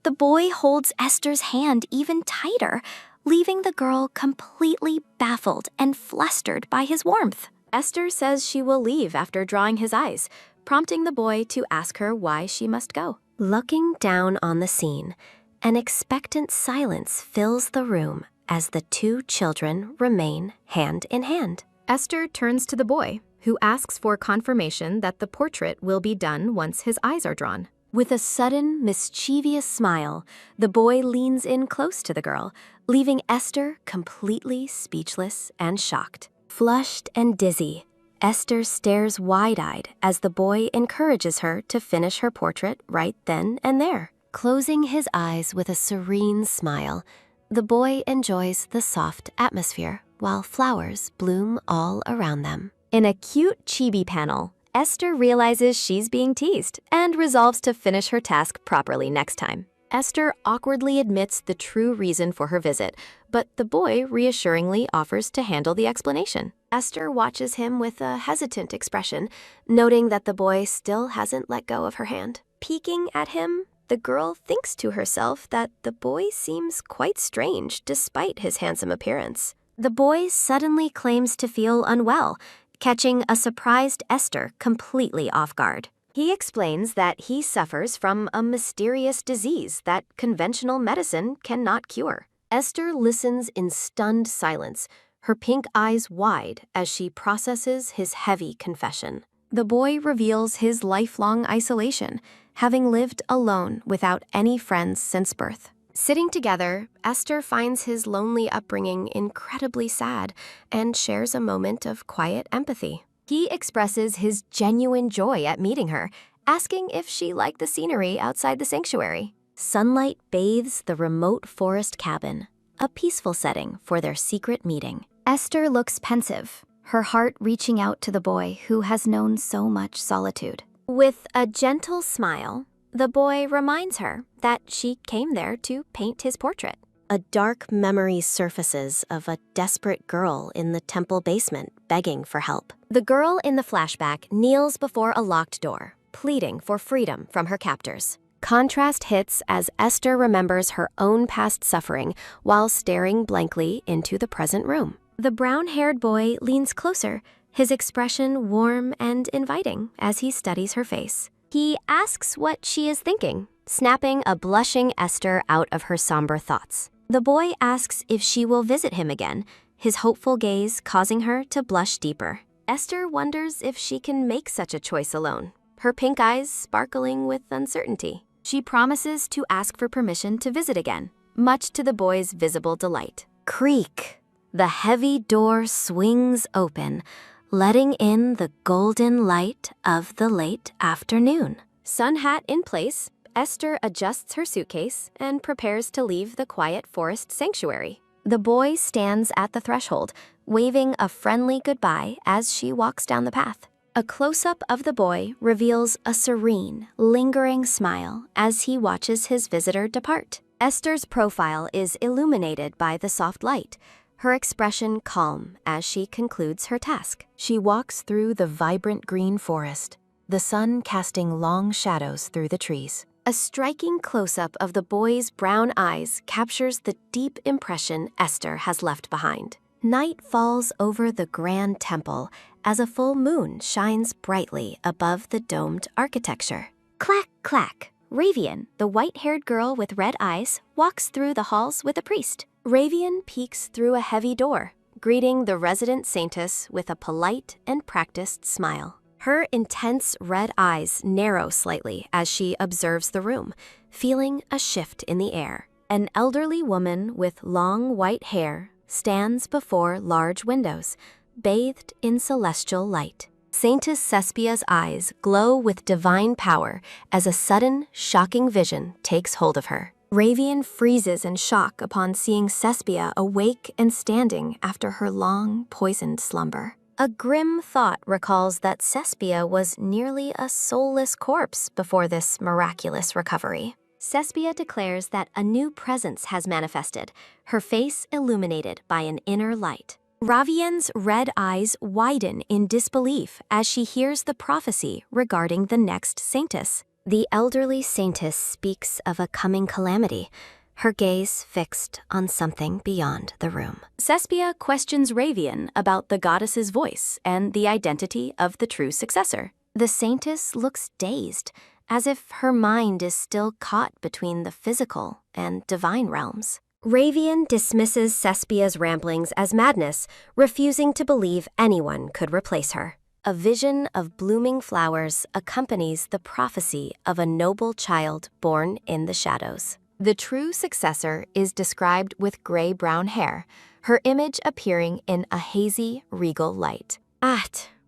The boy holds Esther's hand even tighter, leaving the girl completely baffled and flustered by his warmth. Esther says she will leave after drawing his eyes, prompting the boy to ask her why she must go. Looking down on the scene, an expectant silence fills the room as the two children remain hand in hand. Esther turns to the boy, who asks for confirmation that the portrait will be done once his eyes are drawn. With a sudden, mischievous smile, the boy leans in close to the girl, leaving Esther completely speechless and shocked. Flushed and dizzy, Esther stares wide-eyed as the boy encourages her to finish her portrait right then and there. Closing his eyes with a serene smile, the boy enjoys the soft atmosphere while flowers bloom all around them. In a cute chibi panel, Esther realizes she's being teased and resolves to finish her task properly next time. Esther awkwardly admits the true reason for her visit, but the boy reassuringly offers to handle the explanation. Esther watches him with a hesitant expression, noting that the boy still hasn't let go of her hand. Peeking at him, the girl thinks to herself that the boy seems quite strange despite his handsome appearance. The boy suddenly claims to feel unwell, catching a surprised Esther completely off guard. He explains that he suffers from a mysterious disease that conventional medicine cannot cure. Esther listens in stunned silence, her pink eyes wide as she processes his heavy confession. The boy reveals his lifelong isolation, having lived alone without any friends since birth. Sitting together, Esther finds his lonely upbringing incredibly sad and shares a moment of quiet empathy. He expresses his genuine joy at meeting her, asking if she liked the scenery outside the sanctuary. Sunlight bathes the remote forest cabin, a peaceful setting for their secret meeting. Esther looks pensive, her heart reaching out to the boy who has known so much solitude. With a gentle smile, the boy reminds her that she came there to paint his portrait. A dark memory surfaces of a desperate girl in the temple basement begging for help. The girl in the flashback kneels before a locked door, pleading for freedom from her captors. Contrast hits as Esther remembers her own past suffering while staring blankly into the present room. The brown-haired boy leans closer, his expression warm and inviting as he studies her face. He asks what she is thinking, snapping a blushing Esther out of her somber thoughts. The boy asks if she will visit him again, his hopeful gaze causing her to blush deeper. Esther wonders if she can make such a choice alone, her pink eyes sparkling with uncertainty. She promises to ask for permission to visit again, much to the boy's visible delight. Creak! The heavy door swings open, letting in the golden light of the late afternoon. Sun hat in place, Esther adjusts her suitcase and prepares to leave the quiet forest sanctuary. The boy stands at the threshold, waving a friendly goodbye as she walks down the path. A close-up of the boy reveals a serene, lingering smile as he watches his visitor depart. Esther's profile is illuminated by the soft light, her expression calm as she concludes her task. She walks through the vibrant green forest, the sun casting long shadows through the trees. A striking close-up of the boy's brown eyes captures the deep impression Esther has left behind. Night falls over the grand temple as a full moon shines brightly above the domed architecture. Clack, clack. Ravian, the white-haired girl with red eyes, walks through the halls with a priest. Ravian peeks through a heavy door, greeting the resident saintess with a polite and practiced smile. Her intense red eyes narrow slightly as she observes the room, feeling a shift in the air. An elderly woman with long white hair stands before large windows, bathed in celestial light. Saintess Cespia's eyes glow with divine power as a sudden, shocking vision takes hold of her. Ravian freezes in shock upon seeing Cespia awake and standing after her long, poisoned slumber. A grim thought recalls that Cespia was nearly a soulless corpse before this miraculous recovery. Cespia declares that a new presence has manifested, her face illuminated by an inner light. Ravian's red eyes widen in disbelief as she hears the prophecy regarding the next saintess. The elderly saintess speaks of a coming calamity, her gaze fixed on something beyond the room. Cespia questions Ravian about the goddess's voice and the identity of the true successor. The saintess looks dazed, as if her mind is still caught between the physical and divine realms. Ravian dismisses Cespia's ramblings as madness, refusing to believe anyone could replace her. A vision of blooming flowers accompanies the prophecy of a noble child born in the shadows. The true successor is described with gray-brown hair, her image appearing in a hazy, regal light.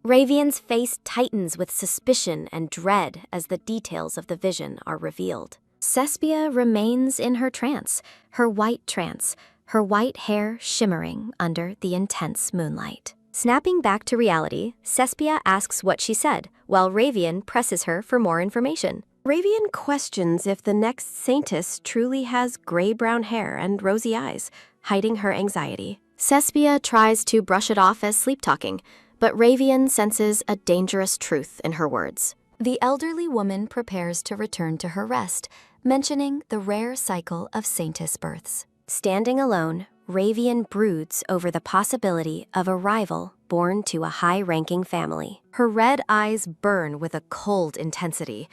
Ravian's face tightens with suspicion and dread as the details of the vision are revealed. Cespia remains in her trance, her white hair shimmering under the intense moonlight. Snapping back to reality, Cespia asks what she said, while Ravian presses her for more information. Ravian questions if the next saintess truly has gray-brown hair and rosy eyes, hiding her anxiety. Cespia tries to brush it off as sleep-talking, but Ravian senses a dangerous truth in her words. The elderly woman prepares to return to her rest, mentioning the rare cycle of saintess births. Standing alone, Ravian broods over the possibility of a rival born to a high-ranking family. Her red eyes burn with a cold intensity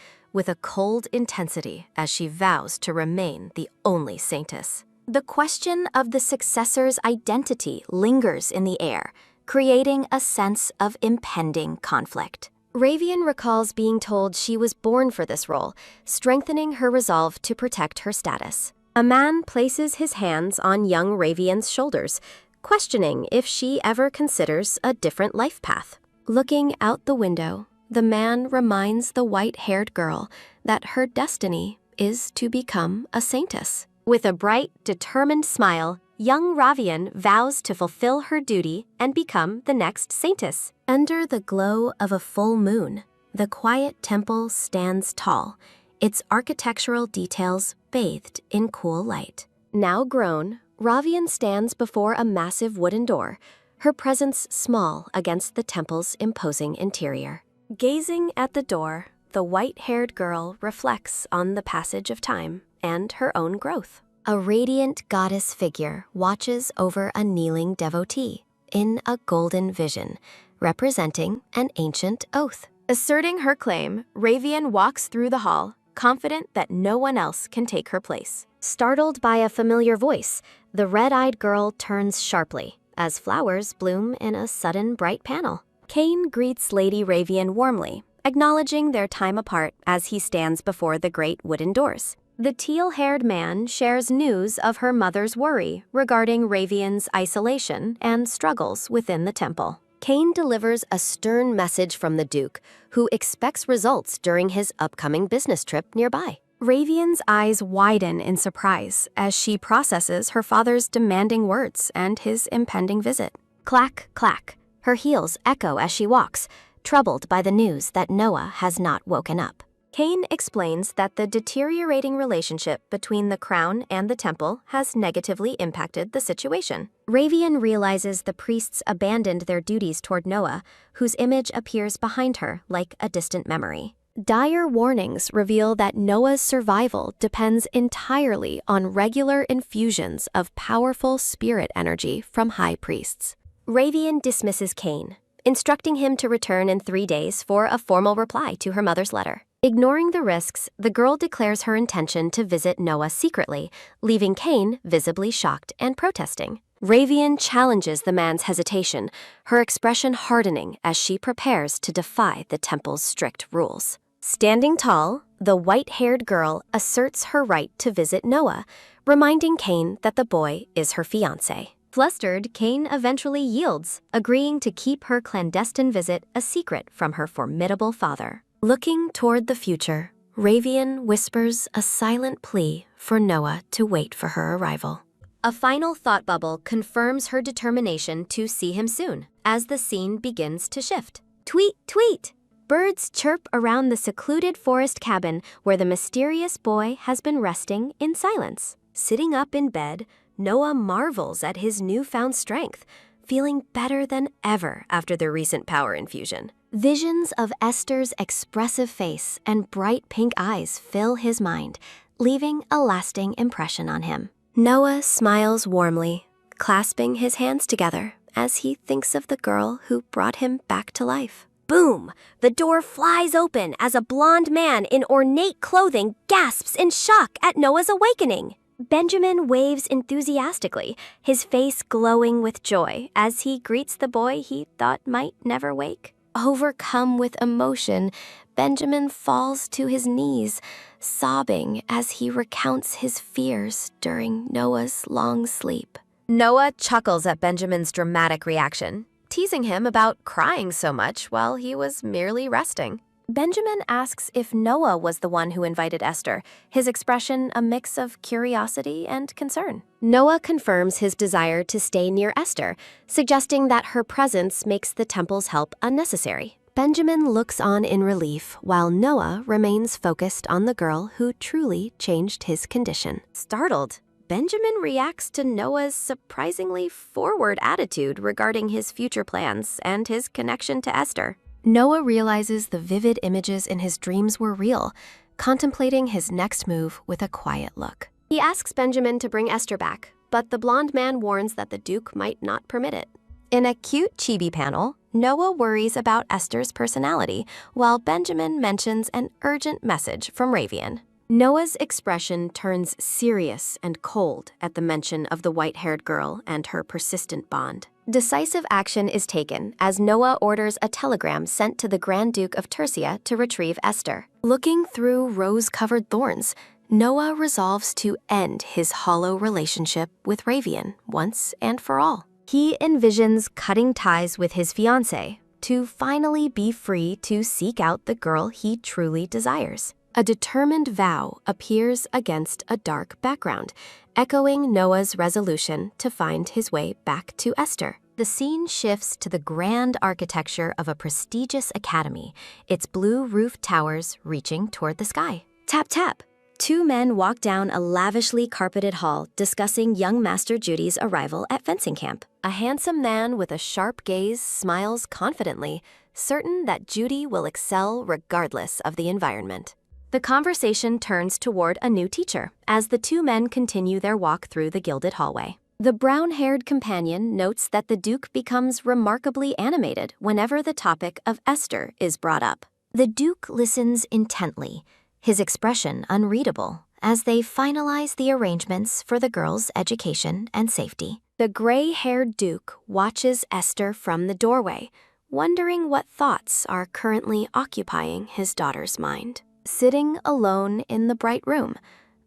as she vows to remain the only saintess. The question of the successor's identity lingers in the air, creating a sense of impending conflict. Ravian recalls being told she was born for this role, strengthening her resolve to protect her status. A man places his hands on young Ravian's shoulders, questioning if she ever considers a different life path. Looking out the window, the man reminds the white-haired girl that her destiny is to become a saintess. With a bright, determined smile, young Ravian vows to fulfill her duty and become the next saintess. Under the glow of a full moon, the quiet temple stands tall, its architectural details bathed in cool light. Now grown, Ravian stands before a massive wooden door, her presence small against the temple's imposing interior. Gazing at the door, the white-haired girl reflects on the passage of time and her own growth. A radiant goddess figure watches over a kneeling devotee in a golden vision, representing an ancient oath. Asserting her claim, Ravian walks through the hall, confident that no one else can take her place. Startled by a familiar voice, the red-eyed girl turns sharply as flowers bloom in a sudden bright panel. Cain greets Lady Ravian warmly, acknowledging their time apart as he stands before the great wooden doors. The teal-haired man shares news of her mother's worry regarding Ravian's isolation and struggles within the temple. Cain delivers a stern message from the Duke, who expects results during his upcoming business trip nearby. Ravian's eyes widen in surprise as she processes her father's demanding words and his impending visit. Clack, clack. Her heels echo as she walks, troubled by the news that Noah has not woken up. Cain explains that the deteriorating relationship between the crown and the temple has negatively impacted the situation. Ravian realizes the priests abandoned their duties toward Noah, whose image appears behind her like a distant memory. Dire warnings reveal that Noah's survival depends entirely on regular infusions of powerful spirit energy from high priests. Ravian dismisses Cain, instructing him to return in 3 days for a formal reply to her mother's letter. Ignoring the risks, the girl declares her intention to visit Noah secretly, leaving Cain visibly shocked and protesting. Ravian challenges the man's hesitation, her expression hardening as she prepares to defy the temple's strict rules. Standing tall, the white-haired girl asserts her right to visit Noah, reminding Cain that the boy is her fiancé. Flustered, Cain eventually yields, agreeing to keep her clandestine visit a secret from her formidable father. Looking toward the future, Ravian whispers a silent plea for Noah to wait for her arrival. A final thought bubble confirms her determination to see him soon, as the scene begins to shift. Tweet, tweet! Birds chirp around the secluded forest cabin where the mysterious boy has been resting in silence. Sitting up in bed, Noah marvels at his newfound strength, feeling better than ever after the recent power infusion. Visions of Esther's expressive face and bright pink eyes fill his mind, leaving a lasting impression on him. Noah smiles warmly, clasping his hands together as he thinks of the girl who brought him back to life. Boom! The door flies open as a blonde man in ornate clothing gasps in shock at Noah's awakening. Benjamin waves enthusiastically, his face glowing with joy as he greets the boy he thought might never wake. Overcome with emotion, Benjamin falls to his knees, sobbing as he recounts his fears during Noah's long sleep. Noah chuckles at Benjamin's dramatic reaction, teasing him about crying so much while he was merely resting. Benjamin asks if Noah was the one who invited Esther, his expression a mix of curiosity and concern. Noah confirms his desire to stay near Esther, suggesting that her presence makes the temple's help unnecessary. Benjamin looks on in relief while Noah remains focused on the girl who truly changed his condition. Startled, Benjamin reacts to Noah's surprisingly forward attitude regarding his future plans and his connection to Esther. Noah realizes the vivid images in his dreams were real, contemplating his next move with a quiet look. He asks Benjamin to bring Esther back, but the blonde man warns that the Duke might not permit it. In a cute chibi panel, Noah worries about Esther's personality, while Benjamin mentions an urgent message from Ravian. Noah's expression turns serious and cold at the mention of the white-haired girl and her persistent bond. Decisive action is taken as Noah orders a telegram sent to the Grand Duke of Tercia to retrieve Esther. Looking through rose-covered thorns, Noah resolves to end his hollow relationship with Ravian once and for all. He envisions cutting ties with his fiancée to finally be free to seek out the girl he truly desires. A determined vow appears against a dark background, echoing Noah's resolution to find his way back to Esther. The scene shifts to the grand architecture of a prestigious academy, its blue roof towers reaching toward the sky. Tap, tap. Two men walk down a lavishly carpeted hall discussing young Master Judy's arrival at fencing camp. A handsome man with a sharp gaze smiles confidently, certain that Judy will excel regardless of the environment. The conversation turns toward a new teacher as the two men continue their walk through the gilded hallway. The brown-haired companion notes that the Duke becomes remarkably animated whenever the topic of Esther is brought up. The Duke listens intently, his expression unreadable, as they finalize the arrangements for the girl's education and safety. The gray-haired Duke watches Esther from the doorway, wondering what thoughts are currently occupying his daughter's mind. Sitting alone in the bright room,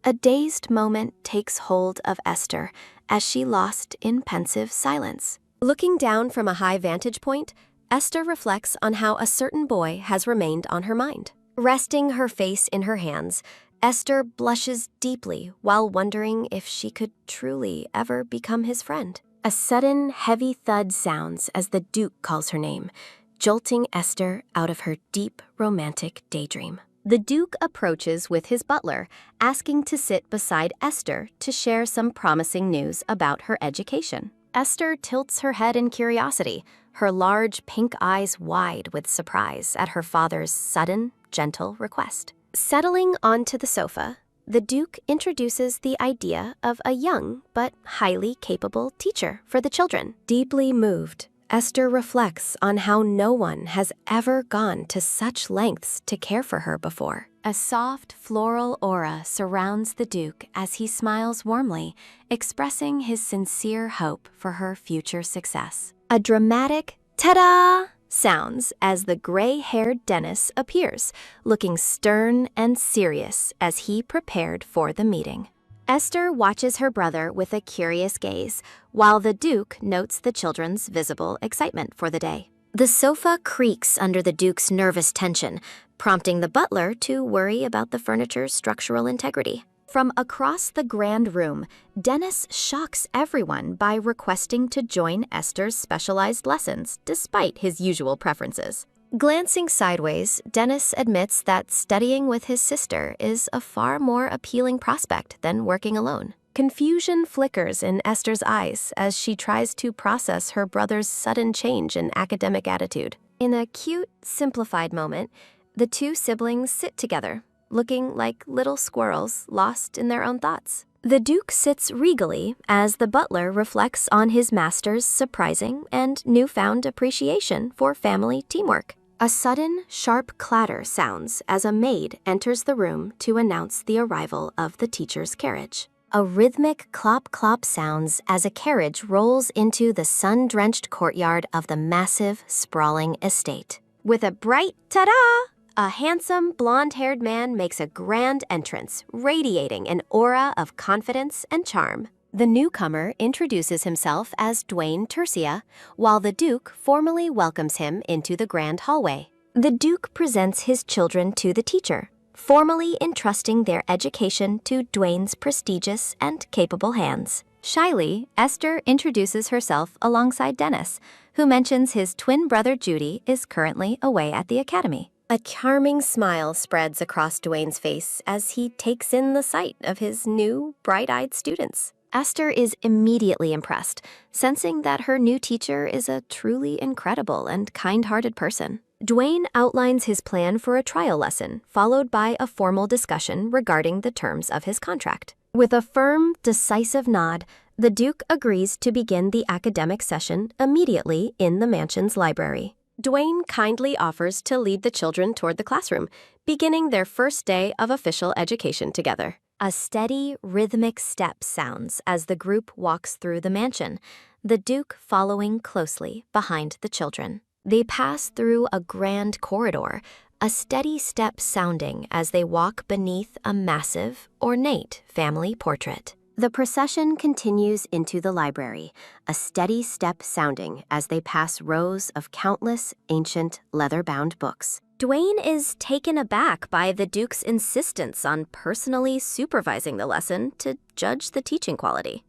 a dazed moment takes hold of Esther as she lost in pensive silence. Looking down from a high vantage point, Esther reflects on how a certain boy has remained on her mind. Resting her face in her hands, Esther blushes deeply while wondering if she could truly ever become his friend. A sudden, heavy thud sounds as the Duke calls her name, jolting Esther out of her deep, romantic daydream. The Duke approaches with his butler, asking to sit beside Esther to share some promising news about her education. Esther tilts her head in curiosity, her large pink eyes wide with surprise at her father's sudden, gentle request. Settling onto the sofa, the Duke introduces the idea of a young but highly capable teacher for the children. Deeply moved, Esther reflects on how no one has ever gone to such lengths to care for her before. A soft floral aura surrounds the Duke as he smiles warmly, expressing his sincere hope for her future success. A dramatic ta-da sounds as the gray-haired Dennis appears, looking stern and serious as he prepared for the meeting. Esther watches her brother with a curious gaze, while the Duke notes the children's visible excitement for the day. The sofa creaks under the Duke's nervous tension, prompting the butler to worry about the furniture's structural integrity. From across the grand room, Dennis shocks everyone by requesting to join Esther's specialized lessons, despite his usual preferences. Glancing sideways, Dennis admits that studying with his sister is a far more appealing prospect than working alone. Confusion flickers in Esther's eyes as she tries to process her brother's sudden change in academic attitude. In a cute, simplified moment, the two siblings sit together, looking like little squirrels lost in their own thoughts. The Duke sits regally as the butler reflects on his master's surprising and newfound appreciation for family teamwork. A sudden, sharp clatter sounds as a maid enters the room to announce the arrival of the teacher's carriage. A rhythmic clop-clop sounds as a carriage rolls into the sun-drenched courtyard of the massive, sprawling estate. With a bright ta-da! A handsome, blonde-haired man makes a grand entrance, radiating an aura of confidence and charm. The newcomer introduces himself as Dwayne Tercia, while the Duke formally welcomes him into the grand hallway. The Duke presents his children to the teacher, formally entrusting their education to Dwayne's prestigious and capable hands. Shyly, Esther introduces herself alongside Dennis, who mentions his twin brother Judy is currently away at the academy. A charming smile spreads across Dwayne's face as he takes in the sight of his new, bright-eyed students. Esther is immediately impressed, sensing that her new teacher is a truly incredible and kind-hearted person. Dwayne outlines his plan for a trial lesson, followed by a formal discussion regarding the terms of his contract. With a firm, decisive nod, the Duke agrees to begin the academic session immediately in the mansion's library. Dwayne kindly offers to lead the children toward the classroom, beginning their first day of official education together. A steady, rhythmic step sounds as the group walks through the mansion, the Duke following closely behind the children. They pass through a grand corridor, a steady step sounding as they walk beneath a massive, ornate family portrait. The procession continues into the library, a steady step sounding as they pass rows of countless ancient leather-bound books. Dwayne is taken aback by the Duke's insistence on personally supervising the lesson to judge the teaching quality.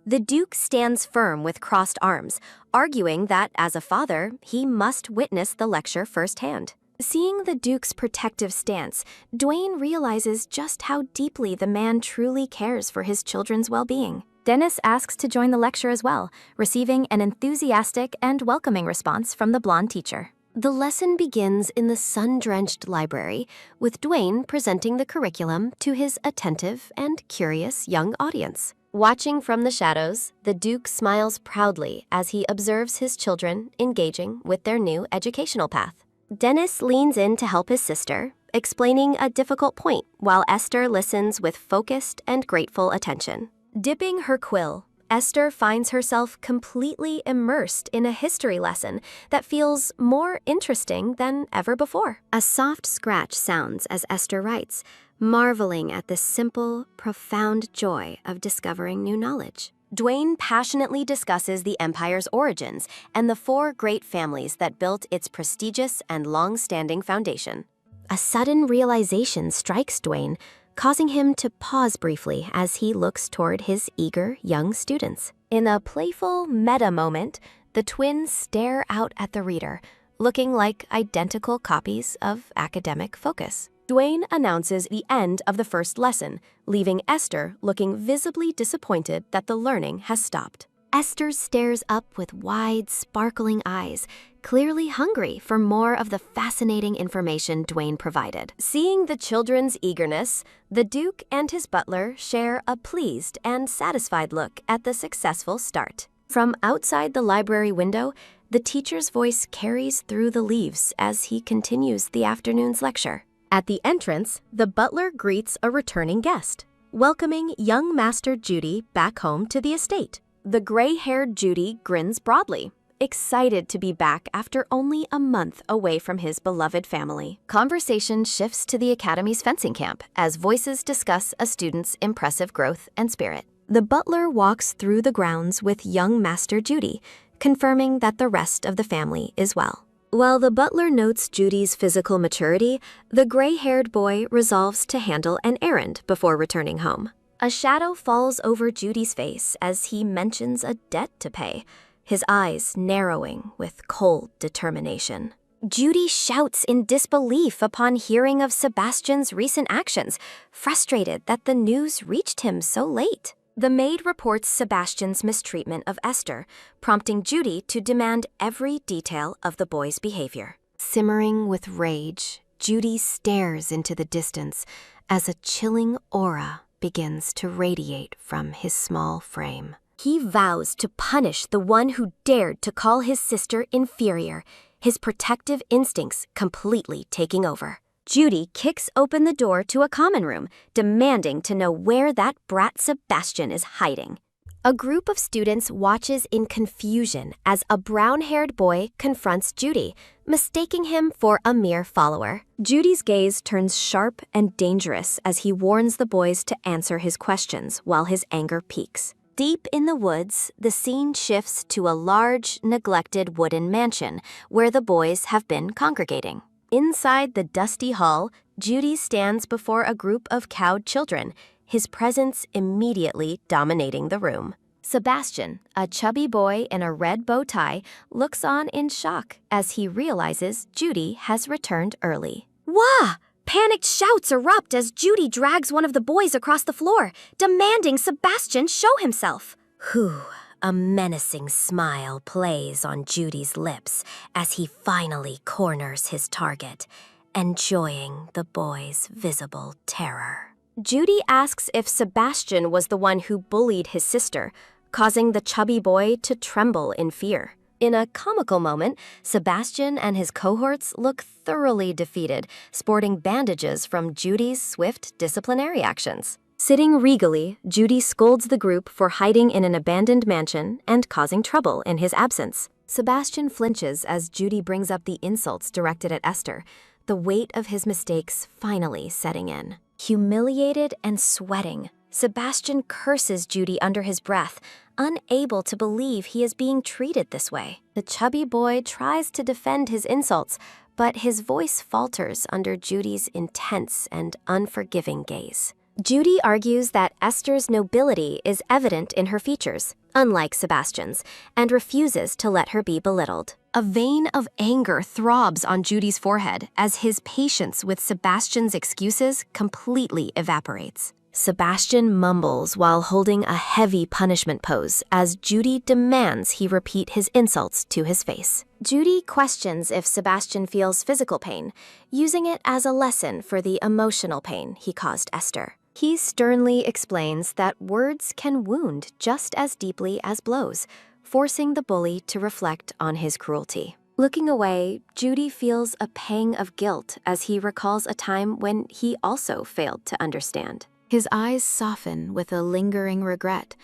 The Duke stands firm with crossed arms, arguing that as a father, he must witness the lecture firsthand. Seeing the Duke's protective stance, Dwayne realizes just how deeply the man truly cares for his children's well-being. Dennis asks to join the lecture as well, receiving an enthusiastic and welcoming response from the blonde teacher. The lesson begins in the sun-drenched library, with Dwayne presenting the curriculum to his attentive and curious young audience. Watching from the shadows, the Duke smiles proudly as he observes his children engaging with their new educational path. Dennis leans in to help his sister, explaining a difficult point while Esther listens with focused and grateful attention. Dipping her quill, Esther finds herself completely immersed in a history lesson that feels more interesting than ever before. A soft scratch sounds as Esther writes, marveling at the simple, profound joy of discovering new knowledge. Dwayne passionately discusses the empire's origins and the 4 great families that built its prestigious and long-standing foundation. A sudden realization strikes Dwayne, causing him to pause briefly as he looks toward his eager young students. In a playful meta moment, the twins stare out at the reader, looking like identical copies of academic focus. Dwayne announces the end of the first lesson, leaving Esther looking visibly disappointed that the learning has stopped. Esther stares up with wide, sparkling eyes, clearly hungry for more of the fascinating information Dwayne provided. Seeing the children's eagerness, the Duke and his butler share a pleased and satisfied look at the successful start. From outside the library window, the teacher's voice carries through the leaves as he continues the afternoon's lecture. At the entrance, the butler greets a returning guest, welcoming young Master Judy back home to the estate. The gray-haired Judy grins broadly, excited to be back after only a month away from his beloved family. Conversation shifts to the Academy's fencing camp as voices discuss a student's impressive growth and spirit. The butler walks through the grounds with young Master Judy, confirming that the rest of the family is well. While the butler notes Judy's physical maturity, the gray-haired boy resolves to handle an errand before returning home. A shadow falls over Judy's face as he mentions a debt to pay, his eyes narrowing with cold determination. Judy shouts in disbelief upon hearing of Sebastian's recent actions, frustrated that the news reached him so late. The maid reports Sebastian's mistreatment of Esther, prompting Judy to demand every detail of the boy's behavior. Simmering with rage, Judy stares into the distance as a chilling aura begins to radiate from his small frame. He vows to punish the one who dared to call his sister inferior, his protective instincts completely taking over. Judy kicks open the door to a common room, demanding to know where that brat Sebastian is hiding. A group of students watches in confusion as a brown-haired boy confronts Judy, mistaking him for a mere follower. Judy's gaze turns sharp and dangerous as he warns the boys to answer his questions while his anger peaks. Deep in the woods, the scene shifts to a large, neglected wooden mansion where the boys have been congregating. Inside the dusty hall, Judy stands before a group of cowed children, his presence immediately dominating the room. Sebastian, a chubby boy in a red bow tie, looks on in shock as he realizes Judy has returned early. Wah! Panicked shouts erupt as Judy drags one of the boys across the floor, demanding Sebastian show himself. Whew. A menacing smile plays on Judy's lips as he finally corners his target, enjoying the boy's visible terror. Judy asks if Sebastian was the one who bullied his sister, causing the chubby boy to tremble in fear. In a comical moment, Sebastian and his cohorts look thoroughly defeated, sporting bandages from Judy's swift disciplinary actions. Sitting regally, Judy scolds the group for hiding in an abandoned mansion and causing trouble in his absence. Sebastian flinches as Judy brings up the insults directed at Esther, the weight of his mistakes finally setting in. Humiliated and sweating, Sebastian curses Judy under his breath, unable to believe he is being treated this way. The chubby boy tries to defend his insults, but his voice falters under Judy's intense and unforgiving gaze. Judy argues that Esther's nobility is evident in her features, unlike Sebastian's, and refuses to let her be belittled. A vein of anger throbs on Judy's forehead as his patience with Sebastian's excuses completely evaporates. Sebastian mumbles while holding a heavy punishment pose as Judy demands he repeat his insults to his face. Judy questions if Sebastian feels physical pain, using it as a lesson for the emotional pain he caused Esther. He sternly explains that words can wound just as deeply as blows, forcing the bully to reflect on his cruelty. Looking away, Judy feels a pang of guilt as he recalls a time when he also failed to understand. His eyes soften with a lingering regret,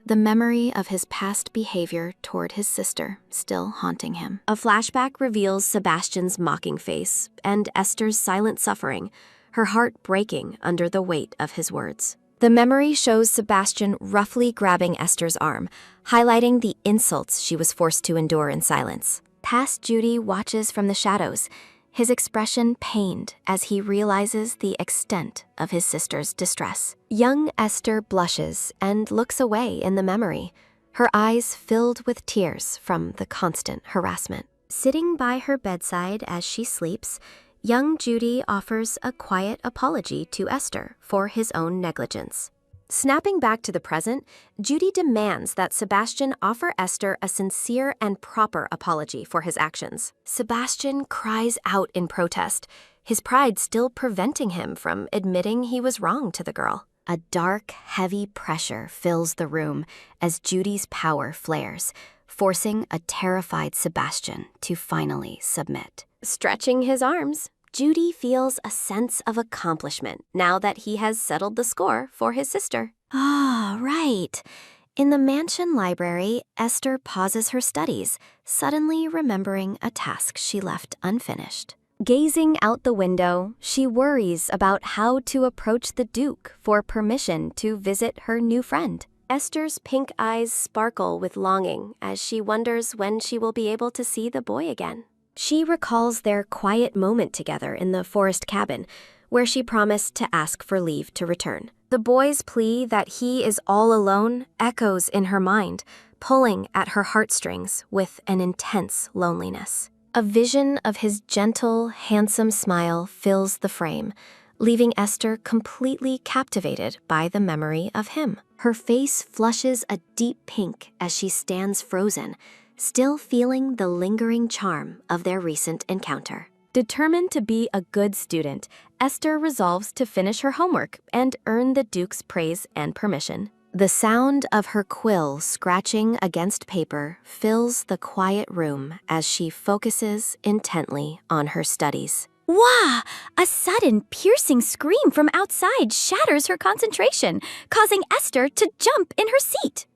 the memory of his past behavior toward his sister still haunting him. A flashback reveals Sebastian's mocking face and Esther's silent suffering, her heart breaking under the weight of his words. The memory shows Sebastian roughly grabbing Esther's arm, highlighting the insults she was forced to endure in silence. Past Judy watches from the shadows, his expression pained as he realizes the extent of his sister's distress. Young Esther blushes and looks away in the memory, her eyes filled with tears from the constant harassment. Sitting by her bedside as she sleeps, young Judy offers a quiet apology to Esther for his own negligence. Snapping back to the present, Judy demands that Sebastian offer Esther a sincere and proper apology for his actions. Sebastian cries out in protest, his pride still preventing him from admitting he was wrong to the girl. A dark, heavy pressure fills the room as Judy's power flares, forcing a terrified Sebastian to finally submit. Stretching his arms, Judy feels a sense of accomplishment now that he has settled the score for his sister. Ah, right. In the mansion library, Esther pauses her studies, suddenly remembering a task she left unfinished. Gazing out the window, she worries about how to approach the Duke for permission to visit her new friend. Esther's pink eyes sparkle with longing as she wonders when she will be able to see the boy again. She recalls their quiet moment together in the forest cabin, where she promised to ask for leave to return. The boy's plea that he is all alone echoes in her mind, pulling at her heartstrings with an intense loneliness. A vision of his gentle, handsome smile fills the frame, leaving Esther completely captivated by the memory of him. Her face flushes a deep pink as she stands frozen, still feeling the lingering charm of their recent encounter. Determined to be a good student, Esther resolves to finish her homework and earn the Duke's praise and permission. The sound of her quill scratching against paper fills the quiet room as she focuses intently on her studies. Wah! A sudden, piercing scream from outside shatters her concentration, causing Esther to jump in her seat.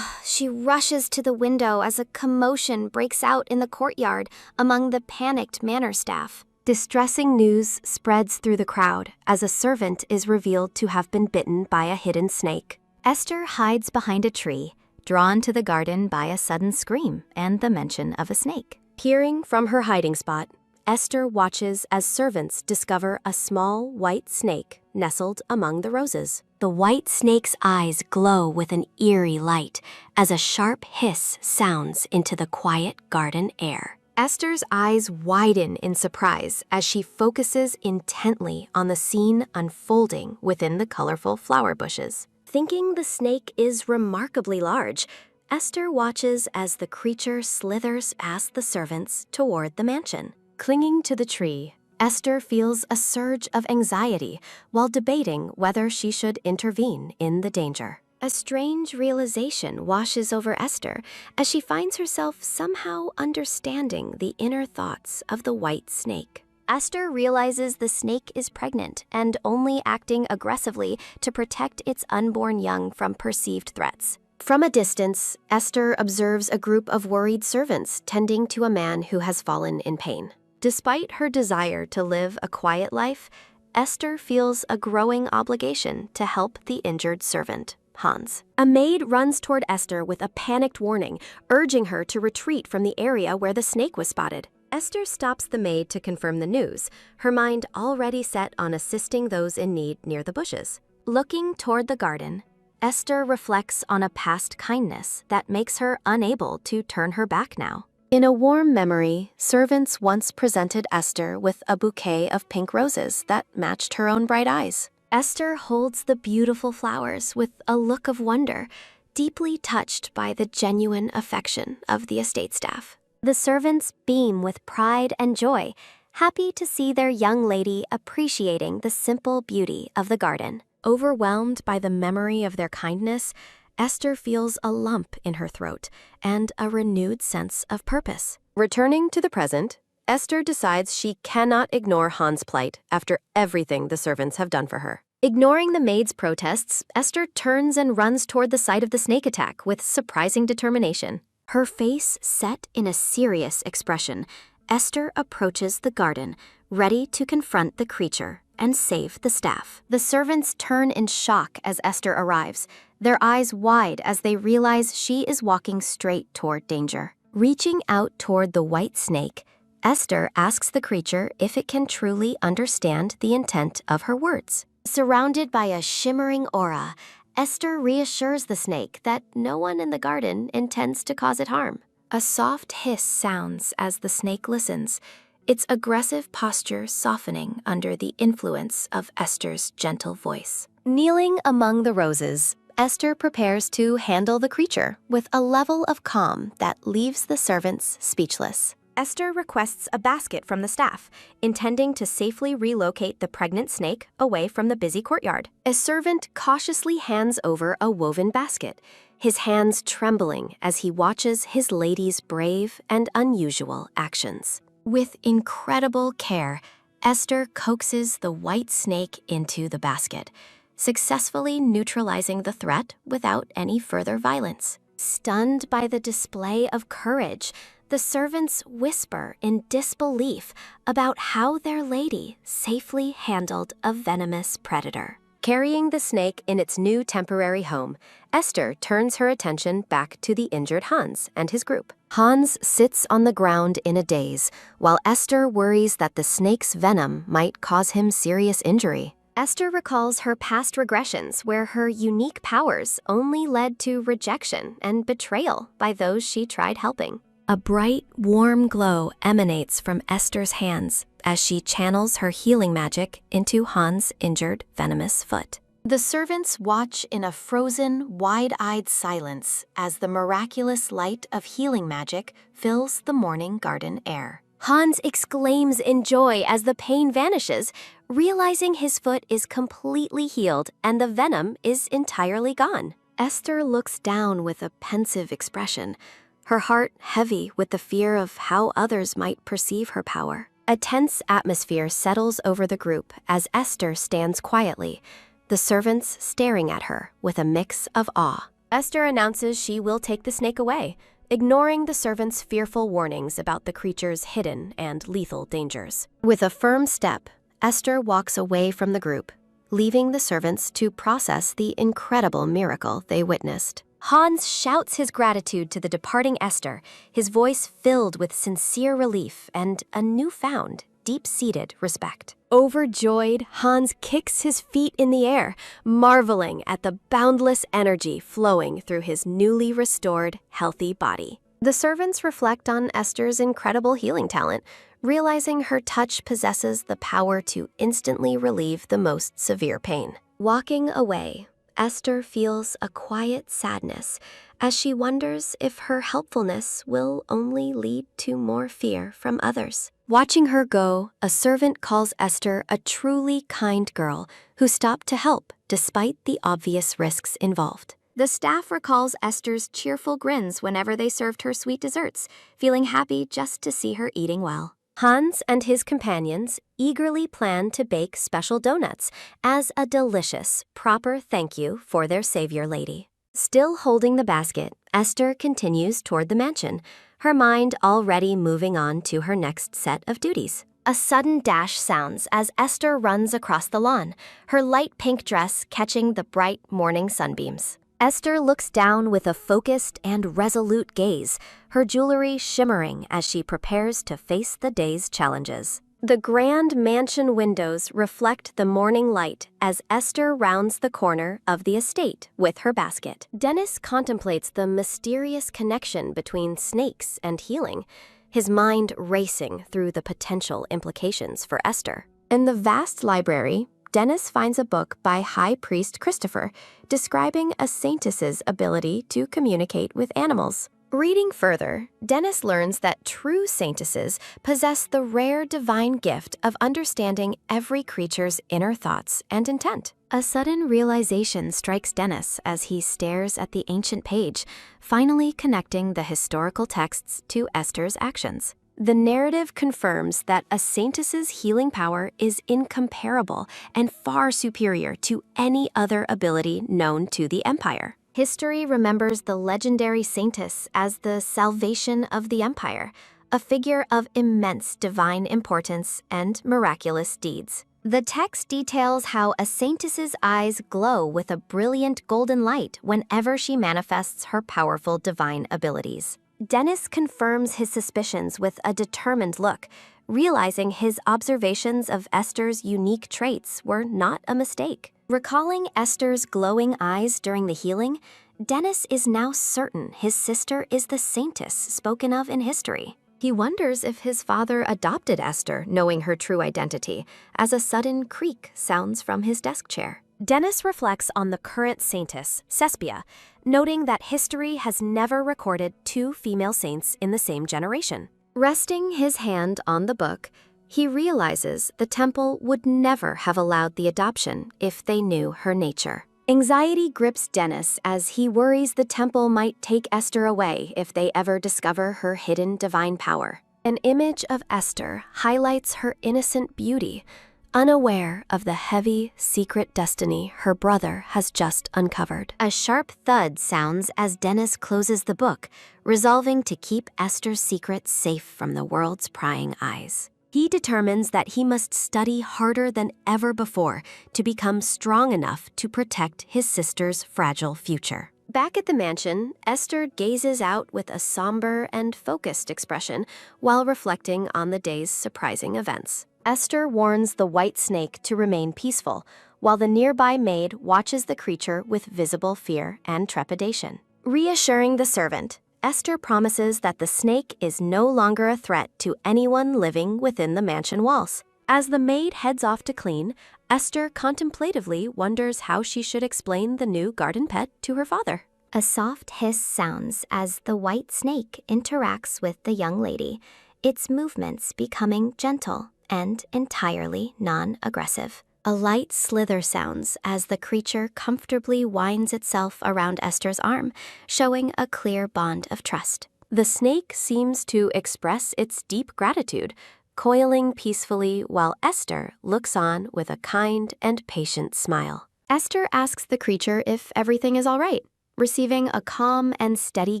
She rushes to the window as a commotion breaks out in the courtyard among the panicked manor staff. Distressing news spreads through the crowd as a servant is revealed to have been bitten by a hidden snake. Esther hides behind a tree, drawn to the garden by a sudden scream and the mention of a snake. Peering from her hiding spot, Esther watches as servants discover a small white snake nestled among the roses. The white snake's eyes glow with an eerie light as a sharp hiss sounds into the quiet garden air. Esther's eyes widen in surprise as she focuses intently on the scene unfolding within the colorful flower bushes. Thinking the snake is remarkably large, Esther watches as the creature slithers past the servants toward the mansion. Clinging to the tree, Esther feels a surge of anxiety while debating whether she should intervene in the danger. A strange realization washes over Esther as she finds herself somehow understanding the inner thoughts of the white snake. Esther realizes the snake is pregnant and only acting aggressively to protect its unborn young from perceived threats. From a distance, Esther observes a group of worried servants tending to a man who has fallen in pain. Despite her desire to live a quiet life, Esther feels a growing obligation to help the injured servant, Hans. A maid runs toward Esther with a panicked warning, urging her to retreat from the area where the snake was spotted. Esther stops the maid to confirm the news, her mind already set on assisting those in need near the bushes. Looking toward the garden, Esther reflects on a past kindness that makes her unable to turn her back now. In a warm memory, servants once presented Esther with a bouquet of pink roses that matched her own bright eyes. Esther holds the beautiful flowers with a look of wonder, deeply touched by the genuine affection of the estate staff. The servants beam with pride and joy, happy to see their young lady appreciating the simple beauty of the garden. Overwhelmed by the memory of their kindness, Esther feels a lump in her throat and a renewed sense of purpose. Returning to the present, Esther decides she cannot ignore Hans' plight after everything the servants have done for her. Ignoring the maid's protests, Esther turns and runs toward the site of the snake attack with surprising determination. Her face set in a serious expression, Esther approaches the garden, ready to confront the creature and save the staff. The servants turn in shock as Esther arrives, their eyes wide as they realize she is walking straight toward danger. Reaching out toward the white snake, Esther asks the creature if it can truly understand the intent of her words. Surrounded by a shimmering aura, Esther reassures the snake that no one in the garden intends to cause it harm. A soft hiss sounds as the snake listens, its aggressive posture softening under the influence of Esther's gentle voice. Kneeling among the roses, Esther prepares to handle the creature with a level of calm that leaves the servants speechless. Esther requests a basket from the staff, intending to safely relocate the pregnant snake away from the busy courtyard. A servant cautiously hands over a woven basket, his hands trembling as he watches his lady's brave and unusual actions. With incredible care, Esther coaxes the white snake into the basket, successfully neutralizing the threat without any further violence. Stunned by the display of courage, the servants whisper in disbelief about how their lady safely handled a venomous predator. Carrying the snake in its new temporary home, Esther turns her attention back to the injured Hans and his group. Hans sits on the ground in a daze, while Esther worries that the snake's venom might cause him serious injury. Esther recalls her past regressions where her unique powers only led to rejection and betrayal by those she tried helping. A bright, warm glow emanates from Esther's hands as she channels her healing magic into Hans' injured, venomous foot. The servants watch in a frozen, wide-eyed silence as the miraculous light of healing magic fills the morning garden air. Hans exclaims in joy as the pain vanishes, realizing his foot is completely healed and the venom is entirely gone. Esther looks down with a pensive expression, her heart heavy with the fear of how others might perceive her power. A tense atmosphere settles over the group as Esther stands quietly, the servants staring at her with a mix of awe. Esther announces she will take the snake away, ignoring the servants' fearful warnings about the creature's hidden and lethal dangers. With a firm step, Esther walks away from the group, leaving the servants to process the incredible miracle they witnessed. Hans shouts his gratitude to the departing Esther, his voice filled with sincere relief and a newfound, deep-seated respect. Overjoyed, Hans kicks his feet in the air, marveling at the boundless energy flowing through his newly restored, healthy body. The servants reflect on Esther's incredible healing talent, realizing her touch possesses the power to instantly relieve the most severe pain. Walking away, Esther feels a quiet sadness as she wonders if her helpfulness will only lead to more fear from others. Watching her go, a servant calls Esther a truly kind girl who stopped to help despite the obvious risks involved. The staff recalls Esther's cheerful grins whenever they served her sweet desserts, feeling happy just to see her eating well. Hans and his companions eagerly plan to bake special donuts as a delicious, proper thank you for their savior lady. Still holding the basket, Esther continues toward the mansion, her mind already moving on to her next set of duties. A sudden dash sounds as Esther runs across the lawn, her light pink dress catching the bright morning sunbeams. Esther looks down with a focused and resolute gaze, her jewelry shimmering as she prepares to face the day's challenges. The grand mansion windows reflect the morning light as Esther rounds the corner of the estate with her basket. Dennis contemplates the mysterious connection between snakes and healing, his mind racing through the potential implications for Esther. In the vast library, Dennis finds a book by High Priest Christopher describing a saintess's ability to communicate with animals. Reading further, Dennis learns that true saintesses possess the rare divine gift of understanding every creature's inner thoughts and intent. A sudden realization strikes Dennis as he stares at the ancient page, finally connecting the historical texts to Esther's actions. The narrative confirms that a saintess's healing power is incomparable and far superior to any other ability known to the Empire. History remembers the legendary saintess as the salvation of the Empire, a figure of immense divine importance and miraculous deeds. The text details how a saintess's eyes glow with a brilliant golden light whenever she manifests her powerful divine abilities. Dennis confirms his suspicions with a determined look, realizing his observations of Esther's unique traits were not a mistake. Recalling Esther's glowing eyes during the healing, Dennis is now certain his sister is the saintess spoken of in history. He wonders if his father adopted Esther, knowing her true identity, as a sudden creak sounds from his desk chair. Dennis reflects on the current saintess, Cespia, noting that history has never recorded two female saints in the same generation. Resting his hand on the book, he realizes the temple would never have allowed the adoption if they knew her nature. Anxiety grips Dennis as he worries the temple might take Esther away if they ever discover her hidden divine power. An image of Esther highlights her innocent beauty, unaware of the heavy, secret destiny her brother has just uncovered. A sharp thud sounds as Dennis closes the book, resolving to keep Esther's secret safe from the world's prying eyes. He determines that he must study harder than ever before to become strong enough to protect his sister's fragile future. Back at the mansion, Esther gazes out with a somber and focused expression while reflecting on the day's surprising events. Esther warns the white snake to remain peaceful, while the nearby maid watches the creature with visible fear and trepidation. Reassuring the servant, Esther promises that the snake is no longer a threat to anyone living within the mansion walls. As the maid heads off to clean, Esther contemplatively wonders how she should explain the new garden pet to her father. A soft hiss sounds as the white snake interacts with the young lady, its movements becoming gentle and entirely non-aggressive. A light slither sounds as the creature comfortably winds itself around Esther's arm, showing a clear bond of trust. The snake seems to express its deep gratitude, coiling peacefully while Esther looks on with a kind and patient smile. Esther asks the creature if everything is all right, receiving a calm and steady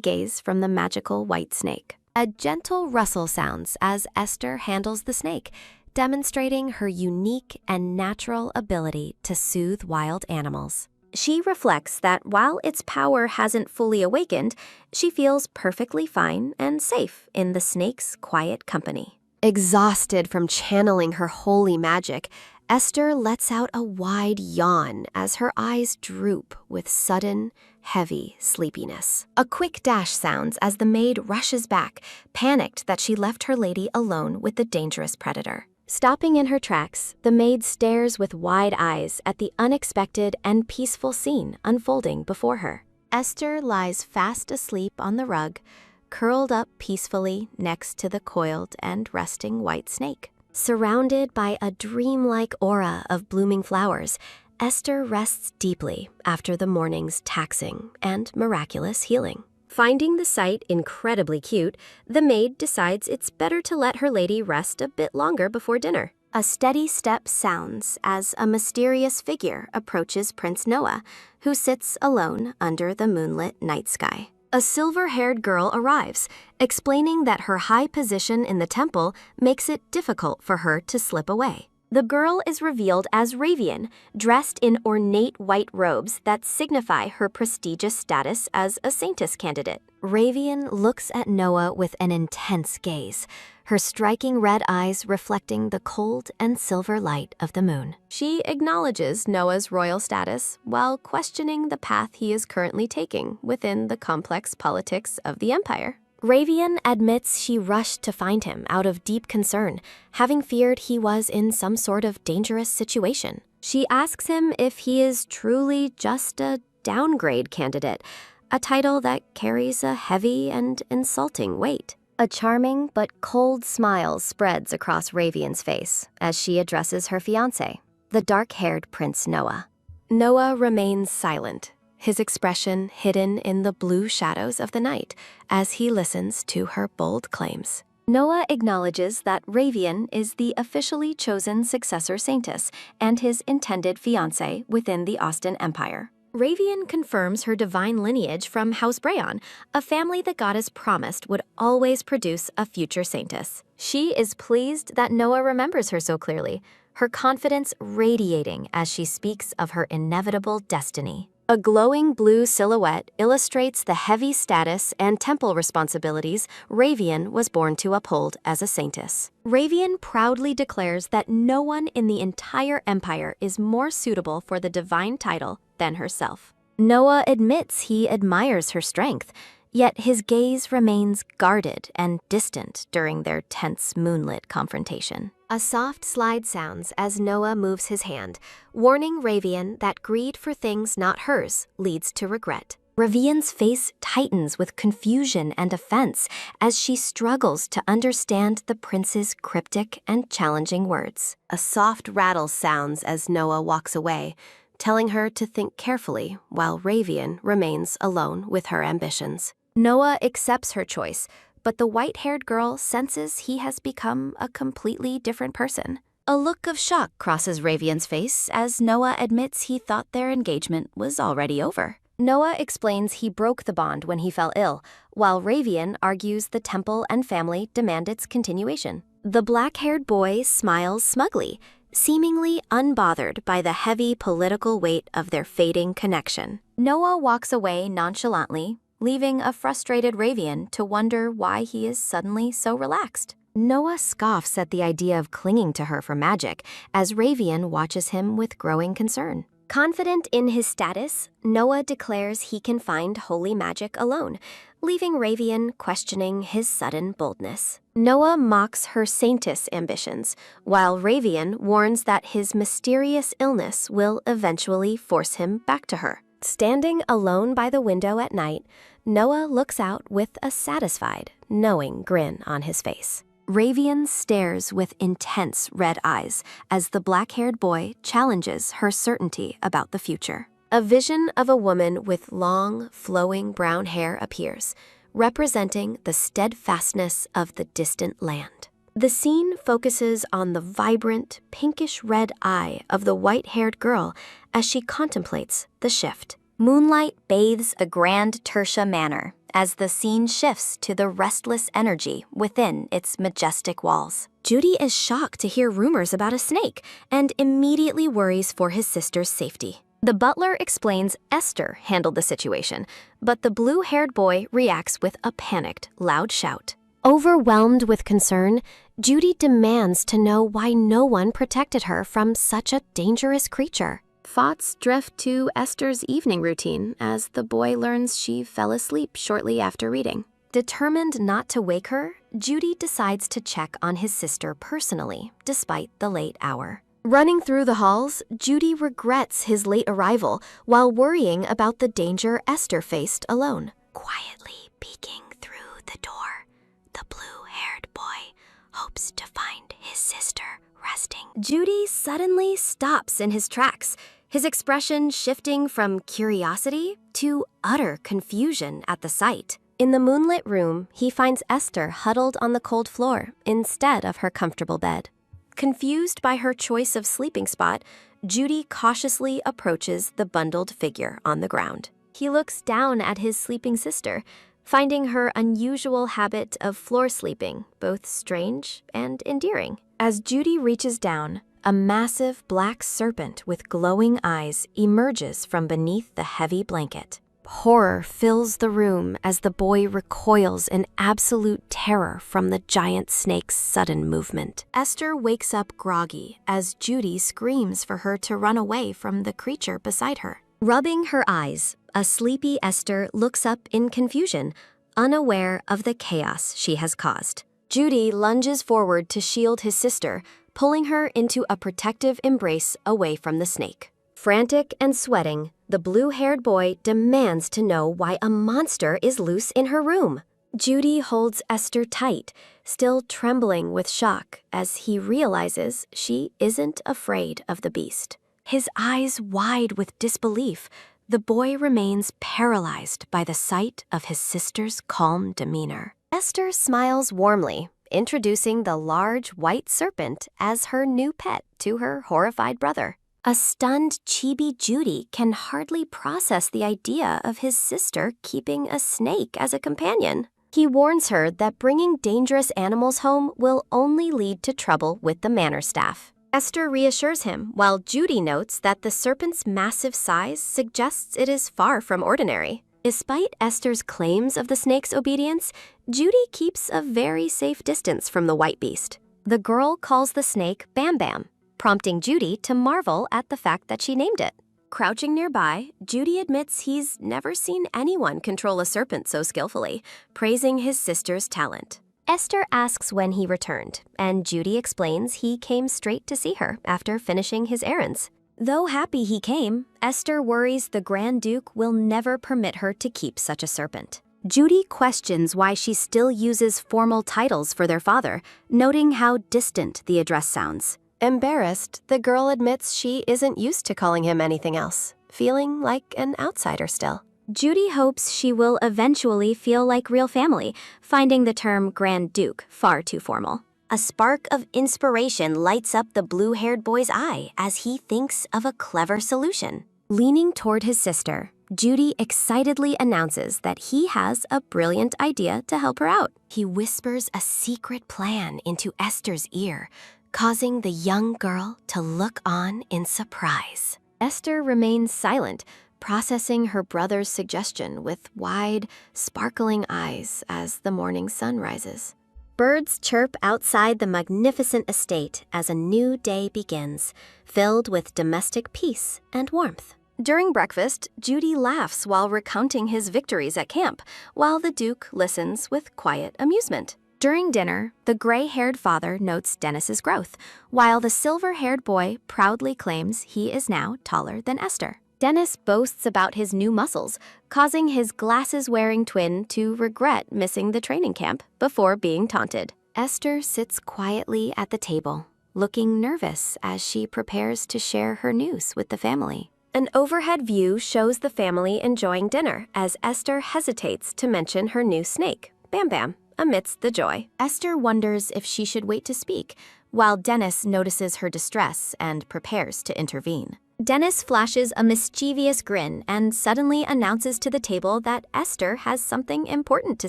gaze from the magical white snake. A gentle rustle sounds as Esther handles the snake, demonstrating her unique and natural ability to soothe wild animals. She reflects that while its power hasn't fully awakened, she feels perfectly fine and safe in the snake's quiet company. Exhausted from channeling her holy magic, Esther lets out a wide yawn as her eyes droop with sudden, heavy sleepiness. A quick dash sounds as the maid rushes back, panicked that she left her lady alone with the dangerous predator. Stopping in her tracks, the maid stares with wide eyes at the unexpected and peaceful scene unfolding before her. Esther lies fast asleep on the rug, curled up peacefully next to the coiled and resting white snake. Surrounded by a dreamlike aura of blooming flowers, Esther rests deeply after the morning's taxing and miraculous healing. Finding the sight incredibly cute, the maid decides it's better to let her lady rest a bit longer before dinner. A steady step sounds as a mysterious figure approaches Prince Noah, who sits alone under the moonlit night sky. A silver-haired girl arrives, explaining that her high position in the temple makes it difficult for her to slip away. The girl is revealed as Ravian, dressed in ornate white robes that signify her prestigious status as a saintess candidate. Ravian looks at Noah with an intense gaze, her striking red eyes reflecting the cold and silver light of the moon. She acknowledges Noah's royal status while questioning the path he is currently taking within the complex politics of the empire. Ravian admits she rushed to find him out of deep concern, having feared he was in some sort of dangerous situation. She asks him if he is truly just a downgrade candidate, a title that carries a heavy and insulting weight. A charming but cold smile spreads across Ravian's face as she addresses her fiancé, the dark-haired Prince Noah. Noah remains silent, his expression hidden in the blue shadows of the night as he listens to her bold claims. Noah acknowledges that Ravian is the officially chosen successor saintess and his intended fiancé within the Austin Empire. Ravian confirms her divine lineage from House Breon, a family the goddess promised would always produce a future saintess. She is pleased that Noah remembers her so clearly, her confidence radiating as she speaks of her inevitable destiny. A glowing blue silhouette illustrates the heavy status and temple responsibilities Ravian was born to uphold as a saintess. Ravian proudly declares that no one in the entire empire is more suitable for the divine title than herself. Noah admits he admires her strength, yet his gaze remains guarded and distant during their tense moonlit confrontation. A soft slide sounds as Noah moves his hand, warning Ravian that greed for things not hers leads to regret. Ravian's face tightens with confusion and offense as she struggles to understand the prince's cryptic and challenging words. A soft rattle sounds as Noah walks away, telling her to think carefully while Ravian remains alone with her ambitions. Noah accepts her choice, but the white-haired girl senses he has become a completely different person. A look of shock crosses Ravian's face as Noah admits he thought their engagement was already over. Noah explains he broke the bond when he fell ill, while Ravian argues the temple and family demand its continuation. The black-haired boy smiles smugly, seemingly unbothered by the heavy political weight of their fading connection. Noah walks away nonchalantly, leaving a frustrated Ravian to wonder why he is suddenly so relaxed. Noah scoffs at the idea of clinging to her for magic as Ravian watches him with growing concern. Confident in his status, Noah declares he can find holy magic alone, leaving Ravian questioning his sudden boldness. Noah mocks her saintess ambitions, while Ravian warns that his mysterious illness will eventually force him back to her. Standing alone by the window at night, Noah looks out with a satisfied, knowing grin on his face. Ravian stares with intense red eyes as the black-haired boy challenges her certainty about the future. A vision of a woman with long, flowing brown hair appears, representing the steadfastness of the distant land. The scene focuses on the vibrant, pinkish-red eye of the white-haired girl as she contemplates the shift. Moonlight bathes the Grand Tertia Manor as the scene shifts to the restless energy within its majestic walls. Judy is shocked to hear rumors about a snake and immediately worries for his sister's safety. The butler explains Esther handled the situation, but the blue-haired boy reacts with a panicked, loud shout. Overwhelmed with concern, Judy demands to know why no one protected her from such a dangerous creature. Thoughts drift to Esther's evening routine as the boy learns she fell asleep shortly after reading. Determined not to wake her, Judy decides to check on his sister personally, despite the late hour. Running through the halls, Judy regrets his late arrival while worrying about the danger Esther faced alone. Quietly peeking through the door, the blue-haired boy hopes to find his sister resting. Judy suddenly stops in his tracks, his expression shifting from curiosity to utter confusion at the sight. In the moonlit room, he finds Esther huddled on the cold floor instead of her comfortable bed. Confused by her choice of sleeping spot, Judy cautiously approaches the bundled figure on the ground. He looks down at his sleeping sister, finding her unusual habit of floor sleeping both strange and endearing. As Judy reaches down, a massive black serpent with glowing eyes emerges from beneath the heavy blanket. Horror fills the room as the boy recoils in absolute terror from the giant snake's sudden movement. Esther wakes up groggy as Judy screams for her to run away from the creature beside her. Rubbing her eyes, a sleepy Esther looks up in confusion, unaware of the chaos she has caused. Judy lunges forward to shield his sister, pulling her into a protective embrace away from the snake. Frantic and sweating, the blue-haired boy demands to know why a monster is loose in her room. Judy holds Esther tight, still trembling with shock as he realizes she isn't afraid of the beast. His eyes wide with disbelief, the boy remains paralyzed by the sight of his sister's calm demeanor. Esther smiles warmly, introducing the large white serpent as her new pet to her horrified brother. A stunned chibi Judy can hardly process the idea of his sister keeping a snake as a companion. He warns her that bringing dangerous animals home will only lead to trouble with the manor staff. Esther reassures him, while Judy notes that the serpent's massive size suggests it is far from ordinary. Despite Esther's claims of the snake's obedience, Judy keeps a very safe distance from the white beast. The girl calls the snake Bam Bam, prompting Judy to marvel at the fact that she named it. Crouching nearby, Judy admits he's never seen anyone control a serpent so skillfully, praising his sister's talent. Esther asks when he returned, and Judy explains he came straight to see her after finishing his errands. Though happy he came, Esther worries the Grand Duke will never permit her to keep such a serpent. Judy questions why she still uses formal titles for their father, noting how distant the address sounds. Embarrassed, the girl admits she isn't used to calling him anything else, feeling like an outsider still. Judy hopes she will eventually feel like real family, finding the term Grand Duke far too formal. A spark of inspiration lights up the blue-haired boy's eye as he thinks of a clever solution. Leaning toward his sister, Judy excitedly announces that he has a brilliant idea to help her out. He whispers a secret plan into Esther's ear, causing the young girl to look on in surprise. Esther remains silent, processing her brother's suggestion with wide, sparkling eyes as the morning sun rises. Birds chirp outside the magnificent estate as a new day begins, filled with domestic peace and warmth. During breakfast, Judy laughs while recounting his victories at camp, while the Duke listens with quiet amusement. During dinner, the gray-haired father notes Dennis's growth, while the silver-haired boy proudly claims he is now taller than Esther. Dennis boasts about his new muscles, causing his glasses-wearing twin to regret missing the training camp before being taunted. Esther sits quietly at the table, looking nervous as she prepares to share her news with the family. An overhead view shows the family enjoying dinner as Esther hesitates to mention her new snake, Bam Bam, amidst the joy. Esther wonders if she should wait to speak, while Dennis notices her distress and prepares to intervene. Dennis flashes a mischievous grin and suddenly announces to the table that Esther has something important to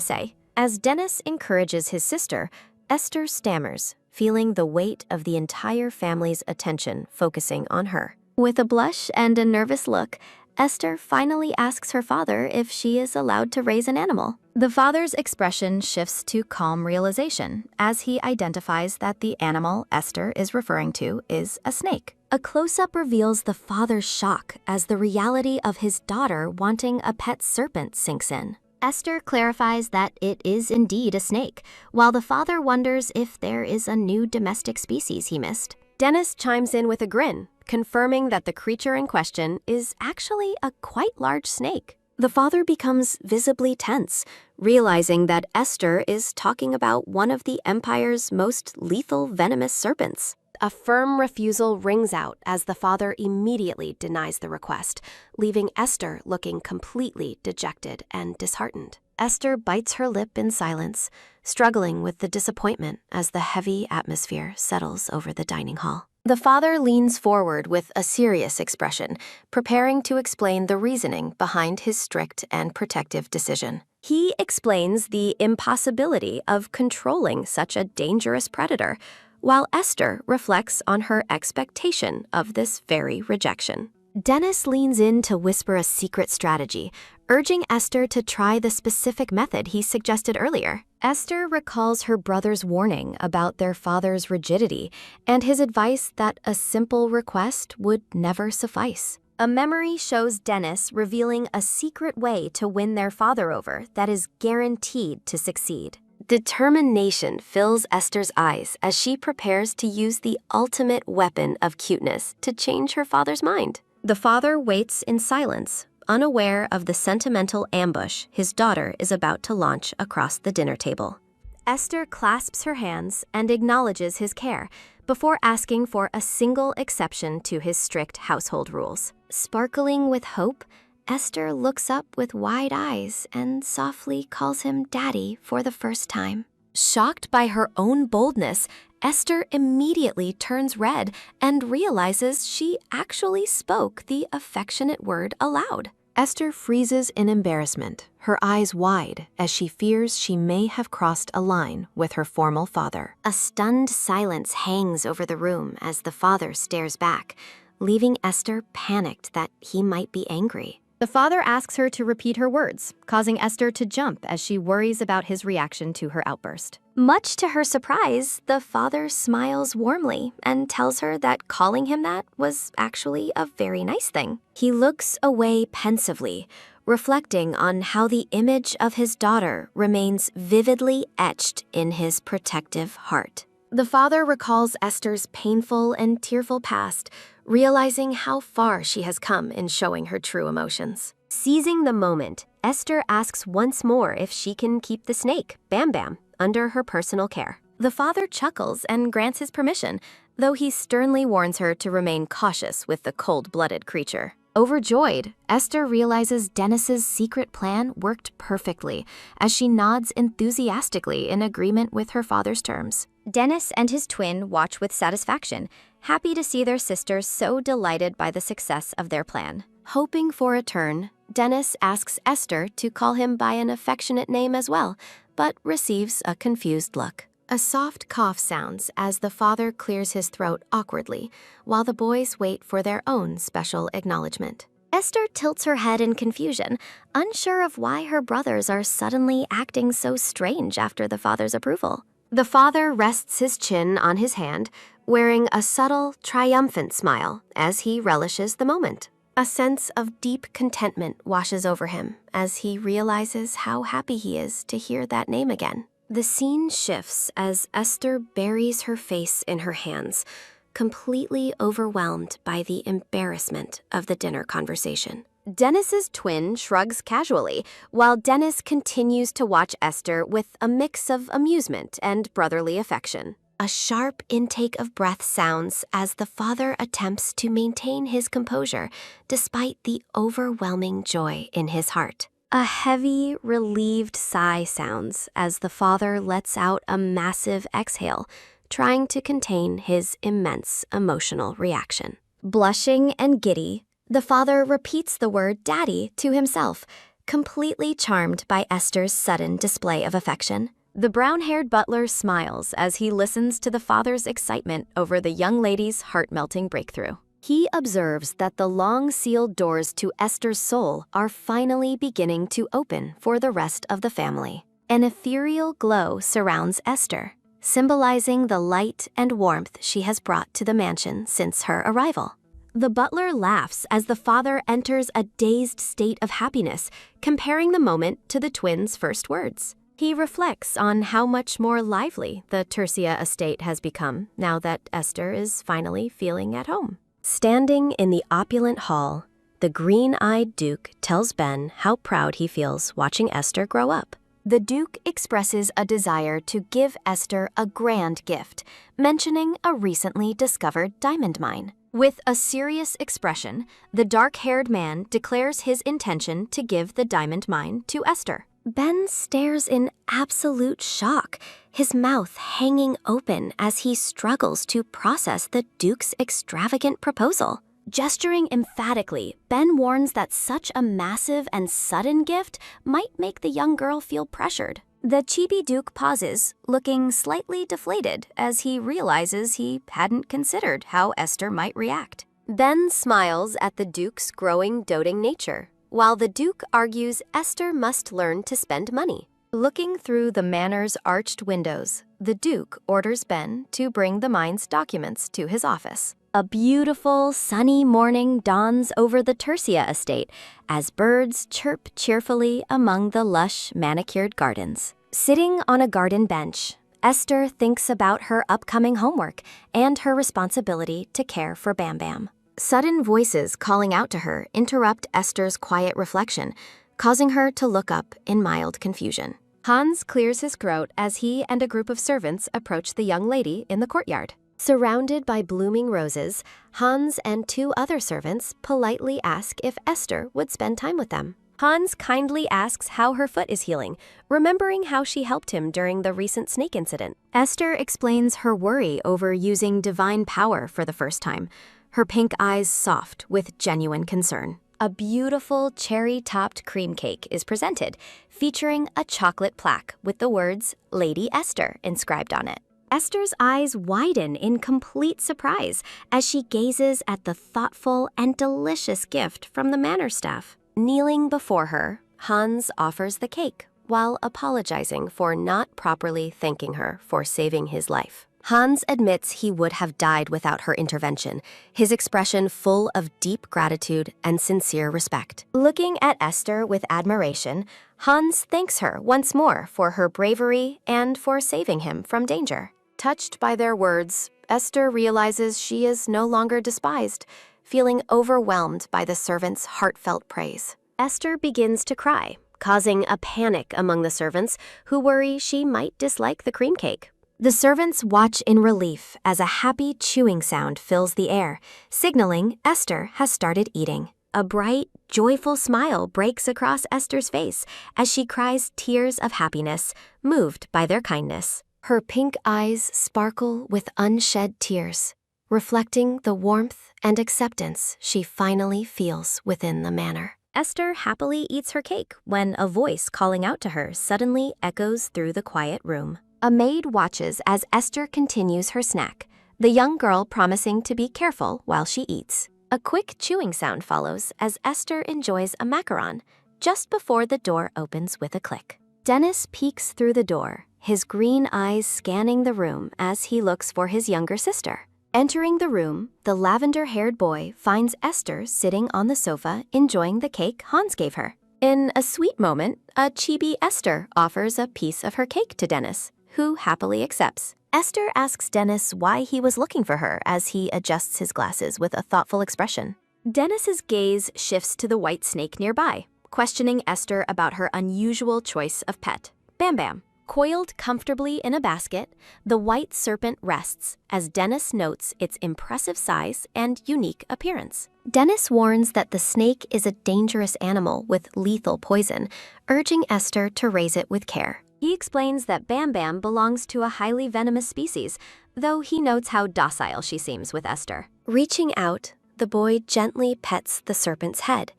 say. As Dennis encourages his sister, Esther stammers, feeling the weight of the entire family's attention focusing on her. With a blush and a nervous look, Esther finally asks her father if she is allowed to raise an animal. The father's expression shifts to calm realization as he identifies that the animal Esther is referring to is a snake. A close-up reveals the father's shock as the reality of his daughter wanting a pet serpent sinks in. Esther clarifies that it is indeed a snake, while the father wonders if there is a new domestic species he missed. Dennis chimes in with a grin, confirming that the creature in question is actually a quite large snake. The father becomes visibly tense, realizing that Esther is talking about one of the Empire's most lethal venomous serpents. A firm refusal rings out as the father immediately denies the request, leaving Esther looking completely dejected and disheartened. Esther bites her lip in silence, struggling with the disappointment as the heavy atmosphere settles over the dining hall. The father leans forward with a serious expression, preparing to explain the reasoning behind his strict and protective decision. He explains the impossibility of controlling such a dangerous predator, while Esther reflects on her expectation of this very rejection. Dennis leans in to whisper a secret strategy, urging Esther to try the specific method he suggested earlier. Esther recalls her brother's warning about their father's rigidity and his advice that a simple request would never suffice. A memory shows Dennis revealing a secret way to win their father over that is guaranteed to succeed. Determination fills Esther's eyes as she prepares to use the ultimate weapon of cuteness to change her father's mind. The father waits in silence, unaware of the sentimental ambush his daughter is about to launch across the dinner table. Esther clasps her hands and acknowledges his care before asking for a single exception to his strict household rules. Sparkling with hope, Esther looks up with wide eyes and softly calls him Daddy for the first time. Shocked by her own boldness, Esther immediately turns red and realizes she actually spoke the affectionate word aloud. Esther freezes in embarrassment, her eyes wide as she fears she may have crossed a line with her formal father. A stunned silence hangs over the room as the father stares back, leaving Esther panicked that he might be angry. The father asks her to repeat her words, causing Esther to jump as she worries about his reaction to her outburst. Much to her surprise, the father smiles warmly and tells her that calling him that was actually a very nice thing. He looks away pensively, reflecting on how the image of his daughter remains vividly etched in his protective heart. The father recalls Esther's painful and tearful past, realizing how far she has come in showing her true emotions. Seizing the moment, Esther asks once more if she can keep the snake, Bam Bam, under her personal care. The father chuckles and grants his permission, though he sternly warns her to remain cautious with the cold-blooded creature. Overjoyed, Esther realizes Dennis's secret plan worked perfectly as she nods enthusiastically in agreement with her father's terms. Dennis and his twin watch with satisfaction, happy to see their sisters so delighted by the success of their plan. Hoping for a turn, Dennis asks Esther to call him by an affectionate name as well, but receives a confused look. A soft cough sounds as the father clears his throat awkwardly, while the boys wait for their own special acknowledgement. Esther tilts her head in confusion, unsure of why her brothers are suddenly acting so strange after the father's approval. The father rests his chin on his hand, wearing a subtle, triumphant smile as he relishes the moment. A sense of deep contentment washes over him as he realizes how happy he is to hear that name again. The scene shifts as Esther buries her face in her hands, completely overwhelmed by the embarrassment of the dinner conversation. Dennis's twin shrugs casually, while Dennis continues to watch Esther with a mix of amusement and brotherly affection. A sharp intake of breath sounds as the father attempts to maintain his composure despite the overwhelming joy in his heart. A heavy, relieved sigh sounds as the father lets out a massive exhale, trying to contain his immense emotional reaction. Blushing and giddy, the father repeats the word daddy to himself, completely charmed by Esther's sudden display of affection. The brown-haired butler smiles as he listens to the father's excitement over the young lady's heart-melting breakthrough. He observes that the long-sealed doors to Esther's soul are finally beginning to open for the rest of the family. An ethereal glow surrounds Esther, symbolizing the light and warmth she has brought to the mansion since her arrival. The butler laughs as the father enters a dazed state of happiness, comparing the moment to the twins' first words. He reflects on how much more lively the Tercia estate has become now that Esther is finally feeling at home. Standing in the opulent hall, the green-eyed Duke tells Ben how proud he feels watching Esther grow up. The Duke expresses a desire to give Esther a grand gift, mentioning a recently discovered diamond mine. With a serious expression, the dark-haired man declares his intention to give the diamond mine to Esther. Ben stares in absolute shock, his mouth hanging open as he struggles to process the Duke's extravagant proposal. Gesturing emphatically, Ben warns that such a massive and sudden gift might make the young girl feel pressured. The chibi Duke pauses, looking slightly deflated as he realizes he hadn't considered how Esther might react. Ben smiles at the Duke's growing doting nature, while the Duke argues Esther must learn to spend money. Looking through the manor's arched windows, the Duke orders Ben to bring the mine's documents to his office. A beautiful, sunny morning dawns over the Tercia estate as birds chirp cheerfully among the lush, manicured gardens. Sitting on a garden bench, Esther thinks about her upcoming homework and her responsibility to care for Bam Bam. Sudden voices calling out to her interrupt Esther's quiet reflection, causing her to look up in mild confusion. Hans clears his throat as he and a group of servants approach the young lady in the courtyard. Surrounded by blooming roses, Hans and two other servants politely ask if Esther would spend time with them. Hans kindly asks how her foot is healing, remembering how she helped him during the recent snake incident. Esther explains her worry over using divine power for the first time, her pink eyes soft with genuine concern. A beautiful cherry-topped cream cake is presented, featuring a chocolate plaque with the words Lady Esther inscribed on it. Esther's eyes widen in complete surprise as she gazes at the thoughtful and delicious gift from the manor staff. Kneeling before her, Hans offers the cake while apologizing for not properly thanking her for saving his life. Hans admits he would have died without her intervention, his expression full of deep gratitude and sincere respect. Looking at Esther with admiration, Hans thanks her once more for her bravery and for saving him from danger. Touched by their words, Esther realizes she is no longer despised, feeling overwhelmed by the servants' heartfelt praise. Esther begins to cry, causing a panic among the servants who worry she might dislike the cream cake. The servants watch in relief as a happy chewing sound fills the air, signaling Esther has started eating. A bright, joyful smile breaks across Esther's face as she cries tears of happiness, moved by their kindness. Her pink eyes sparkle with unshed tears, reflecting the warmth and acceptance she finally feels within the manor. Esther happily eats her cake when a voice calling out to her suddenly echoes through the quiet room. A maid watches as Esther continues her snack, the young girl promising to be careful while she eats. A quick chewing sound follows as Esther enjoys a macaron, just before the door opens with a click. Dennis peeks through the door, his green eyes scanning the room as he looks for his younger sister. Entering the room, the lavender-haired boy finds Esther sitting on the sofa enjoying the cake Hans gave her. In a sweet moment, a chibi Esther offers a piece of her cake to Dennis, who happily accepts. Esther asks Dennis why he was looking for her as he adjusts his glasses with a thoughtful expression. Dennis's gaze shifts to the white snake nearby, questioning Esther about her unusual choice of pet, Bam Bam. Coiled comfortably in a basket, the white serpent rests as Dennis notes its impressive size and unique appearance. Dennis warns that the snake is a dangerous animal with lethal poison, urging Esther to raise it with care. He explains that Bam Bam belongs to a highly venomous species, though he notes how docile she seems with Esther. Reaching out, the boy gently pets the serpent's head,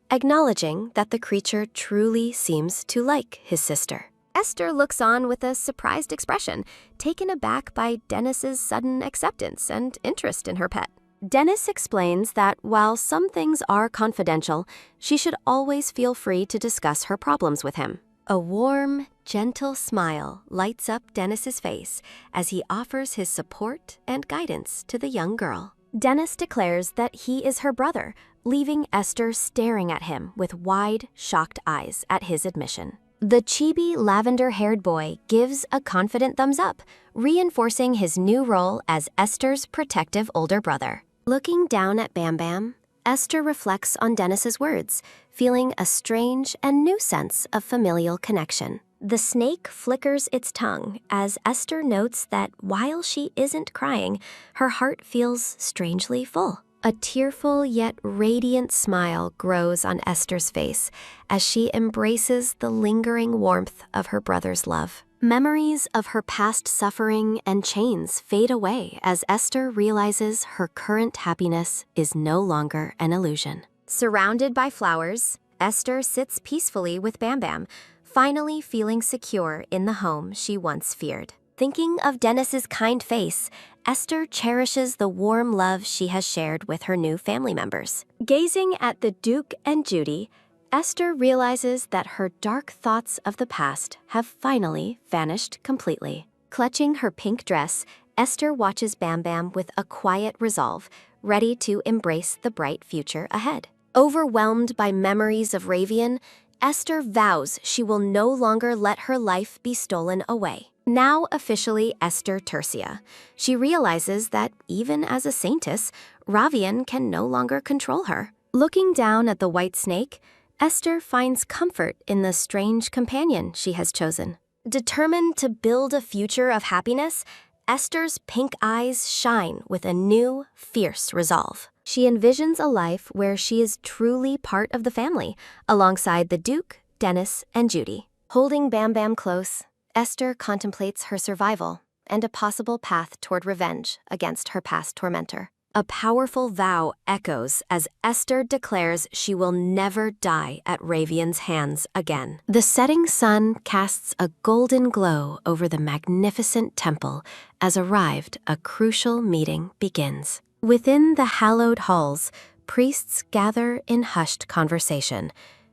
acknowledging that the creature truly seems to like his sister. Esther looks on with a surprised expression, taken aback by Dennis's sudden acceptance and interest in her pet. Dennis explains that while some things are confidential, she should always feel free to discuss her problems with him. A warm, gentle smile lights up Dennis's face as he offers his support and guidance to the young girl. Dennis declares that he is her brother, leaving Esther staring at him with wide, shocked eyes at his admission. The chibi lavender-haired boy gives a confident thumbs up, reinforcing his new role as Esther's protective older brother. Looking down at Bam Bam, Esther reflects on Dennis's words, feeling a strange and new sense of familial connection. The snake flickers its tongue as Esther notes that while she isn't crying, her heart feels strangely full. A tearful yet radiant smile grows on Esther's face as she embraces the lingering warmth of her brother's love. Memories of her past suffering and chains fade away as Esther realizes her current happiness is no longer an illusion. Surrounded by flowers, Esther sits peacefully with Bam Bam, finally feeling secure in the home she once feared. Thinking of Dennis's kind face, Esther cherishes the warm love she has shared with her new family members. Gazing at the Duke and Judy, Esther realizes that her dark thoughts of the past have finally vanished completely. Clutching her pink dress, Esther watches Bam Bam with a quiet resolve, ready to embrace the bright future ahead. Overwhelmed by memories of Ravian, Esther vows she will no longer let her life be stolen away. Now officially Esther Tertia, she realizes that even as a saintess, Ravian can no longer control her. Looking down at the white snake, Esther finds comfort in the strange companion she has chosen. Determined to build a future of happiness, Esther's pink eyes shine with a new, fierce resolve. She envisions a life where she is truly part of the family, alongside the Duke, Dennis, and Judy. Holding Bam Bam close, Esther contemplates her survival and a possible path toward revenge against her past tormentor. A powerful vow echoes as Esther declares she will never die at Ravian's hands again. The setting sun casts a golden glow over the magnificent temple as arrived a crucial meeting begins. Within the hallowed halls, priests gather in hushed conversation,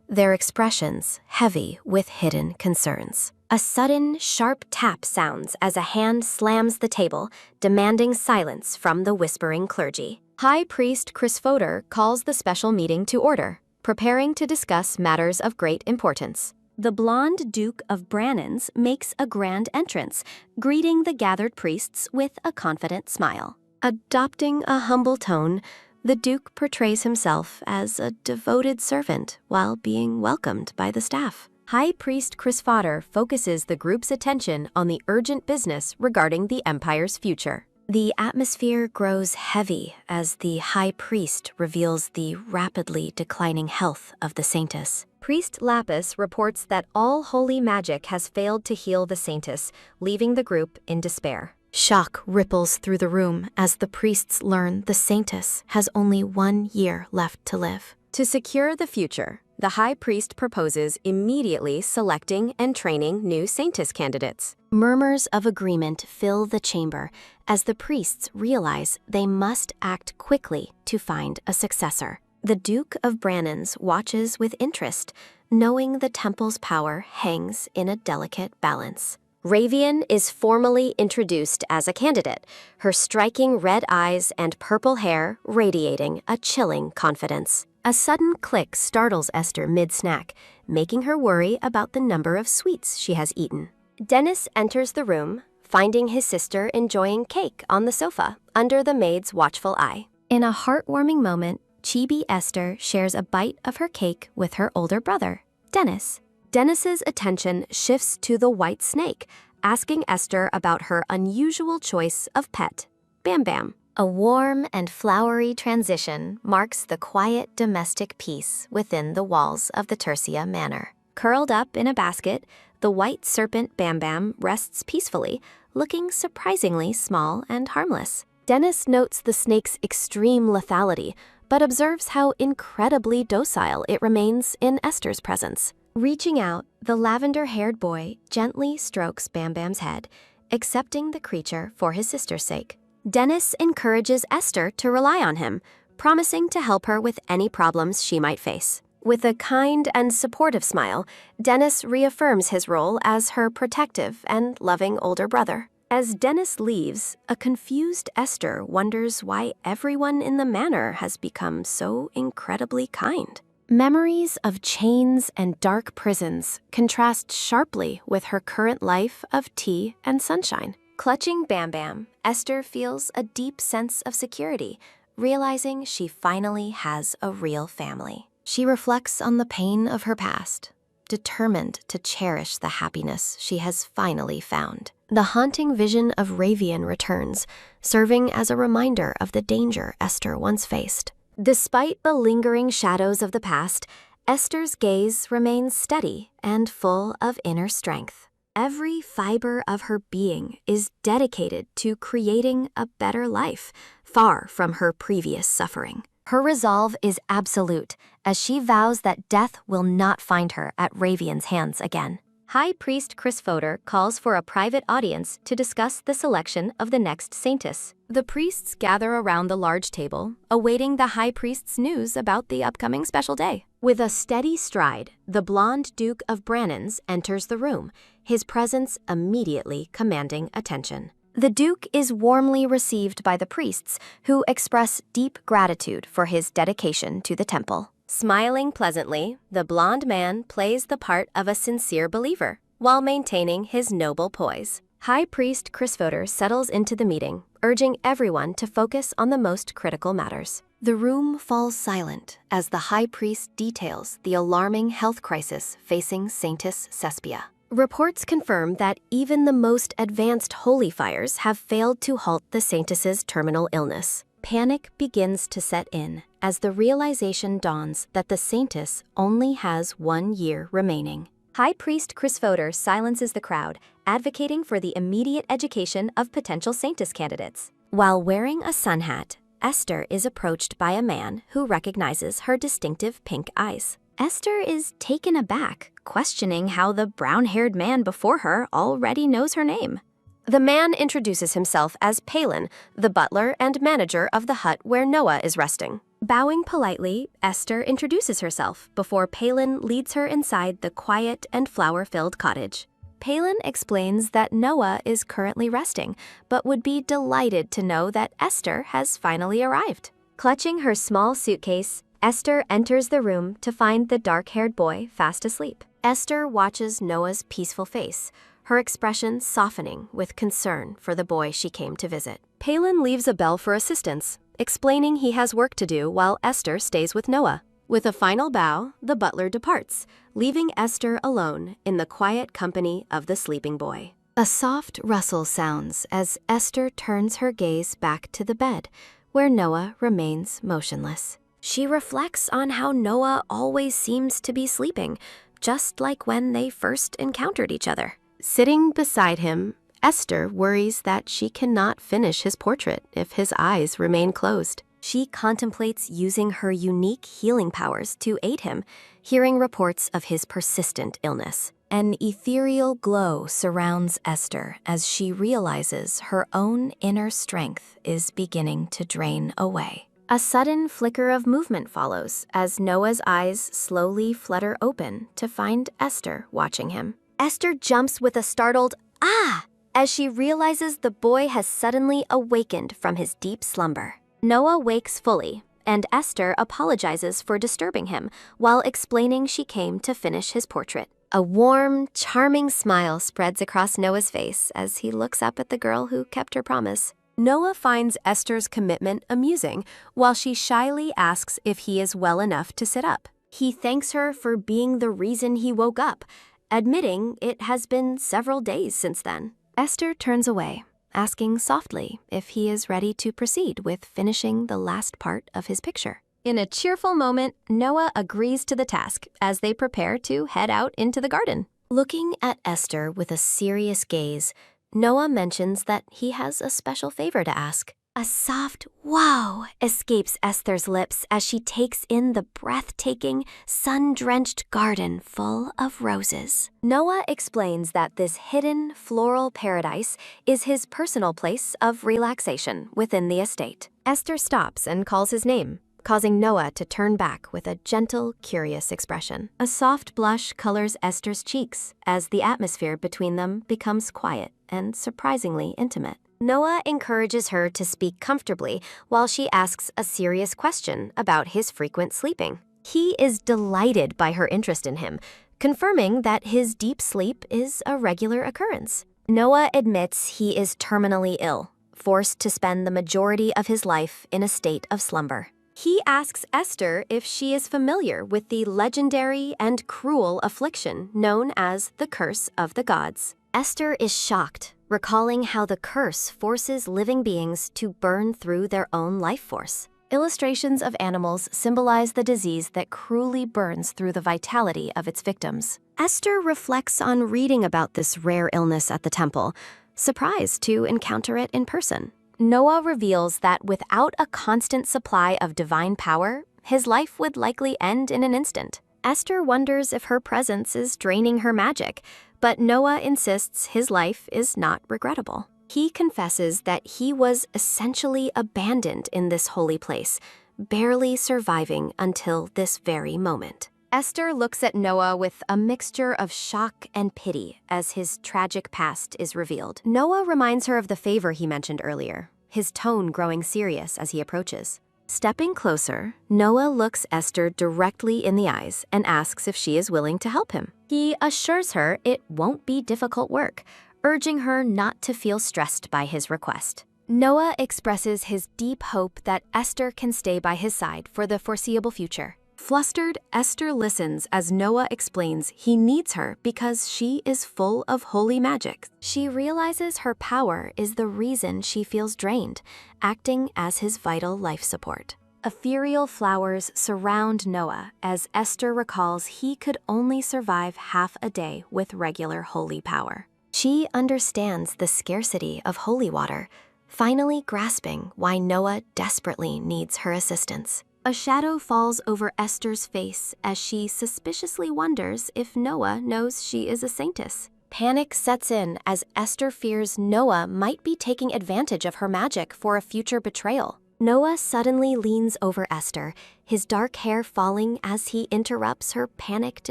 their expressions heavy with hidden concerns. A sudden, sharp tap sounds as a hand slams the table, demanding silence from the whispering clergy. High Priest Chris Fodor calls the special meeting to order, preparing to discuss matters of great importance. The blonde Duke of Brannans makes a grand entrance, greeting the gathered priests with a confident smile. Adopting a humble tone, the Duke portrays himself as a devoted servant while being welcomed by the staff. High Priest Chris Fodor focuses the group's attention on the urgent business regarding the Empire's future. The atmosphere grows heavy as the High Priest reveals the rapidly declining health of the saintess. Priest Lapis reports that all holy magic has failed to heal the saintess, leaving the group in despair. Shock ripples through the room as the priests learn the saintess has only 1 year left to live. To secure the future, the High Priest proposes immediately selecting and training new saintess candidates. Murmurs of agreement fill the chamber as the priests realize they must act quickly to find a successor. The Duke of Brannans watches with interest, knowing the temple's power hangs in a delicate balance. Ravian is formally introduced as a candidate, her striking red eyes and purple hair radiating a chilling confidence. A sudden click startles Esther mid-snack, making her worry about the number of sweets she has eaten. Dennis enters the room, finding his sister enjoying cake on the sofa under the maid's watchful eye. In a heartwarming moment, Chibi Esther shares a bite of her cake with her older brother, Dennis. Dennis's attention shifts to the white snake, asking Esther about her unusual choice of pet, Bam Bam. A warm and flowery transition marks the quiet domestic peace within the walls of the Tertia manor. Curled up in a basket, the white serpent Bam Bam rests peacefully, looking surprisingly small and harmless. Dennis notes the snake's extreme lethality, but observes how incredibly docile it remains in Esther's presence. Reaching out, the lavender-haired boy gently strokes Bam Bam's head, accepting the creature for his sister's sake. Dennis encourages Esther to rely on him, promising to help her with any problems she might face. With a kind and supportive smile, Dennis reaffirms his role as her protective and loving older brother. As Dennis leaves, a confused Esther wonders why everyone in the manor has become so incredibly kind. Memories of chains and dark prisons contrast sharply with her current life of tea and sunshine. Clutching Bam Bam, Esther feels a deep sense of security, realizing she finally has a real family. She reflects on the pain of her past, determined to cherish the happiness she has finally found. The haunting vision of Ravian returns, serving as a reminder of the danger Esther once faced. Despite the lingering shadows of the past, Esther's gaze remains steady and full of inner strength. Every fiber of her being is dedicated to creating a better life, far from her previous suffering. Her resolve is absolute, as she vows that death will not find her at Ravian's hands again. High Priest Chris Fodor calls for a private audience to discuss the selection of the next saintess. The priests gather around the large table, awaiting the High Priest's news about the upcoming special day. With a steady stride, the blonde Duke of Brannans enters the room, his presence immediately commanding attention. The Duke is warmly received by the priests, who express deep gratitude for his dedication to the temple. Smiling pleasantly, the blonde man plays the part of a sincere believer, while maintaining his noble poise. High Priest Chris Fodor settles into the meeting, urging everyone to focus on the most critical matters. The room falls silent as the High Priest details the alarming health crisis facing Saintess Cespia. Reports confirm that even the most advanced holy fires have failed to halt the Saintess's terminal illness. Panic begins to set in as the realization dawns that the Saintess only has 1 year remaining. High Priest Chris Fodor silences the crowd, advocating for the immediate education of potential Saintess candidates. While wearing a sun hat, Esther is approached by a man who recognizes her distinctive pink eyes. Esther is taken aback, questioning how the brown-haired man before her already knows her name. The man introduces himself as Palin, the butler and manager of the hut where Noah is resting. Bowing politely, Esther introduces herself before Palin leads her inside the quiet and flower-filled cottage. Palin explains that Noah is currently resting, but would be delighted to know that Esther has finally arrived. Clutching her small suitcase, Esther enters the room to find the dark-haired boy fast asleep. Esther watches Noah's peaceful face, her expression softening with concern for the boy she came to visit. Palin leaves a bell for assistance, explaining he has work to do while Esther stays with Noah. With a final bow, the butler departs, leaving Esther alone in the quiet company of the sleeping boy. A soft rustle sounds as Esther turns her gaze back to the bed, where Noah remains motionless. She reflects on how Noah always seems to be sleeping, just like when they first encountered each other. Sitting beside him, Esther worries that she cannot finish his portrait if his eyes remain closed. She contemplates using her unique healing powers to aid him, hearing reports of his persistent illness. An ethereal glow surrounds Esther as she realizes her own inner strength is beginning to drain away. A sudden flicker of movement follows as Noah's eyes slowly flutter open to find Esther watching him. Esther jumps with a startled "ah!" as she realizes the boy has suddenly awakened from his deep slumber. Noah wakes fully, and Esther apologizes for disturbing him while explaining she came to finish his portrait. A warm, charming smile spreads across Noah's face as he looks up at the girl who kept her promise. Noah finds Esther's commitment amusing, while she shyly asks if he is well enough to sit up. He thanks her for being the reason he woke up, admitting it has been several days since then. Esther turns away, asking softly if he is ready to proceed with finishing the last part of his picture. In a cheerful moment, Noah agrees to the task as they prepare to head out into the garden. Looking at Esther with a serious gaze, Noah mentions that he has a special favor to ask. A soft "wow" escapes Esther's lips as she takes in the breathtaking, sun-drenched garden full of roses. Noah explains that this hidden floral paradise is his personal place of relaxation within the estate. Esther stops and calls his name, causing Noah to turn back with a gentle, curious expression. A soft blush colors Esther's cheeks as the atmosphere between them becomes quiet and surprisingly intimate. Noah encourages her to speak comfortably while she asks a serious question about his frequent sleeping. He is delighted by her interest in him, confirming that his deep sleep is a regular occurrence. Noah admits he is terminally ill, forced to spend the majority of his life in a state of slumber. He asks Esther if she is familiar with the legendary and cruel affliction known as the Curse of the Gods. Esther is shocked, recalling how the curse forces living beings to burn through their own life force. Illustrations of animals symbolize the disease that cruelly burns through the vitality of its victims. Esther reflects on reading about this rare illness at the temple, surprised to encounter it in person. Noah reveals that without a constant supply of divine power, his life would likely end in an instant. Esther wonders if her presence is draining her magic, but Noah insists his life is not regrettable. He confesses that he was essentially abandoned in this holy place, barely surviving until this very moment. Esther looks at Noah with a mixture of shock and pity as his tragic past is revealed. Noah reminds her of the favor he mentioned earlier, his tone growing serious as he approaches. Stepping closer, Noah looks Esther directly in the eyes and asks if she is willing to help him. He assures her it won't be difficult work, urging her not to feel stressed by his request. Noah expresses his deep hope that Esther can stay by his side for the foreseeable future. Flustered, Esther listens as Noah explains he needs her because she is full of holy magic. She realizes her power is the reason she feels drained, acting as his vital life support. Ethereal flowers surround Noah as Esther recalls he could only survive half a day with regular holy power. She understands the scarcity of holy water, finally grasping why Noah desperately needs her assistance. A shadow falls over Esther's face as she suspiciously wonders if Noah knows she is a saintess. Panic sets in as Esther fears Noah might be taking advantage of her magic for a future betrayal. Noah suddenly leans over Esther, his dark hair falling as he interrupts her panicked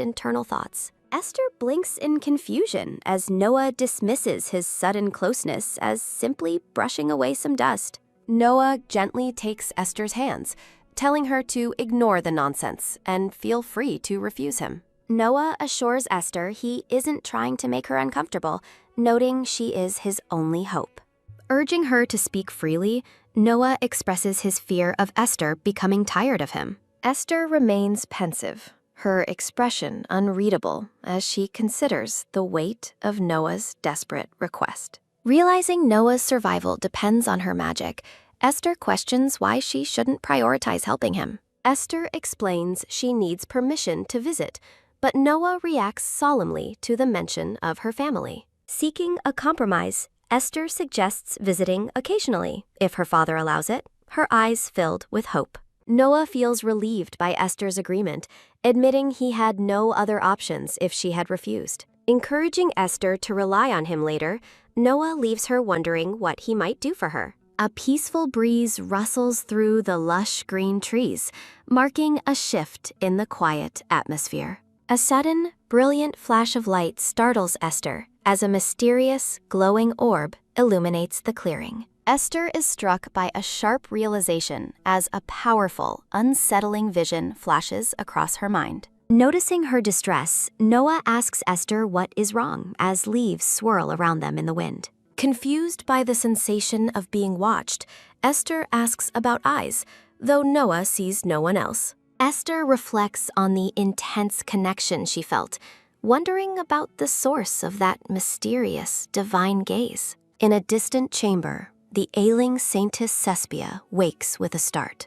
internal thoughts. Esther blinks in confusion as Noah dismisses his sudden closeness as simply brushing away some dust. Noah gently takes Esther's hands, telling her to ignore the nonsense and feel free to refuse him. Noah assures Esther he isn't trying to make her uncomfortable, noting she is his only hope. Urging her to speak freely, Noah expresses his fear of Esther becoming tired of him. Esther remains pensive, her expression unreadable as she considers the weight of Noah's desperate request. Realizing Noah's survival depends on her magic, Esther questions why she shouldn't prioritize helping him. Esther explains she needs permission to visit, but Noah reacts solemnly to the mention of her family. Seeking a compromise, Esther suggests visiting occasionally, if her father allows it, her eyes filled with hope. Noah feels relieved by Esther's agreement, admitting he had no other options if she had refused. Encouraging Esther to rely on him later, Noah leaves her wondering what he might do for her. A peaceful breeze rustles through the lush green trees, marking a shift in the quiet atmosphere. A sudden, brilliant flash of light startles Esther as a mysterious, glowing orb illuminates the clearing. Esther is struck by a sharp realization as a powerful, unsettling vision flashes across her mind. Noticing her distress, Noah asks Esther what is wrong as leaves swirl around them in the wind. Confused by the sensation of being watched, Esther asks about eyes, though Noah sees no one else. Esther reflects on the intense connection she felt, wondering about the source of that mysterious, divine gaze. In a distant chamber, the ailing saintess Sespia wakes with a start,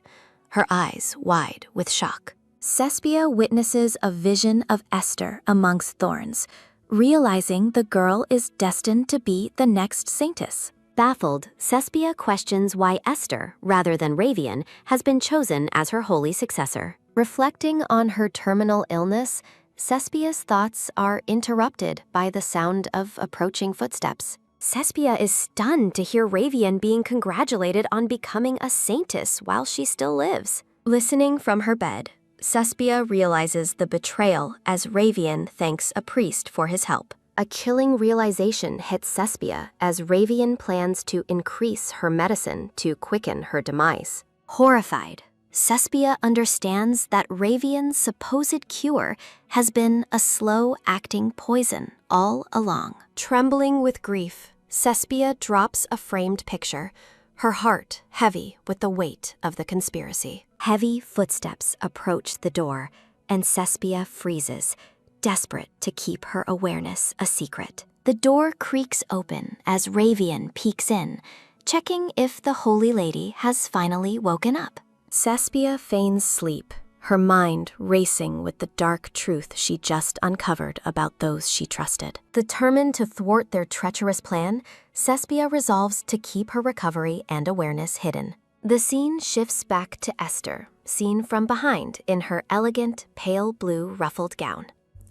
her eyes wide with shock. Sespia witnesses a vision of Esther amongst thorns, realizing the girl is destined to be the next saintess. Baffled, Sespia questions why Esther, rather than Ravian, has been chosen as her holy successor. Reflecting on her terminal illness, Sespia's thoughts are interrupted by the sound of approaching footsteps. Sespia is stunned to hear Ravian being congratulated on becoming a saintess while she still lives. Listening from her bed, Sespia realizes the betrayal as Ravian thanks a priest for his help. A chilling realization hits Sespia as Ravian plans to increase her medicine to quicken her demise. Horrified, Sespia understands that Ravian's supposed cure has been a slow-acting poison all along. Trembling with grief, Sespia drops a framed picture, her heart heavy with the weight of the conspiracy. Heavy footsteps approach the door, and Sespia freezes, desperate to keep her awareness a secret. The door creaks open as Ravian peeks in, checking if the holy lady has finally woken up. Sespia feigns sleep, her mind racing with the dark truth she just uncovered about those she trusted. Determined to thwart their treacherous plan, Sespia resolves to keep her recovery and awareness hidden. The scene shifts back to Esther, seen from behind in her elegant, pale blue ruffled gown.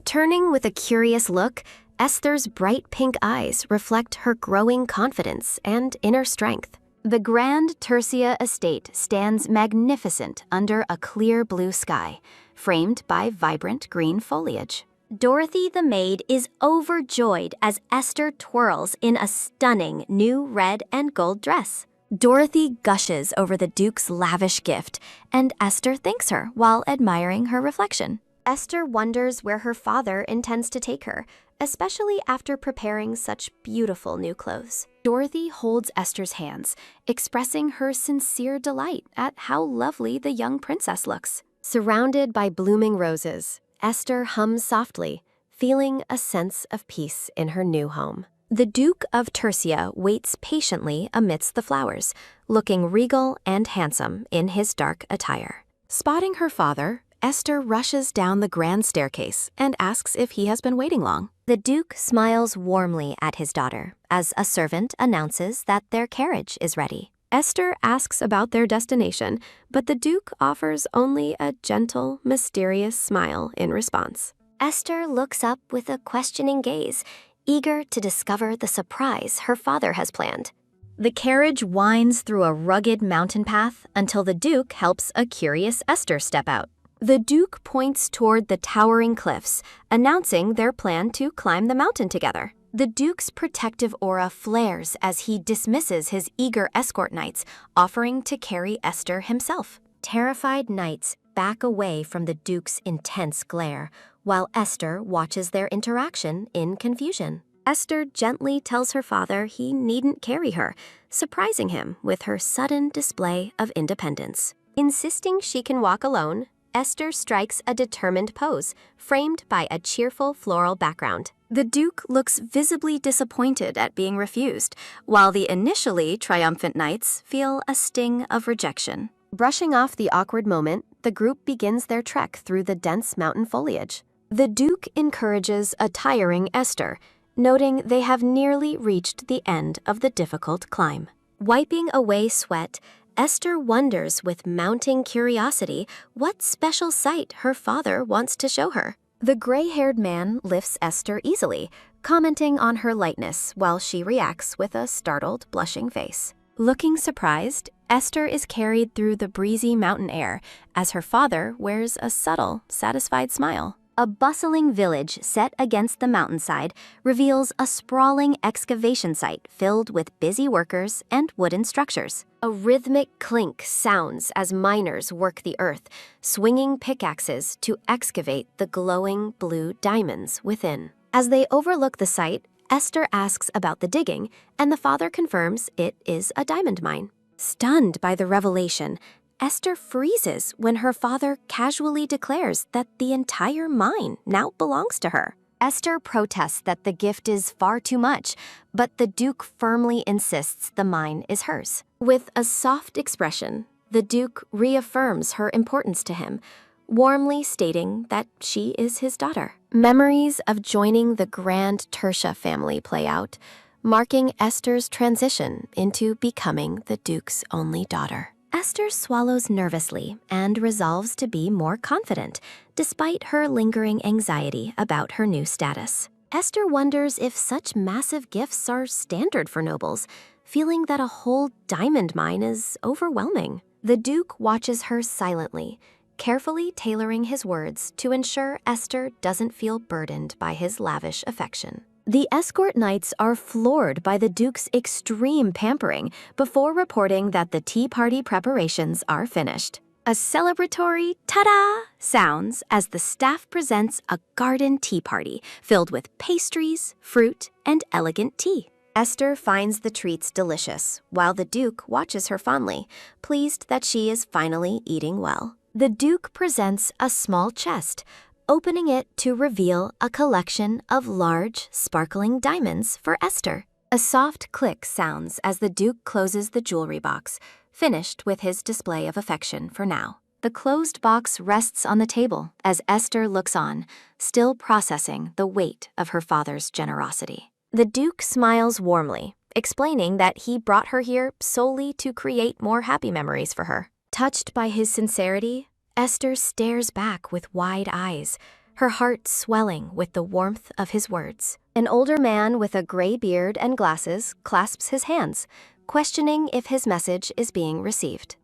Turning with a curious look, Esther's bright pink eyes reflect her growing confidence and inner strength. The Grand Tercia estate stands magnificent under a clear blue sky, framed by vibrant green foliage. Dorothy the maid is overjoyed as Esther twirls in a stunning new red and gold dress. Dorothy gushes over the Duke's lavish gift, and Esther thanks her while admiring her reflection. Esther wonders where her father intends to take her, especially after preparing such beautiful new clothes. Dorothy holds Esther's hands, expressing her sincere delight at how lovely the young princess looks. Surrounded by blooming roses, Esther hums softly, feeling a sense of peace in her new home. The Duke of Tercia waits patiently amidst the flowers, looking regal and handsome in his dark attire. Spotting her father, Esther rushes down the grand staircase and asks if he has been waiting long. The Duke smiles warmly at his daughter as a servant announces that their carriage is ready. Esther asks about their destination, but the Duke offers only a gentle, mysterious smile in response. Esther looks up with a questioning gaze, eager to discover the surprise her father has planned. The carriage winds through a rugged mountain path until the Duke helps a curious Esther step out. The Duke points toward the towering cliffs, announcing their plan to climb the mountain together. The Duke's protective aura flares as he dismisses his eager escort knights, offering to carry Esther himself. Terrified knights back away from the Duke's intense glare, while Esther watches their interaction in confusion. Esther gently tells her father he needn't carry her, surprising him with her sudden display of independence. Insisting she can walk alone, Esther strikes a determined pose, framed by a cheerful floral background. The Duke looks visibly disappointed at being refused, while the initially triumphant knights feel a sting of rejection. Brushing off the awkward moment, the group begins their trek through the dense mountain foliage. The Duke encourages a tiring Esther, noting they have nearly reached the end of the difficult climb. Wiping away sweat, Esther wonders with mounting curiosity what special sight her father wants to show her. The gray-haired man lifts Esther easily, commenting on her lightness while she reacts with a startled, blushing face. Looking surprised, Esther is carried through the breezy mountain air as her father wears a subtle, satisfied smile. A bustling village set against the mountainside reveals a sprawling excavation site filled with busy workers and wooden structures. A rhythmic clink sounds as miners work the earth, swinging pickaxes to excavate the glowing blue diamonds within. As they overlook the site, Esther asks about the digging, and the father confirms it is a diamond mine. Stunned by the revelation, Esther freezes when her father casually declares that the entire mine now belongs to her. Esther protests that the gift is far too much, but the Duke firmly insists the mine is hers. With a soft expression, the Duke reaffirms her importance to him, warmly stating that she is his daughter. Memories of joining the Grand Tercia family play out, marking Esther's transition into becoming the Duke's only daughter. Esther swallows nervously and resolves to be more confident, despite her lingering anxiety about her new status. Esther wonders if such massive gifts are standard for nobles, feeling that a whole diamond mine is overwhelming. The Duke watches her silently, carefully tailoring his words to ensure Esther doesn't feel burdened by his lavish affection. The escort knights are floored by the Duke's extreme pampering before reporting that the tea party preparations are finished. A celebratory ta-da sounds as the staff presents a garden tea party filled with pastries, fruit, and elegant tea. Esther finds the treats delicious, while the Duke watches her fondly, pleased that she is finally eating well. The Duke presents a small chest, opening it to reveal a collection of large, sparkling diamonds for Esther. A soft click sounds as the Duke closes the jewelry box, finished with his display of affection for now. The closed box rests on the table as Esther looks on, still processing the weight of her father's generosity. The Duke smiles warmly, explaining that he brought her here solely to create more happy memories for her. Touched by his sincerity, Esther stares back with wide eyes, her heart swelling with the warmth of his words. An older man with a gray beard and glasses clasps his hands, questioning if his message is being received.